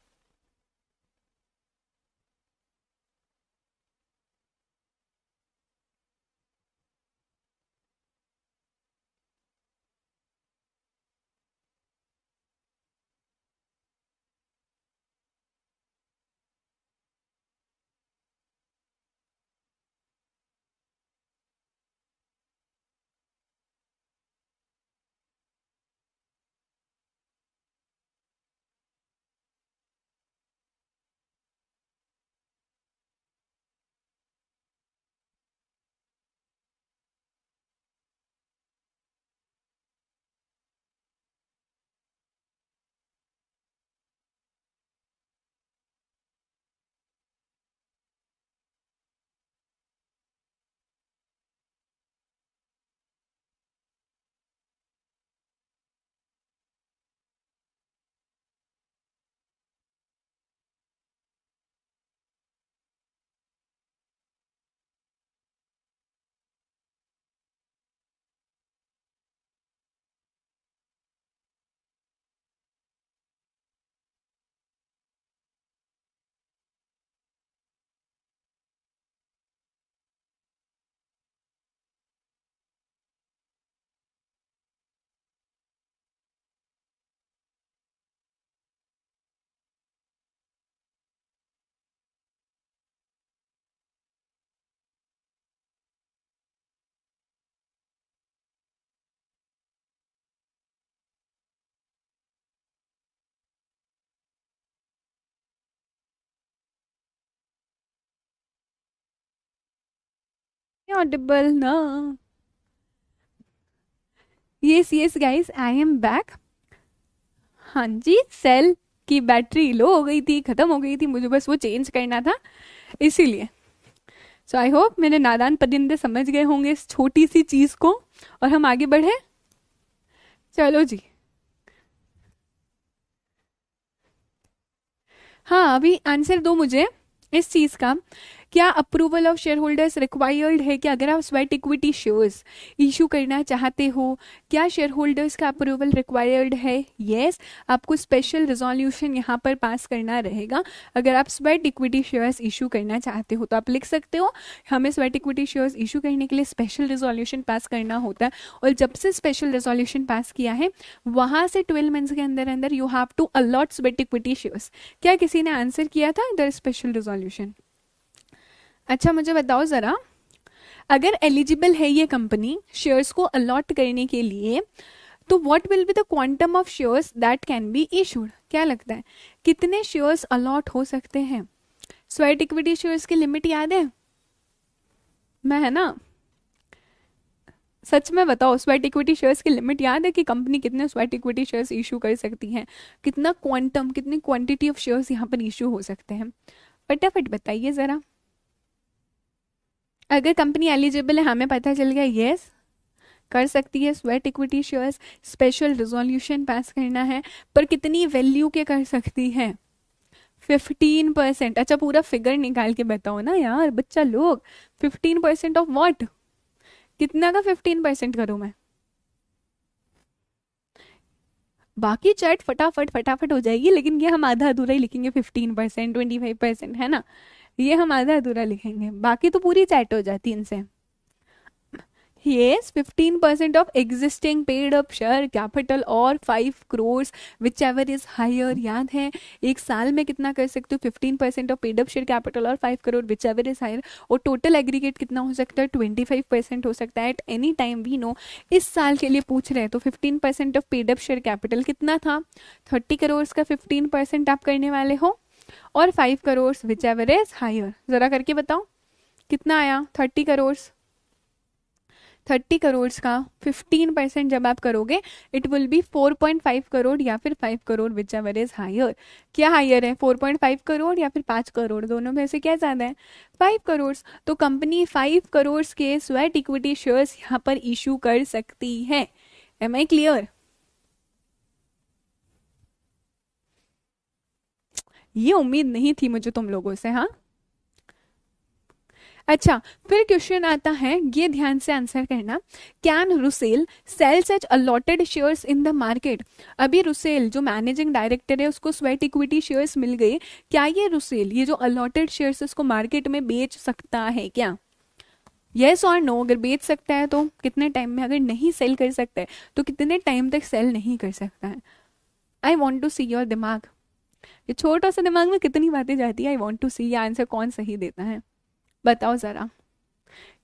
audible ना? Yes yes guys, I am back. हाँ जी, सेल की बैटरी लो हो गई थी, खत्म हो गई थी, मुझे बस वो चेंज करना था इसीलिए। सो आई होप मेरे नादान परिंदे समझ गए होंगे इस छोटी सी चीज को और हम आगे बढ़े। चलो जी, हाँ अभी आंसर दो मुझे इस चीज का, क्या approval of share holders required है कि अगर आप स्वेट इक्विटी शेयर्स इशू करना चाहते हो, क्या शेयर होल्डर्स का अप्रूवल रिक्वायर्ड है? यस, आपको स्पेशल रिजोल्यूशन यहाँ पर पास करना रहेगा। अगर आप स्वेट इक्विटी शेयर्स इशू करना चाहते हो तो आप लिख सकते हो हमें स्वेट इक्विटी शेयर्स इशू करने के लिए स्पेशल रिजोल्यूशन पास करना होता है, और जब से स्पेशल रिजोल्यूशन पास किया है वहां से 12 मंथ्स के अंदर अंदर you have to allot sweat equity shares. क्या किसी ने आंसर किया था इधर स्पेशल रिजोल्यूशन? अच्छा मुझे बताओ जरा, अगर एलिजिबल है ये कंपनी शेयर्स को अलॉट करने के लिए, तो what will be the quantum of shares that can be issued? क्या लगता है कितने शेयर्स अलॉट हो सकते हैं? स्वेट इक्विटी शेयर्स की लिमिट याद है? मैं है ना, सच में बताओ, स्वेट इक्विटी शेयर्स की लिमिट याद है कि कंपनी कितने स्वेट इक्विटी शेयर्स इशू कर सकती है? कितना क्वांटम, कितनी क्वांटिटी ऑफ शेयर्स यहाँ पर इशू हो सकते हैं? फटाफट बताइए जरा। अगर कंपनी एलिजिबल है, हमें पता चल गया यस कर सकती है sweat equity shares, special resolution pass करना है, पर कितनी वैल्यू के कर सकती है? 15%। अच्छा पूरा फिगर निकाल के बताओ ना यार बच्चा लोग। 15% ऑफ व्हाट? कितना का 15% करूं मैं? बाकी चैट फटाफट फटाफट हो जाएगी, लेकिन ये हम आधा अधूरा ही लिखेंगे। 15%, 25%, है ना? ये हम आधा अधूरा लिखेंगे, बाकी तो पूरी चैट हो जाती इनसे। Yes, 15% of existing paid up share capital और 5 crores whichever is higher। याद है एक साल में कितना कर सकते हो? 15% of paid up share capital और 5 crore whichever is higher। और टोटल एग्रीगेट कितना हो सकता है? 25% हो सकता है at any time we know. इस साल के लिए पूछ रहे हैं तो 15% of paid up share capital कितना था? 30 crores का 15% आप करने वाले हो, और 5 crores whichever is higher। जरा करके बताओ कितना आया? 30 crores। 30 crores का 15% जब आप करोगे इट विल बी 4.5 करोड़ या फिर 5 crore whichever is higher. क्या हायर है? 4.5 करोड़ या फिर 5 करोड़? दोनों में से क्या ज्यादा है? 5 करोड़। तो कंपनी 5 करोड़ के स्वेट इक्विटी शेयर्स यहाँ पर इशू कर सकती है। Am I clear? ये उम्मीद नहीं थी मुझे तुम लोगों से। हाँ अच्छा, फिर क्वेश्चन आता है, ये ध्यान से आंसर करना। Can Russell sell such allotted shares in the market? अभी रुसेल जो मैनेजिंग डायरेक्टर है उसको स्वेट इक्विटी शेयर्स मिल गए, क्या ये रुसेल ये जो अलॉटेड शेयर्स उसको मार्केट में बेच सकता है क्या? यस और नो। अगर बेच सकता है तो कितने टाइम में? अगर नहीं सेल कर सकता है तो कितने टाइम तक सेल नहीं कर सकता है? I want to see your दिमाग। ये छोटा सा दिमाग में कितनी बातें जाती है। आई वॉन्ट टू सी ये आंसर कौन सही देता है, बताओ जरा।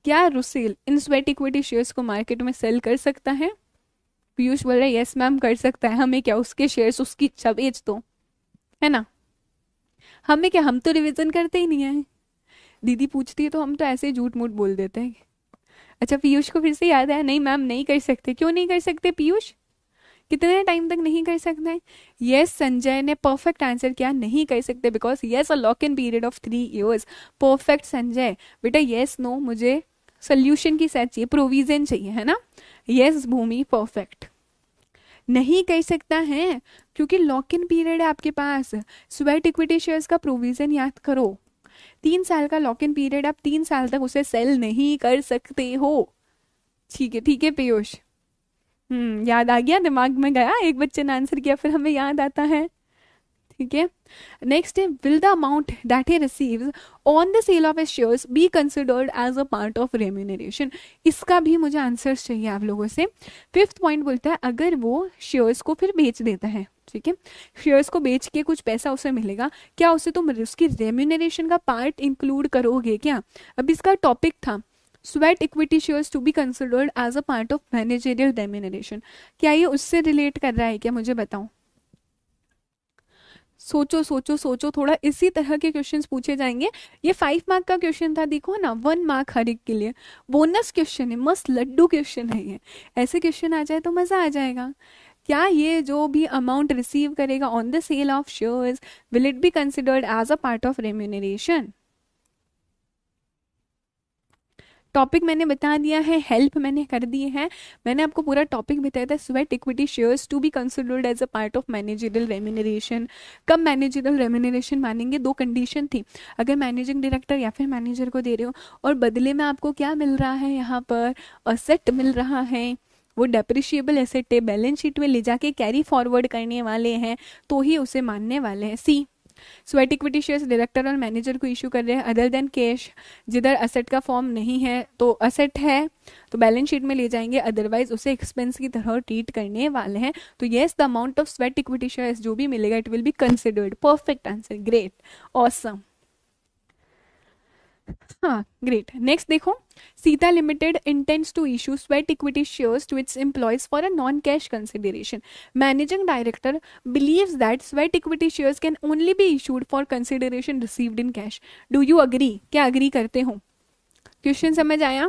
क्या रुसेल इन स्वेट इक्विटी शेयर्स को मार्केट में सेल कर सकता है? पीयूष बोल रहा है यस मैम कर सकता है। हमें क्या, उसके शेयर्स उसकी इच्छा, बेच दो, है ना? हमें क्या, हम तो रिवीजन करते ही नहीं है। दीदी पूछती है तो हम तो ऐसे ही झूठ मूठ बोल देते हैं। अच्छा पीयूष को फिर से याद आया, नहीं मैम नहीं कर सकते। क्यों नहीं कर सकते पीयूष? कितने टाइम तक नहीं कर सकते हैं? यस संजय ने परफेक्ट आंसर किया, नहीं कर सकते because yes a lock in period of 3 years। Perfect Sanjay. बेटा यस नो मुझे सोल्यूशन की सेट चाहिए, प्रोविजन चाहिए, है ना? यस भूमि परफेक्ट। नहीं कर सकता है क्योंकि लॉक इन पीरियड है आपके पास। स्वेट इक्विटी शेयर्स का प्रोविजन याद करो, 3 साल का लॉक इन पीरियड, आप 3 साल तक उसे सेल नहीं कर सकते हो। ठीक है पीयूष। याद आ गया, दिमाग में गया। एक बच्चे ने आंसर किया फिर हमें याद आता है। ठीक है, नेक्स्ट है, will the amount that he receives on the sale of his shares be considered as a part of remuneration? इसका भी मुझे आंसर्स चाहिए आप लोगों से। 5th पॉइंट बोलता है अगर वो शेयर्स को फिर बेच देता है, ठीक है, शेयर्स को बेच के कुछ पैसा उसे मिलेगा, क्या उसे तुम उसकी रेम्यूनरेशन का पार्ट इंक्लूड करोगे क्या? अब इसका टॉपिक था sweat equity shares to be considered as a part of managerial remuneration. क्या ये उससे रिलेट कर रहा है क्या, मुझे बताओ। सोचो सोचो सोचो थोड़ा, इसी तरह के क्वेश्चंस पूछे जाएंगे। ये 5 मार्क का क्वेश्चन था, देखो ना, 1 मार्क हर एक के लिए। बोनस क्वेश्चन है, मस्त लड्डू क्वेश्चन है ये। ऐसे क्वेश्चन आ जाए तो मजा आ जाएगा। क्या ये जो भी अमाउंट रिसीव करेगा on the sale of shares will it be considered as a part of remuneration? Topic मैंने बता दिया है, हेल्प मैंने कर दी है। मैंने आपको पूरा टॉपिक बताया था, sweat equity shares to be considered as a part of managerial remuneration. कब मैनेजरियल रेम्यूनरेशन मानेंगे? 2 कंडीशन थी, अगर मैनेजिंग डायरेक्टर या फिर मैनेजर को दे रहे हो और बदले में आपको क्या मिल रहा है, यहाँ पर असेट मिल रहा है, वो डेप्रिशिएबल एसेट है, बैलेंस शीट में ले जाके कैरी फॉरवर्ड करने वाले हैं, तो ही उसे मानने वाले हैं। सी, स्वेट इक्विटी शेयर्स डायरेक्टर और मैनेजर को इशू कर रहे हैं अदर देन कैश, जिधर असेट का फॉर्म नहीं है, तो असेट है तो बैलेंस शीट में ले जाएंगे, अदरवाइज उसे एक्सपेंस की तरह ट्रीट करने वाले हैं। तो yes the amount of sweat equity shares जो भी मिलेगा it will be considered. Perfect answer, great, awesome. हाँ ग्रेट। नेक्स्ट देखो, Sita limited intends to issue sweat equity shares to its employees for a non cash consideration. Managing director believes that sweat equity shares can only be issued for consideration received in cash. Do you agree? क्या agree करते हो? Question समझ आया?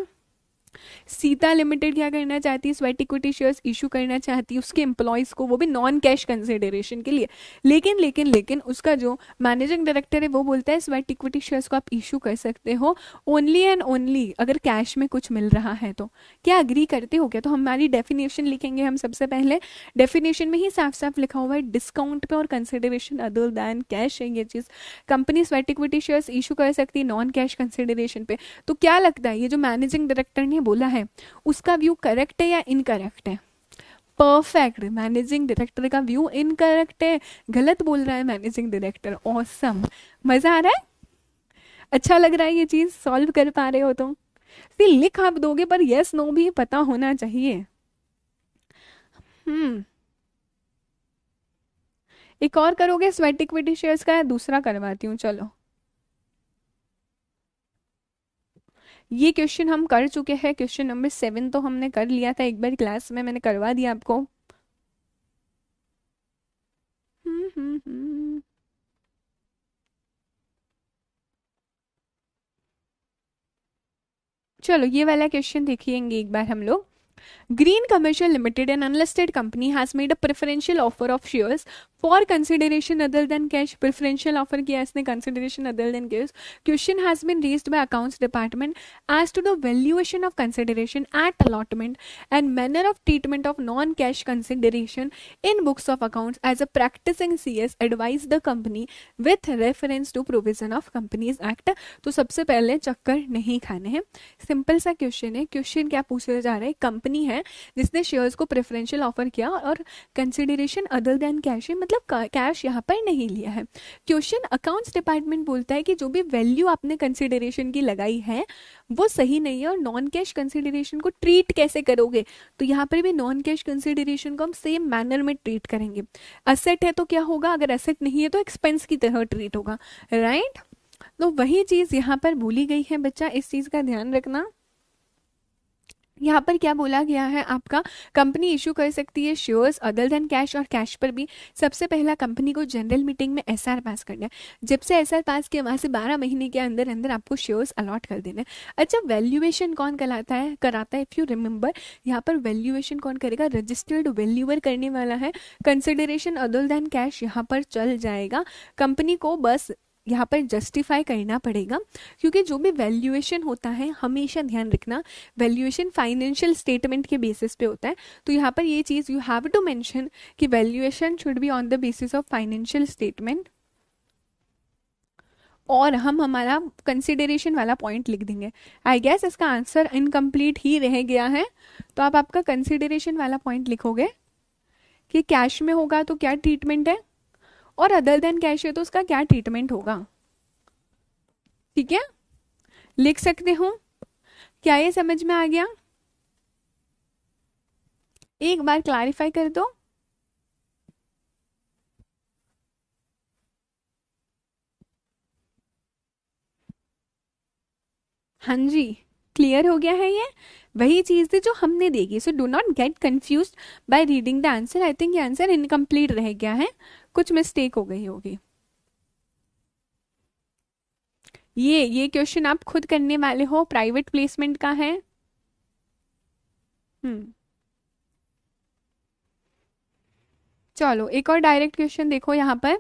Sita limited क्या करना चाहती है, sweat equity shares issue करना चाहती है उसके एम्प्लॉयज को, वो भी नॉन कैश कंसिडरेशन के लिए। लेकिन लेकिन लेकिन उसका जो मैनेजिंग डायरेक्टर है वो बोलता है स्वेट इक्विटी शेयर्स को आप इशू कर सकते हो ओनली एंड ओनली अगर कैश में कुछ मिल रहा है तो। क्या अग्री करते हो क्या? तो हमारी डेफिनेशन लिखेंगे हम सबसे पहले। डेफिनेशन में ही साफ साफ लिखा हुआ है डिस्काउंट पे और कंसिडरेशन अदर दैन कैश है ये चीज। Company sweat equity shares issue कर सकती है नॉन कैश कंसिडरेशन पे। तो क्या लगता है ये जो मैनेजिंग डायरेक्टर ने बोला है उसका व्यू करेक्ट है या इनकरेक्ट है? परफेक्ट, मैनेजिंग डायरेक्टर का व्यू इनकरेक्ट है, गलत बोल रहा है मैनेजिंग डायरेक्टर। ऑसम, मजा आ रहा है, अच्छा लग रहा है ये चीज सॉल्व कर पा रहे हो तो। लिख आप दोगे पर यस नो भी पता होना चाहिए। हम्म, एक और करोगे स्वेट इक्विटी शेयर्स का या दूसरा करवाती हूँ? चलो, ये क्वेश्चन हम कर चुके हैं, क्वेश्चन नंबर 7 तो हमने कर लिया था एक बार क्लास में, मैंने करवा दिया आपको। हम्म। चलो ये वाला क्वेश्चन देखिएंगे एक बार हम लोग। Green Commercial Limited, an unlisted company, has made a preferential offer of shares for consideration other than cash. Preferential offer किया इसने consideration other than cash. Question has been raised by Accounts Department as to the valuation of consideration at allotment and manner of treatment of non-cash consideration in books of accounts as a practicing CS advise the company with reference to provision of Companies Act. तो सबसे पहले चक्कर नहीं खाने हैं, simple सा question है। Question क्या पूछा जा रहा है, कंपनी है जिसने शेयर्स को प्रेफरेंशियल ऑफर किया और कंसिडरेशन अदर देन कैश है, मतलब कैश यहाँ पर नहीं लिया है। क्वेश्चन अकाउंट्स डिपार्टमेंट बोलता है कि जो भी वैल्यू आपने कंसिडरेशन की लगाई है वो सही नहीं है और नॉन कैश कंसिडरेशन को ट्रीट कैसे करोगे। तो यहाँ पर भी नॉन कैश कंसिडरेशन को हम सेम मैनर में ट्रीट करेंगे। असेट है तो क्या होगा, अगर असेट नहीं है तो एक्सपेंस की तरह ट्रीट होगा, राइट। तो वही चीज यहाँ पर भूली गई है बच्चा, इस चीज का ध्यान रखना। यहाँ पर क्या बोला गया है आपका, कंपनी इशू कर सकती है शेयर्स अदर देन कैश, और कैश पर भी सबसे पहला कंपनी को जनरल मीटिंग में एसआर पास करना है। जब से एसआर पास किया वहां से 12 महीने के अंदर अंदर आपको शेयर्स अलॉट कर देना है। अच्छा, वैल्यूएशन कौन कराता है इफ यू रिमेंबर, यहाँ पर वैल्यूएशन कौन करेगा, रजिस्टर्ड वैल्यूअर करने वाला है। कंसिडरेशन अदर देन कैश यहाँ पर चल जाएगा, कंपनी को बस यहाँ पर जस्टिफाई करना पड़ेगा, क्योंकि जो भी वैल्यूएशन होता है हमेशा ध्यान रखना वैल्यूएशन फाइनेंशियल स्टेटमेंट के बेसिस पे होता है। तो यहाँ पर ये चीज यू हैव टू मेंशन कि valuation should be on the basis of financial statement, और हम हमारा कंसिडरेशन वाला पॉइंट लिख देंगे। आई गेस इसका आंसर इनकम्प्लीट ही रह गया है, तो आप आपका कंसिडरेशन वाला पॉइंट लिखोगे कि कैश में होगा तो क्या ट्रीटमेंट है और अदर देन कैश है तो उसका क्या ट्रीटमेंट होगा। ठीक है, लिख सकते हो। क्या ये समझ में आ गया? एक बार क्लैरिफाई कर दो। हाँ जी, क्लियर हो गया है। ये वही चीज थी जो हमने देखी, so do not get confuse by reading the answer. I think ये आंसर इनकम्प्लीट रह गया है, कुछ मिस्टेक हो गई होगी। ये क्वेश्चन आप खुद करने वाले हो, प्राइवेट प्लेसमेंट का है। चलो एक और डायरेक्ट क्वेश्चन देखो यहाँ पर।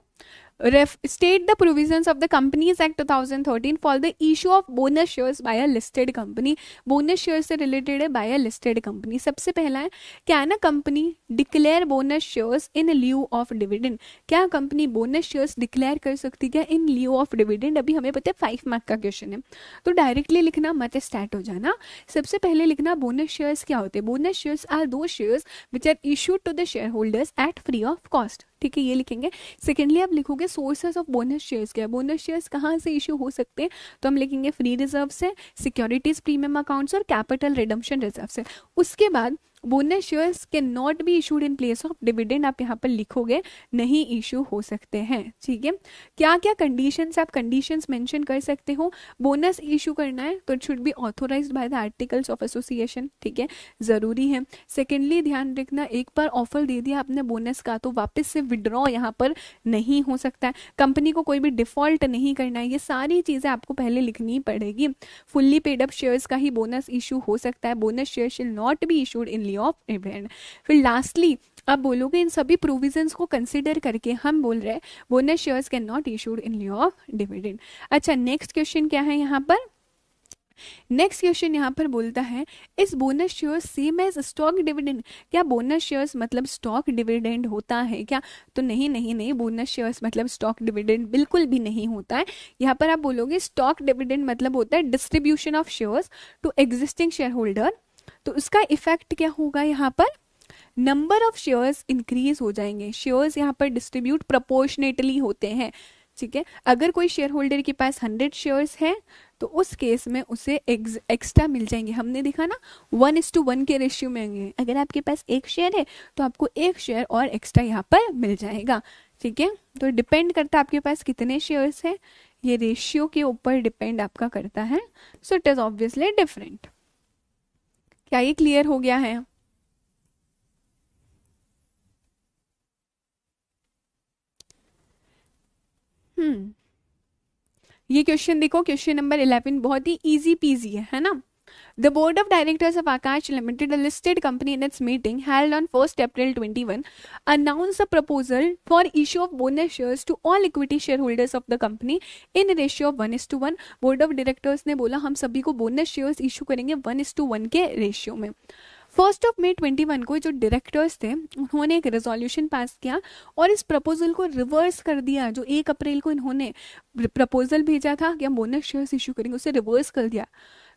State the provisions of the Companies Act 2013 for the issue of bonus shares by a listed company. Bonus share से रिलेटेड है, बाय अ लिस्टेड कंपनी। सबसे पहला है, can a company declare bonus shares in lieu of dividend. क्या company bonus shares declare कर सकती है इन lieu of dividend? अभी हमें पता है 5 मार्क का क्वेश्चन है, तो डायरेक्टली लिखना मत, स्टार्ट हो जाना। सबसे पहले लिखना बोनस शेयर्स क्या होते हैं। Bonus shares are those shares which are issued to the share holders at free of cost. ठीक है, ये लिखेंगे। सेकेंडली आप लिखोगे सोर्सेस ऑफ बोनस शेयर्स क्या है, बोनस शेयर्स कहाँ से इशू हो सकते हैं, तो हम लिखेंगे फ्री रिजर्व से, सिक्योरिटीज प्रीमियम अकाउंट्स और कैपिटल रिडम्पशन रिजर्व से। उसके बाद bonus shares can not be issued in place of dividend, आप यहाँ पर लिखोगे नहीं इशू हो सकते हैं, ठीक है। क्या क्या कंडीशंस, आप कंडीशंस मेंशन कर सकते हो। बोनस इशू करना है तो it should be authorised by the articles of association, ठीक है, जरूरी है। सेकेंडली ध्यान रखना, एक बार ऑफर दे दिया आपने बोनस का तो वापस से विड्रॉ यहाँ पर नहीं हो सकता है, कंपनी को कोई भी डिफॉल्ट नहीं करना है, ये सारी चीजें आपको पहले लिखनी पड़ेगी। फुल्ली पेड अप शेयर्स का ही बोनस इशू हो सकता है, बोनस शेयर शिल not be issued in लिeu of dividend. फिर लास्टली आप बोलोगे इन सभी प्रोविजंस को कंसिडर करके हम बोल रहे हैं bonus shares can not issued in लिeu of dividend. अच्छा, नेक्स्ट क्वेश्चन क्या है यहाँ पर, नेक्स्ट क्वेश्चन यहाँ पर बोलता है इस bonus shares same as stock dividend, क्या बोनस शेयर्स मतलब स्टॉक डिविडेंड होता है क्या। तो नहीं नहीं नहीं, बोनस शेयर्स मतलब स्टॉक डिविडेंड बिल्कुल भी नहीं होता है। यहाँ पर आप बोलोगे स्टॉक डिविडेंड मतलब होता है distribution of shares to existing share holder, तो उसका इफेक्ट क्या होगा यहाँ पर, नंबर ऑफ शेयर्स इंक्रीज हो जाएंगे, शेयर्स यहाँ पर डिस्ट्रीब्यूट प्रोपोर्शनेटली होते हैं, ठीक है। अगर कोई शेयर होल्डर के पास 100 शेयर्स है तो उस केस में उसे एक्स्ट्रा मिल जाएंगे, हमने देखा ना 1:1 के रेशियो में होंगे, अगर आपके पास एक शेयर है तो आपको एक शेयर और एक्स्ट्रा यहाँ पर मिल जाएगा, ठीक है। तो डिपेंड करता है आपके पास कितने शेयर्स है, ये रेशियो के ऊपर डिपेंड आपका करता है, so it is obviously different. क्या ये क्लियर हो गया है। ये क्वेश्चन देखो, क्वेश्चन नंबर 11 बहुत ही इजी पीजी है ना। The board of directors of Akash Limited, a listed company, in its meeting held on 1st April 21, announced a proposal for issue of bonus shares to all equity shareholders of the company in ratio of 1:1. Board of directors ने बोला हम सभी को bonus shares issue करेंगे 1:1 के ratio में। 1 मई 21 को जो डायरेक्टर्स थे उन्होंने एक रेजोल्यूशन पास किया और इस प्रपोजल को रिवर्स कर दिया, जो 1 अप्रैल को इन्होंने प्रपोजल भेजा था कि हम बोनस शेयर्स इशू करेंगे उसे रिवर्स कर दिया।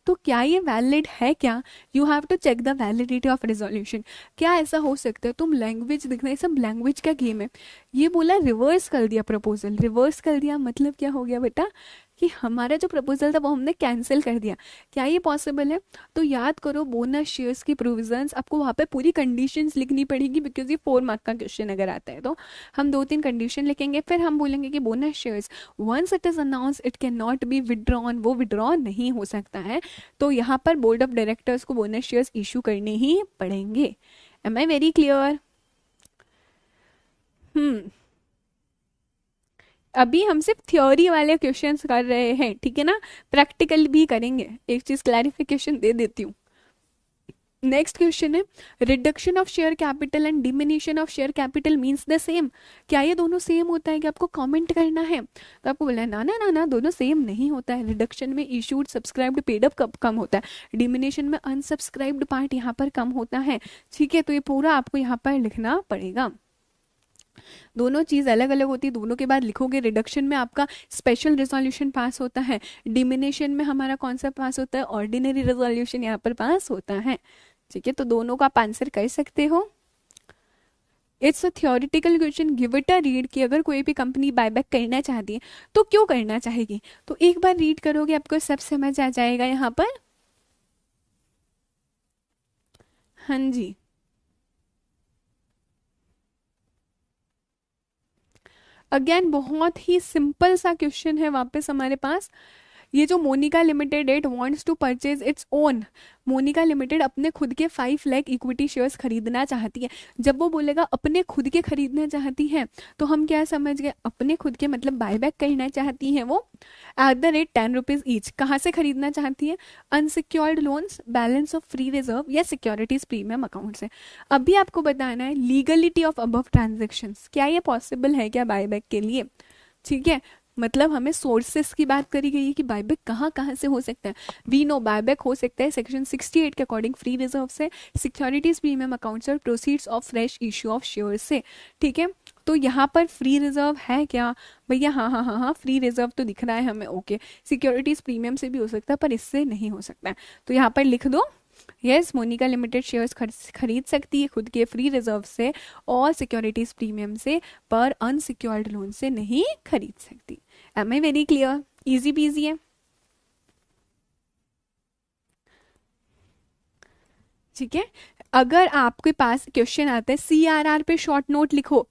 तो क्या ये वैलिड है क्या, you have to check the validity of resolution. क्या ऐसा हो सकता है, तुम लैंग्वेज देखना, ये सब लैंग्वेज का गेम है। ये बोला रिवर्स कर दिया प्रपोजल, रिवर्स कर दिया मतलब क्या हो गया बेटा कि हमारा जो प्रपोजल था वो हमने कैंसिल कर दिया। क्या ये पॉसिबल है। तो याद करो बोनस शेयर्स की प्रोविजंस, आपको वहाँ पे पूरी कंडीशंस लिखनी पड़ेगी बिकॉज ये 4 मार्क का क्वेश्चन अगर आता है तो हम 2-3 कंडीशन लिखेंगे, फिर हम बोलेंगे कि bonus shares once it is announce it can not be withdrawn, वो विड्रॉ नहीं हो सकता है, तो यहाँ पर बोर्ड ऑफ डायरेक्टर्स को बोनस शेयर्स इशू करने ही पड़ेंगे। Am I very clear. अभी हम सिर्फ थ्योरी वाले क्वेश्चंस कर रहे हैं, ठीक है ना, प्रैक्टिकल भी करेंगे। एक चीज क्लैरिफिकेशन दे देती हूँ। नेक्स्ट क्वेश्चन है reduction of share capital and diminishing of share capital means the same. क्या ये दोनों सेम होता है कि आपको कमेंट करना है, तो आपको बोलना है ना ना ना ना, दोनों सेम नहीं होता है। रिडक्शन में इशूड सब्सक्राइब्ड पेड अप कम होता है, डिमिनिशन में अनसब्सक्राइब्ड पार्ट यहाँ पर कम होता है, ठीक है। तो ये पूरा आपको यहाँ पर लिखना पड़ेगा। दोनों चीज अलग अलग होती है, दोनों के बाद लिखोगे। रिडक्शन में आपका स्पेशल रेजोल्यूशन पास होता है, डिमिनिशन में हमारा कौन सा पास होता है, ऑर्डिनरी रेजोल्यूशन यहाँ पर पास होता है, ठीक है। तो दोनों का आप आंसर कर सकते हो। It's a theoretical question, give it a read कि अगर कोई भी कंपनी बायबैक करना चाहती है तो क्यों करना चाहेगी, तो एक बार रीड करोगे आपको सब समझ आ जाएगा यहाँ पर। हाँ जी, अगेन बहुत ही सिंपल सा क्वेश्चन है वापस हमारे पास। ये जो Monica limited it wants to purchase its own, Monica limited अपने खुद के 5 लाख इक्विटी शेयर्स खरीदना चाहती है। जब वो बोलेगा अपने खुद के खरीदना चाहती है तो हम क्या समझ गए, अपने खुद के मतलब बायबैक करना चाहती है वो at the rate 10 rupees each. कहाँ से खरीदना चाहती है, unsecured loans, balance of free reserve या सिक्योरिटीज प्रीमियम अकाउंट से। अभी आपको बताना है लीगलिटी ऑफ अबव ट्रांजेक्शन, क्या ये पॉसिबल है क्या बायबैक के लिए, ठीक है। मतलब हमें सोर्सेस की बात करी गई है कि बायबैक कहाँ कहाँ से हो सकता है। वी नो बायबैक हो सकता है सेक्शन 68 के अकॉर्डिंग फ्री रिजर्व से, सिक्योरिटीज प्रीमियम अकाउंट्स और proceeds of fresh issue of shares से, ठीक है। तो यहाँ पर फ्री रिजर्व है क्या भैया, हाँ हाँ हाँ हाँ फ्री रिजर्व तो दिख रहा है हमें, ओके। सिक्योरिटीज प्रीमियम से भी हो सकता है पर इससे नहीं हो सकता है, तो यहाँ पर लिख दो यस मोनिका लिमिटेड शेयर्स खरीद सकती है खुद के फ्री रिजर्व से और सिक्योरिटीज प्रीमियम से, पर अनसिक्योर्ड लोन से नहीं खरीद सकती। Am I very clear, easy peasy है, ठीक है। अगर आपके पास क्वेश्चन आता है CRR पे शॉर्ट नोट लिखो,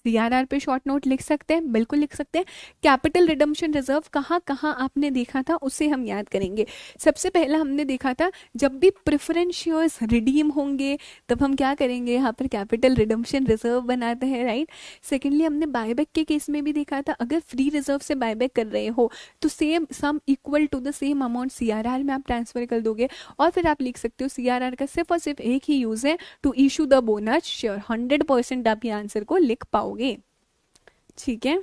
CRR पे शॉर्ट नोट लिख सकते हैं, बिल्कुल लिख सकते हैं। कैपिटल रिडम्पशन रिजर्व कहाँ कहाँ आपने देखा था उसे हम याद करेंगे। सबसे पहला हमने देखा था जब भी प्रेफरेंस शेयर्स रिडीम होंगे तब हम क्या करेंगे, यहाँ पर कैपिटल रिडम्पशन रिजर्व बनाते हैं, राइट। सेकेंडली हमने बायबैक के केस में भी देखा था, अगर फ्री रिजर्व से बायबैक कर रहे हो तो same sum equal to the same amount CRR में आप ट्रांसफर कर दोगे। और फिर आप लिख सकते हो CRR का सिर्फ और सिर्फ एक ही यूज है, to issue the bonus share. 100% आप ये आंसर को लिख पाओगे, ठीक है।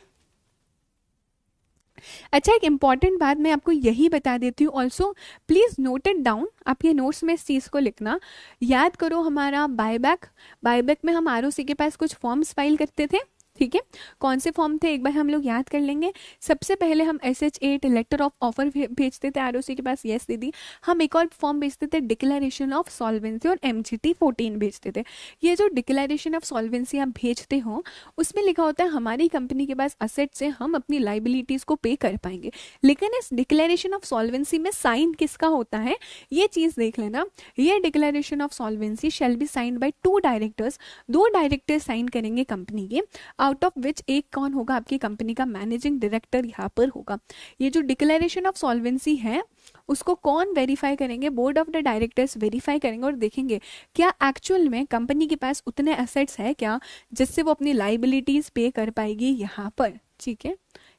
अच्छा, एक इंपॉर्टेंट बात मैं आपको यही बता देती हूँ, also please note it down, आप ये नोट्स में इस चीज को लिखना। याद करो हमारा बायबैक में हम ROC के पास कुछ फॉर्म्स फाइल करते थे, ठीक है। कौन से फॉर्म थे एक बार हम लोग याद कर लेंगे। सबसे पहले हम SH8 लेटर ऑफ ऑफर भेजते थे ROC के पास, यस दीदी। हम एक और फॉर्म भेजते थे डिक्लेरेशन ऑफ सॉल्वेंसी, और MGT14 भेजते थे। ये जो डिक्लेरेशन ऑफ सॉल्वेंसी आप भेजते हो उसमें लिखा होता है हमारी कंपनी के पास असेट से हम अपनी लाइबिलिटीज को पे कर पाएंगे। लेकिन इस डिक्लेरेशन ऑफ सॉल्वेंसी में साइन किसका होता है ये चीज देख लेना। ये declaration of solvency shall be signed by 2 directors, 2 directors sign करेंगे कंपनी के, आउट ऑफ विच एक कौन होगा, आपकी कंपनी का मैनेजिंग डायरेक्टर यहाँ पर होगा। ये जो डिक्लेरेशन ऑफ सॉल्वेंसी है उसको कौन वेरीफाई करेंगे, board of the directors verify करेंगे और देखेंगे क्या एक्चुअल में कंपनी के पास उतने एसेट्स है क्या जिससे वो अपनी लाइबिलिटीज पे कर पाएगी यहाँ पर, ठीक है।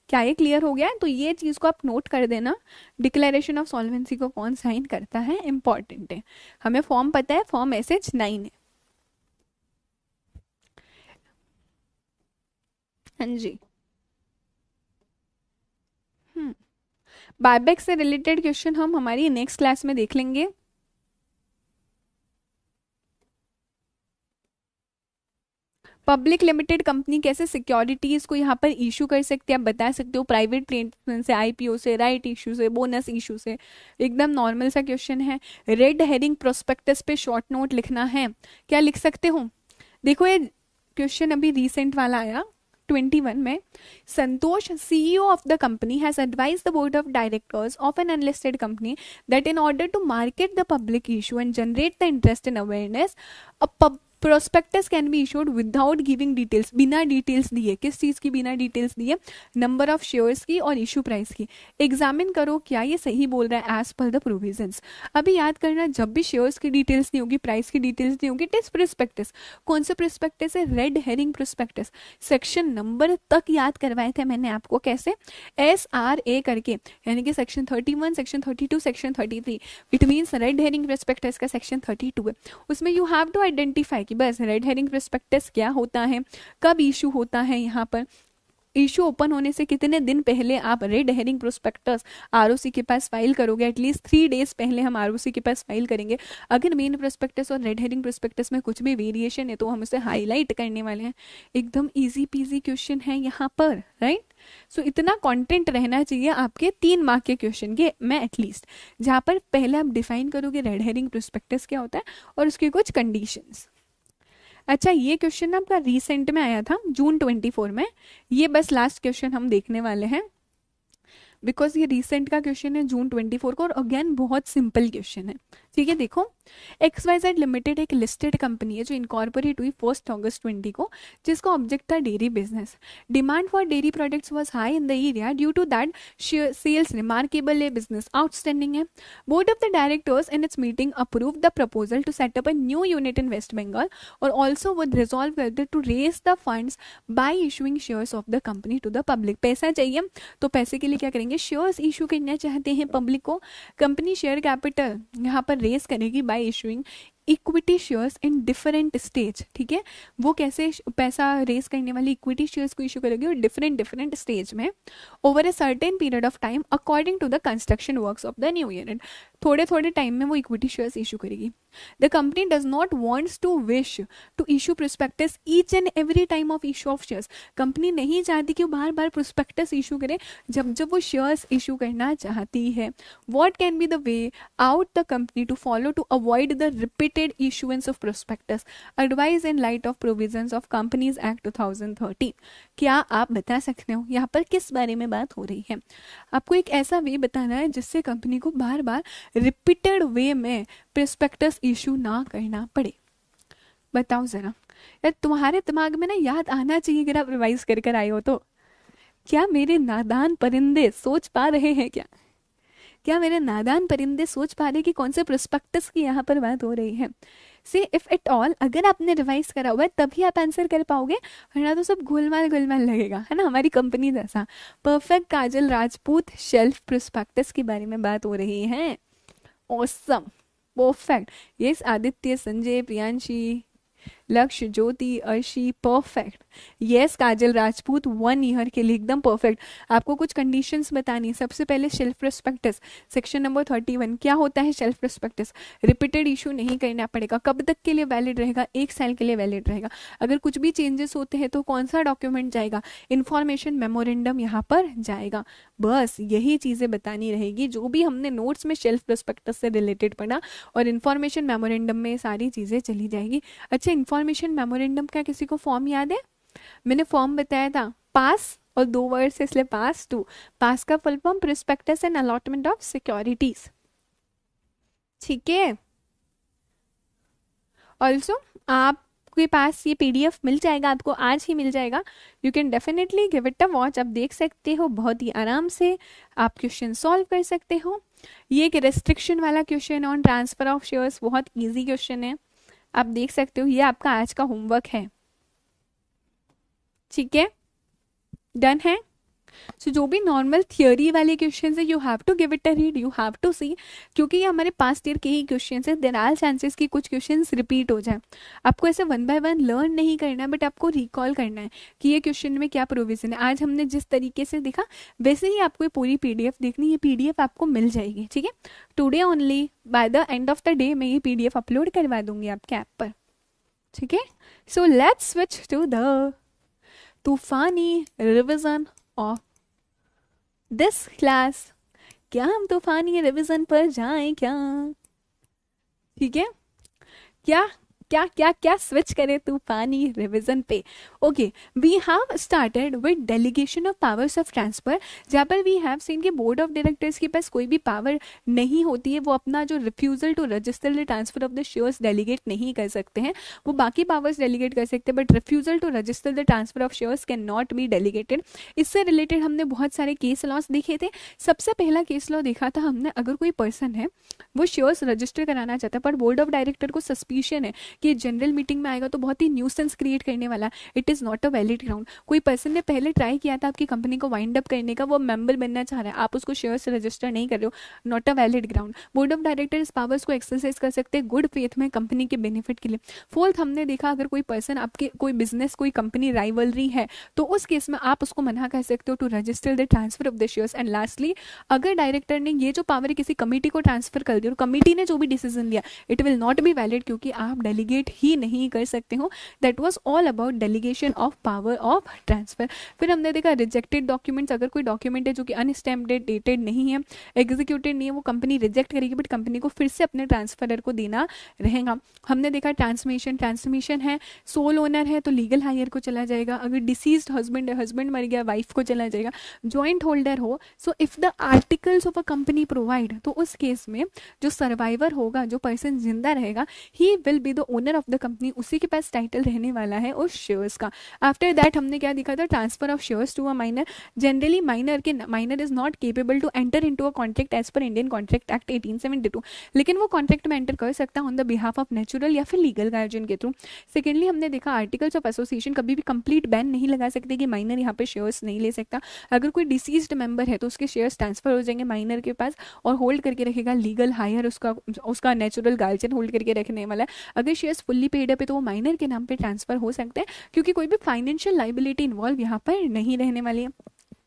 क्या ये क्लियर हो गया है? तो ये चीज को आप नोट कर देना, डिक्लेरेशन ऑफ सॉल्वेंसी को कौन साइन करता है, इंपॉर्टेंट है। हमें फॉर्म पता है, फॉर्म SH9 है। हाँ जी। बायबैक से रिलेटेड क्वेश्चन हम हमारी नेक्स्ट क्लास में देख लेंगे। पब्लिक लिमिटेड कंपनी कैसे सिक्योरिटीज को यहाँ पर इशू कर सकते हैं, आप बता सकते हो प्राइवेट प्लेसमेंट से, IPO से, राइट इशू से, बोनस इशू से। एकदम नॉर्मल सा क्वेश्चन है। रेड हेरिंग प्रोस्पेक्टस पे शॉर्ट नोट लिखना है, क्या लिख सकते हो? देखो ये क्वेश्चन अभी रिसेंट वाला आया 21 में। संतोष CEO of the company has advised the board of directors of an unlisted company that in order to market the public issue and generate the interest and awareness, a prospectus can be issued without giving details, बिना details दिए। किस चीज की बिना details दिए? Number of shares की और issue price की। एग्जामिन करो क्या ये सही बोल रहा है एज पर द प्रोविजंस। अभी याद करना, जब भी शेयर्स की डिटेल्स नहीं होगी, प्राइस की डिटेल्स नहीं होगी, टेस्ट प्रोस्पेक्टस। कौन सा प्रोस्पेक्टस है? Red herring prospectus. Section number तक याद करवाए थे मैंने आपको, कैसे? SRA करके, यानी कि section 31, section 32, section 33। It means red herring prospectus का सेक्शन 32 है। उसमें यू हैव टू आइडेंटिफाई बस रेड हेरिंग प्रोस्पेक्टस क्या होता है, कब इशू होता है, यहाँ पर इशू ओपन होने से कितने दिन पहले आप रेड हेरिंग प्रोस्पेक्टस ROC के पास फाइल करोगे। एटलीस्ट 3 डेज पहले हम ROC के पास फाइल करेंगे। अगर मेन प्रोस्पेक्टस और रेड हेरिंग प्रोस्पेक्टस में कुछ भी वेरिएशन है तो हम उसे हाईलाइट करने वाले हैं। एकदम इजी पीजी क्वेश्चन है यहाँ पर, राइट। सो इतना कंटेंट रहना चाहिए आपके 3 मार्क के क्वेश्चन के में एटलीस्ट, जहाँ पर पहले आप डिफाइन करोगे रेड हेरिंग प्रोस्पेक्टस क्या होता है और उसकी कुछ कंडीशंस। अच्छा, ये क्वेश्चन आपका रिसेंट में आया था जून 24 में। ये बस लास्ट क्वेश्चन हम देखने वाले हैं बिकॉज ये रिसेंट का क्वेश्चन है जून 24 को, और अगेन बहुत सिंपल क्वेश्चन है, ठीक है। देखो, XYZ लिमिटेड एक लिस्टेड कंपनी है जो इनकॉर्पोरेट हुई 1 अगस्त 20 को, जिसका ऑब्जेक्ट था dairy business. Demand for dairy products was high in the area, due to that sales remarkable है, बिजनेस आउटस्टैंडिंग है। Board of the directors in its meeting approve the proposal to set up a new unit in West Bengal, और also would resolve करते to raise the funds by issuing shares of the company to the public. पैसा चाहिए तो पैसे के लिए क्या करेंगे, शेयर्स इशू करना चाहते हैं पब्लिक को। कंपनी शेयर कैपिटल यहाँ पर रेस करेगी bye issuing equity shares in different stage, ठीक है। वो कैसे पैसा रेस करने वाली इक्विटी शेयर्स को इशू करेगी और डिफरेंट स्टेज में, over a certain period of time according to the construction works of the new unit. थोड़े टाइम में वो इक्विटी शेयर्स इशू करेगी। The company does not wants to wish to issue prospectus each and every time of issue of shares. Company नहीं चाहती कि वो बार बार prospectus issue करे जब जब वो शेयर्स इशू करना चाहती है। What can be the way out the company to follow to avoid the repeated issuance of prospectus, advice in light of provisions of Companies Act 2013। क्या आप बता सकते हो यहाँ पर किस बारे में बात हो रही है? आपको एक ऐसा वे बताना है जिससे कंपनी को बार बार रिपीटेड वे में प्रोस्पेक्टस इशू ना करना पड़े। बताओ जरा यार, तुम्हारे दिमाग में ना याद आना चाहिए अगर आप रिवाइज कर कर आए हो तो। क्या मेरे नादान परिंदे सोच पा रहे हैं क्या? क्या मेरे नादान परिंदे सोच पा रहे कि कौन से प्रोस्पेक्टस की यहाँ पर बात हो रही है? से इफ इट ऑल, अगर आपने रिवाइज करा हुआ है तभी आप आंसर कर पाओगे, वरना तो सब घुलमाल घुलमाल लगेगा, है ना, हमारी कंपनी जैसा। परफेक्ट, काजल राजपूत, शेल्फ प्रोस्पेक्टस के बारे में बात हो रही है। Awesome, perfect. Yes, Aditya, Sanjay, Priyanshi, लक्ष्य, ज्योति, अर्शी, परफेक्ट। यस काजल राजपूत, 1 ईयर के लिए एकदम परफेक्ट। आपको कुछ कंडीशंस बतानी है। सबसे पहले शेल्फ प्रोस्पेक्टस, सेक्शन नंबर 31। क्या होता है शेल्फ प्रोस्पेक्टस? रिपीटेड इशू नहीं करना पड़ेगा। कब तक के लिए वैलिड रहेगा? 1 साल के लिए वैलिड रहेगा। अगर कुछ भी चेंजेस होते हैं तो कौन सा डॉक्यूमेंट जाएगा? इंफॉर्मेशन मेमोरेंडम यहाँ पर जाएगा। बस यही चीजें बतानी रहेगी जो भी हमने नोट्स में शेल्फ प्रोस्पेक्टस से रिलेटेड पढ़ा, और इन्फॉर्मेशन मेमोरेंडम में सारी चीजें चली जाएगी। अच्छा, इन्फॉर्मेशन मेमोरेंडम का किसी को फॉर्म याद है? मैंने फॉर्म बताया था, पास और 2 वर्ड से, इसलिए पास टू। पास का full form prospectus and allotment of securities. ठीक है। ऑल्सो आपके पास ये पीडीएफ मिल जाएगा, आपको आज ही मिल जाएगा। You can definitely give it a watch. आप देख सकते हो बहुत ही आराम से, आप क्वेश्चन सॉल्व कर सकते हो। ये एक रेस्ट्रिक्शन वाला question on transfer of shares, बहुत इजी क्वेश्चन है, आप देख सकते हो। ये आपका आज का होमवर्क है। ठीक है, डन है। सो जो भी नॉर्मल थियोरी वाले क्वेश्चन है, you have to give it a read, you have to see, क्योंकि ये हमारे पास्ट ईयर के ही क्वेश्चन है। देयर आर चांसेस कि कुछ क्वेश्चन रिपीट हो जाए। आपको ऐसे 1 बाय 1 लर्न नहीं करना है, बट आपको रिकॉल करना है कि ये क्वेश्चन में क्या प्रोविजन है। आज हमने जिस तरीके से देखा वैसे ही आपको ये पूरी पीडीएफ देखनी है। पीडीएफ आपको मिल जाएगी, ठीक है। Today only, by the end of the day मैं ये पीडीएफ अपलोड करवा दूंगी आपके ऐप पर, ठीक है। So let's switch to the तूफानी रिविजन ऑफ दिस क्लास। क्या हम तूफानी रिवीजन पर जाएं क्या? ठीक है, क्या क्या क्या क्या स्विच करें तूफानी रिवीजन पे? Okay, we have started with delegation of powers of transfer, जहाँ पर वी हैव सीन कि बोर्ड ऑफ डायरेक्टर्स के पास कोई भी पावर नहीं होती है। वो अपना जो refusal to register the transfer of the shares delegate नहीं कर सकते हैं। वो बाकी पावर्स डेलीगेट कर सकते हैं, but refusal to register the transfer of shares can not be delegated. इससे रिलेटेड हमने बहुत सारे केस लॉस देखे थे। सबसे पहला केस लॉ देखा था हमने, अगर कोई पर्सन है वो शेयर्स रजिस्टर कराना चाहता है, पर बोर्ड ऑफ डायरेक्टर को सस्पिशन है कि जनरल मीटिंग में आएगा तो बहुत ही न्यूसेंस क्रिएट करने वाला, it is not a valid ground. कोई पर्सन ने पहले ट्राई किया था आपकी कंपनी को वाइंड अप करने का, वो मेंबर बनना चाह रहा है, आप उसको शेयर्स रजिस्टर नहीं कर रहे हो, not a valid ground. Board of director इस पावर्स को एक्सरसाइज कर सकते हैं गुड फेथ में कंपनी के बेनिफिट के लिए। फोर्थ, हमने देखा अगर कोई पर्सन आपके कोई बिजनेस कोई कंपनी राइवलरी है तो उस केस में आप उसको मना कर सकते हो to register the transfer of the shares. And lastly, अगर डायरेक्टर ने ये जो पावर किसी कमेटी को ट्रांसफर कर दी और कमेटी ने जो भी डिसीजन लिया, it will not be valid, क्योंकि आप डेलीगेट ही नहीं कर सकते हो। That was all about delegation of power of transfer. फिर हमने देखा रिजेक्टेड डॉक्यूमेंट्स, अगर कोई डॉक्यूमेंट है जो कि अनस्टैम्प्ड डेटेड नहीं है, एग्जीक्यूटेड नहीं है, वो कंपनी रिजेक्ट करेगी, बट कंपनी को फिर से अपने ट्रांसफरर को देना रहेगा। हमने देखा ट्रांसमिशन है, सोल ओनर है तो लीगल हायर को चला जाएगा। अगर डिसीज्ड हस्बैंड है, हस्बैंड मर गया, वाइफ को चला जाएगा। जॉइंट होल्डर हो, so if the articles of a company provide, तो उस केस में जो सर्वाइवर होगा, जो पर्सन जिंदा रहेगा, he will be the owner of the company, उसी के पास टाइटल रहने वाला है उस शेयर्स का। आफ्टर दैट हमने क्या देखा था, transfer of shares to a minor. Generally minor is not capable to enter into a contract as per Indian contract act 1872, लेकिन वो कॉन्ट्रैक्ट में एंटर कर सकता है on the behalf of natural या फिर लीगल गार्जियन के थ्रू। सेकेंडली, हमने देखा आर्टिकल्स ऑफ एसोसिएशन कभी भी कंप्लीट बैन नहीं लगा सकते कि माइनर यहाँ पे शेयर्स नहीं ले सकता। अगर कोई डिसीज्ड मेंबर है तो उसके शेयर्स ट्रांसफर हो जाएंगे माइनर के पास, और होल्ड करके रखेगा लीगल हायर, उसका नेचुरल गार्जियन होल्ड करके रखने वाला है। अगर शेयर्स फुल्ली पेड अप है तो वो माइनर के नाम पे ट्रांसफर हो सकते हैं, क्योंकि कोई भी फाइनेंशियल लाइबिलिटी इन्वॉल्व यहाँ पर नहीं रहने वाली है।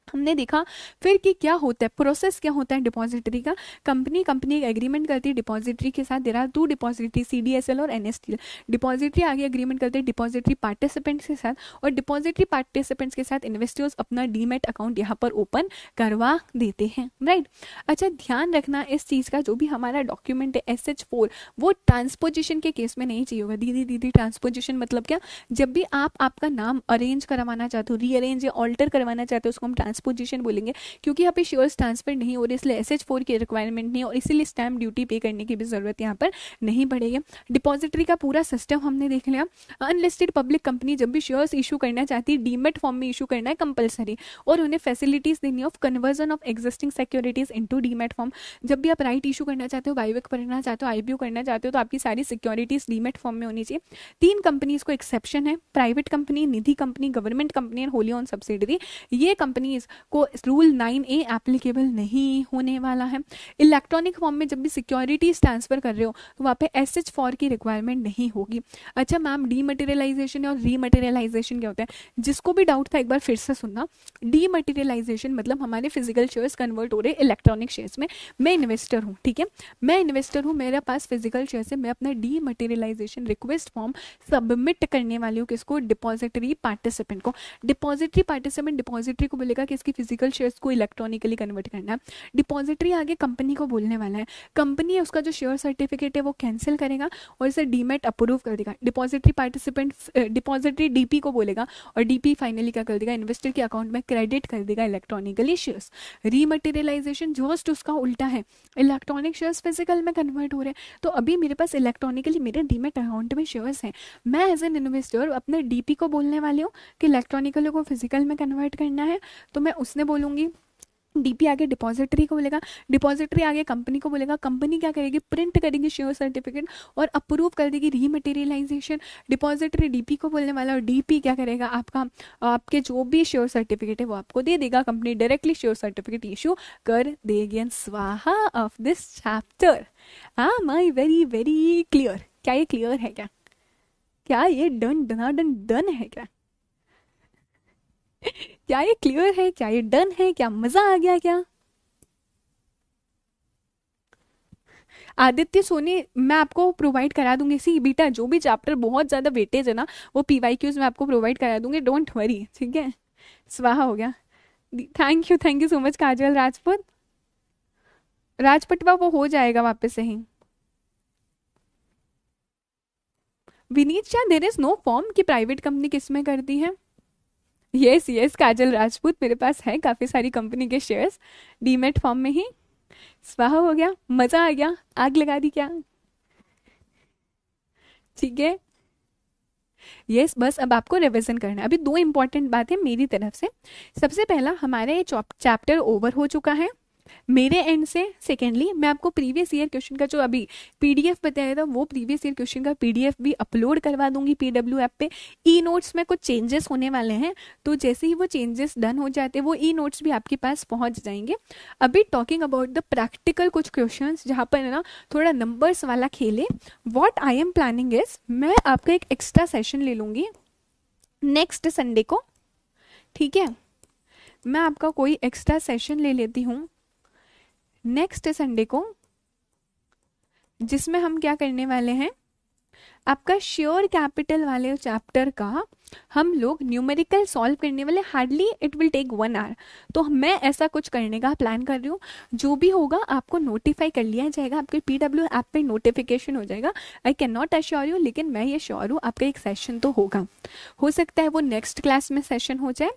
हमने देखा फिर कि क्या होता है, प्रोसेस क्या होता है डिपॉजिटरी का। कंपनी एक एग्रीमेंट करती है डिपॉजिटरी के साथ। देयर आर 2 डिपॉजिटरी, CDSL और NSTL। डिपॉजिटरी आगे एग्रीमेंट करते हैं डिपॉजिटरी पार्टिसिपेंट्स के साथ, और डिपॉजिटरी पार्टिसिपेंट्स के साथ इन्वेस्टर्स अपना डीमैट अकाउंट यहाँ पर ओपन करवा देते हैं, राइट। अच्छा, ध्यान रखना इस चीज़ का, जो भी हमारा डॉक्यूमेंट है SH4, वो ट्रांसपोजिशन के केस में नहीं चाहिए होगा। दीदी ट्रांसपोजिशन मतलब क्या? जब भी आप आपका नाम अरेंज करवाना चाहते हो, रीअरेंज या ऑल्टर करवाना चाहते हो, उसको हम ट्रांसपोजिशन बोलेंगे, क्योंकि यहाँ पे शेयर्स ट्रांसफर नहीं हो रहे इसलिए SH4 की रिक्वायरमेंट नहीं है और इसीलिए स्टैम्प ड्यूटी पे करने की भी जरूरत यहाँ पर नहीं पड़ेगी। डिपॉजिटरी का पूरा सिस्टम हमने देख लिया। अनलिस्टेड पब्लिक कंपनी जब भी शेयर्स इशू करना चाहती है डीमेट फॉर्म में इशू करना है कंपलसरी, और उन्हें फैसिलिटीज देनी of conversion of existing securities into demat form. जब भी आप राइट इशू करना चाहते हो, बाईवेक करना चाहते हो, IPO करना चाहते हो, तो आपकी सारी सिक्योरिटीज डीमेट फॉर्म में होनी चाहिए। 3 कंपनीज को एक्सेप्शन है, प्राइवेट कंपनी, निधि कंपनी, गवर्नमेंट कंपनी और होली ऑन सब्सिडरी। ये कंपनीज को रूल 9A एप्लीकेबल नहीं होने वाला है। इलेक्ट्रॉनिक फॉर्म में जब भी सिक्योरिटीज ट्रांसफर कर रहे हो तो वहाँ पे SH4 की रिक्वायरमेंट नहीं होगी। अच्छा मैम, डीमटेरियलाइजेशन और रीमटेरियलाइजेशन क्या होता है? जिसको भी डाउट था एक बार फिर से सुनना। डीमटेरियलाइजेशन मतलब हमारे फिजिकल शेयर्स कन्वर्ट हो रहे इलेक्ट्रॉनिक शेयर्स में। मैं इन्वेस्टर हूँ, ठीक है, मैं इन्वेस्टर हूँ, मेरे पास फिजिकल शेयर्स है, मैं अपना डीमटेरियलाइजेशन रिक्वेस्ट फॉर्म सबमिट करने वाली हूँ। किसको? डिपॉजिटरी पार्टिसिपेंट को। डिपॉजिटरी पार्टिसिपेंट डिपॉजिटरी को बोलेगा कि इसकी फिजिकल शेयर्स को इलेक्ट्रॉनिकली कन्वर्ट करना है। डिपॉजिटरी आगे कंपनी को बोलने वाला है, कंपनी उसका जो शेयर सर्टिफिकेट है वो कैंसिल करेगा और इसे डीमेट अप्रूव कर देगा। डिपॉजिटरी पार्टिसिपेंट डिपॉजिटरी DP को बोलेगा और DP फाइनली क्या कर देगा? इन्वेस्टर के अकाउंट में क्रेडिट कर देगा इलेक्ट्रॉनिकली शेयर्स। रीमटेरियलाइजेशन जस्ट उसका उल्टा है, इलेक्ट्रॉनिक शेयर्स फिजिकल में कन्वर्ट हो रहे हैं, तो अभी मेरे पास इलेक्ट्रॉनिकली मेरे डीमेट अकाउंट में शेयर्स हैं, मैं एज एन इन्वेस्टर अपने DP को बोलने वाली हूँ कि इलेक्ट्रॉनिकली को फिजिकल में कन्वर्ट करना है, तो मैं उसने बोलूँगी। DP आगे डिपॉजिटरी को बोलेगा, डिपॉजिटरी आगे कंपनी को बोलेगा, कंपनी क्या करेगी? प्रिंट करेगी शेयर सर्टिफिकेट और अप्रूव कर देगी रीमटेरियलाइजेशन। डिपॉजिटरी DP को बोलने वाला और DP क्या करेगा? आपके जो भी शेयर सर्टिफिकेट है वो आपको दे देगा, company directly share certificate issue कर देगी। एंड स्वाहा of this chapter. Am I very very clear? क्या ये क्लियर है क्या? क्या ये डन है क्या? क्या ये क्लियर है? क्या ये डन है? क्या मजा आ गया क्या? आदित्य सोनी मैं आपको प्रोवाइड करा दूंगी। सी बेटा, जो भी चैप्टर बहुत ज्यादा वेटेज है ना वो PYQs में आपको प्रोवाइड करा दूंगी, डोंट वरी, ठीक है। स्वाहा हो गया। Thank you so much Kajal Rajput. Rajpatwa वो हो जाएगा वापस से ही। Vineet Shah, there is no form कि प्राइवेट कंपनी किसमें करती है। यस काजल राजपूत, मेरे पास है काफी सारी कंपनी के शेयर्स डीमेट फॉर्म में ही। स्वाहा हो गया, मजा आ गया, आग लगा दी क्या? ठीक है, यस बस अब आपको रिवीजन करना है। अभी 2 इंपॉर्टेंट बात है मेरी तरफ से। सबसे पहला, हमारा ये चैप्टर ओवर हो चुका है मेरे एंड से। सेकेंडली, मैं आपको प्रीवियस ईयर क्वेश्चन का जो अभी PDF बताया था वो प्रीवियस ईयर क्वेश्चन का PDF भी अपलोड करवा दूंगी PW ऐप पे। E-नोट्स में कुछ चेंजेस होने वाले हैं, तो जैसे ही वो चेंजेस डन हो जाते हैं वो E-नोट्स भी आपके पास पहुंच जाएंगे। अभी टॉकिंग अबाउट द प्रैक्टिकल कुछ क्वेश्चन जहाँ पर ना थोड़ा नंबर्स वाला खेले। What I am planning is, मैं आपका एक एक्स्ट्रा सेशन ले लूंगी नेक्स्ट संडे को, ठीक है। मैं आपका कोई एक्स्ट्रा सेशन ले लेती हूँ नेक्स्ट संडे को, जिसमें हम क्या करने वाले हैं, आपका शेयर कैपिटल वाले चैप्टर का हम लोग न्यूमेरिकल सॉल्व करने वाले। Hardly it will take 1 hour. तो मैं ऐसा कुछ करने का प्लान कर रही हूँ, जो भी होगा आपको नोटिफाई कर लिया जाएगा, आपके PW ऐप पे नोटिफिकेशन हो जाएगा। I can not assure you, लेकिन मैं ये श्योर हूँ आपका एक सेशन तो होगा। हो सकता है वो नेक्स्ट क्लास में सेशन हो जाए,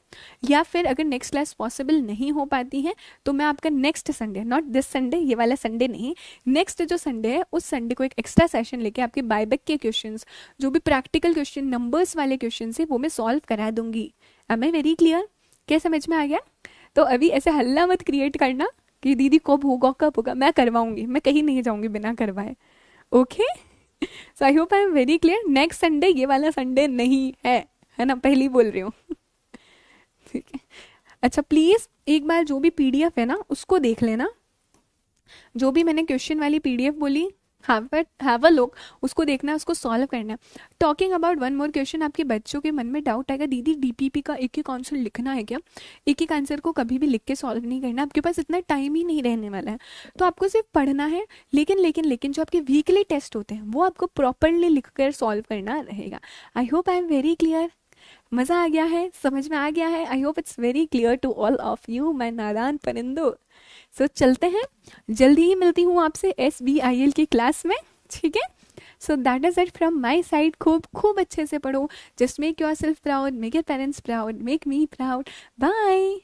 या फिर अगर नेक्स्ट क्लास पॉसिबल नहीं हो पाती है तो मैं आपका next Sunday, not this Sunday, ये वाला संडे नहीं, नेक्स्ट जो संडे है उस संडे को एक एक्स्ट्रा सेशन लेके आपके बायबैक के क्वेश्चंस, जो भी प्रैक्टिकल क्वेश्चन नंबर्स वाले क्वेश्चन है वो मैं सॉल्व करा दूंगी। Am I very clear? क्या समझ में आ गया? तो अभी ऐसे हल्ला मत क्रिएट करना कि दीदी कब होगा, मैं करवाऊंगी, मैं कहीं नहीं जाऊंगी बिना करवाए। Okay, so I hope I am very clear. Next Sunday ये वाला संडे नहीं है ना, पहले ही बोल रही हूँ। ठीक है, अच्छा प्लीज एक बार जो भी PDF है ना उसको देख लेना, जो भी मैंने क्वेश्चन वाली PDF बोली, हैव अ लुक, उसको देखना है, उसको सॉल्व करना है। Talking about one more question, आपके बच्चों के मन में डाउट आएगा दीदी DPP का एक एक आंसर लिखना है क्या? एक एक आंसर को कभी भी लिख के सॉल्व नहीं करना, आपके पास इतना टाइम ही नहीं रहने वाला है, तो आपको सिर्फ पढ़ना है। लेकिन जो आपके वीकली टेस्ट होते हैं वो आपको प्रॉपरली लिख कर सॉल्व करना रहेगा। I hope I am very clear. मजा आ गया है, समझ में आ गया है। I hope it's very clear to all of you my नादान परिंदो। सो चलते हैं, जल्दी ही मिलती हूँ आपसे SBIL की क्लास में, ठीक है। So that is it from my side. खूब अच्छे से पढ़ो। Just make yourself proud, make your parents proud, make me proud. Bye.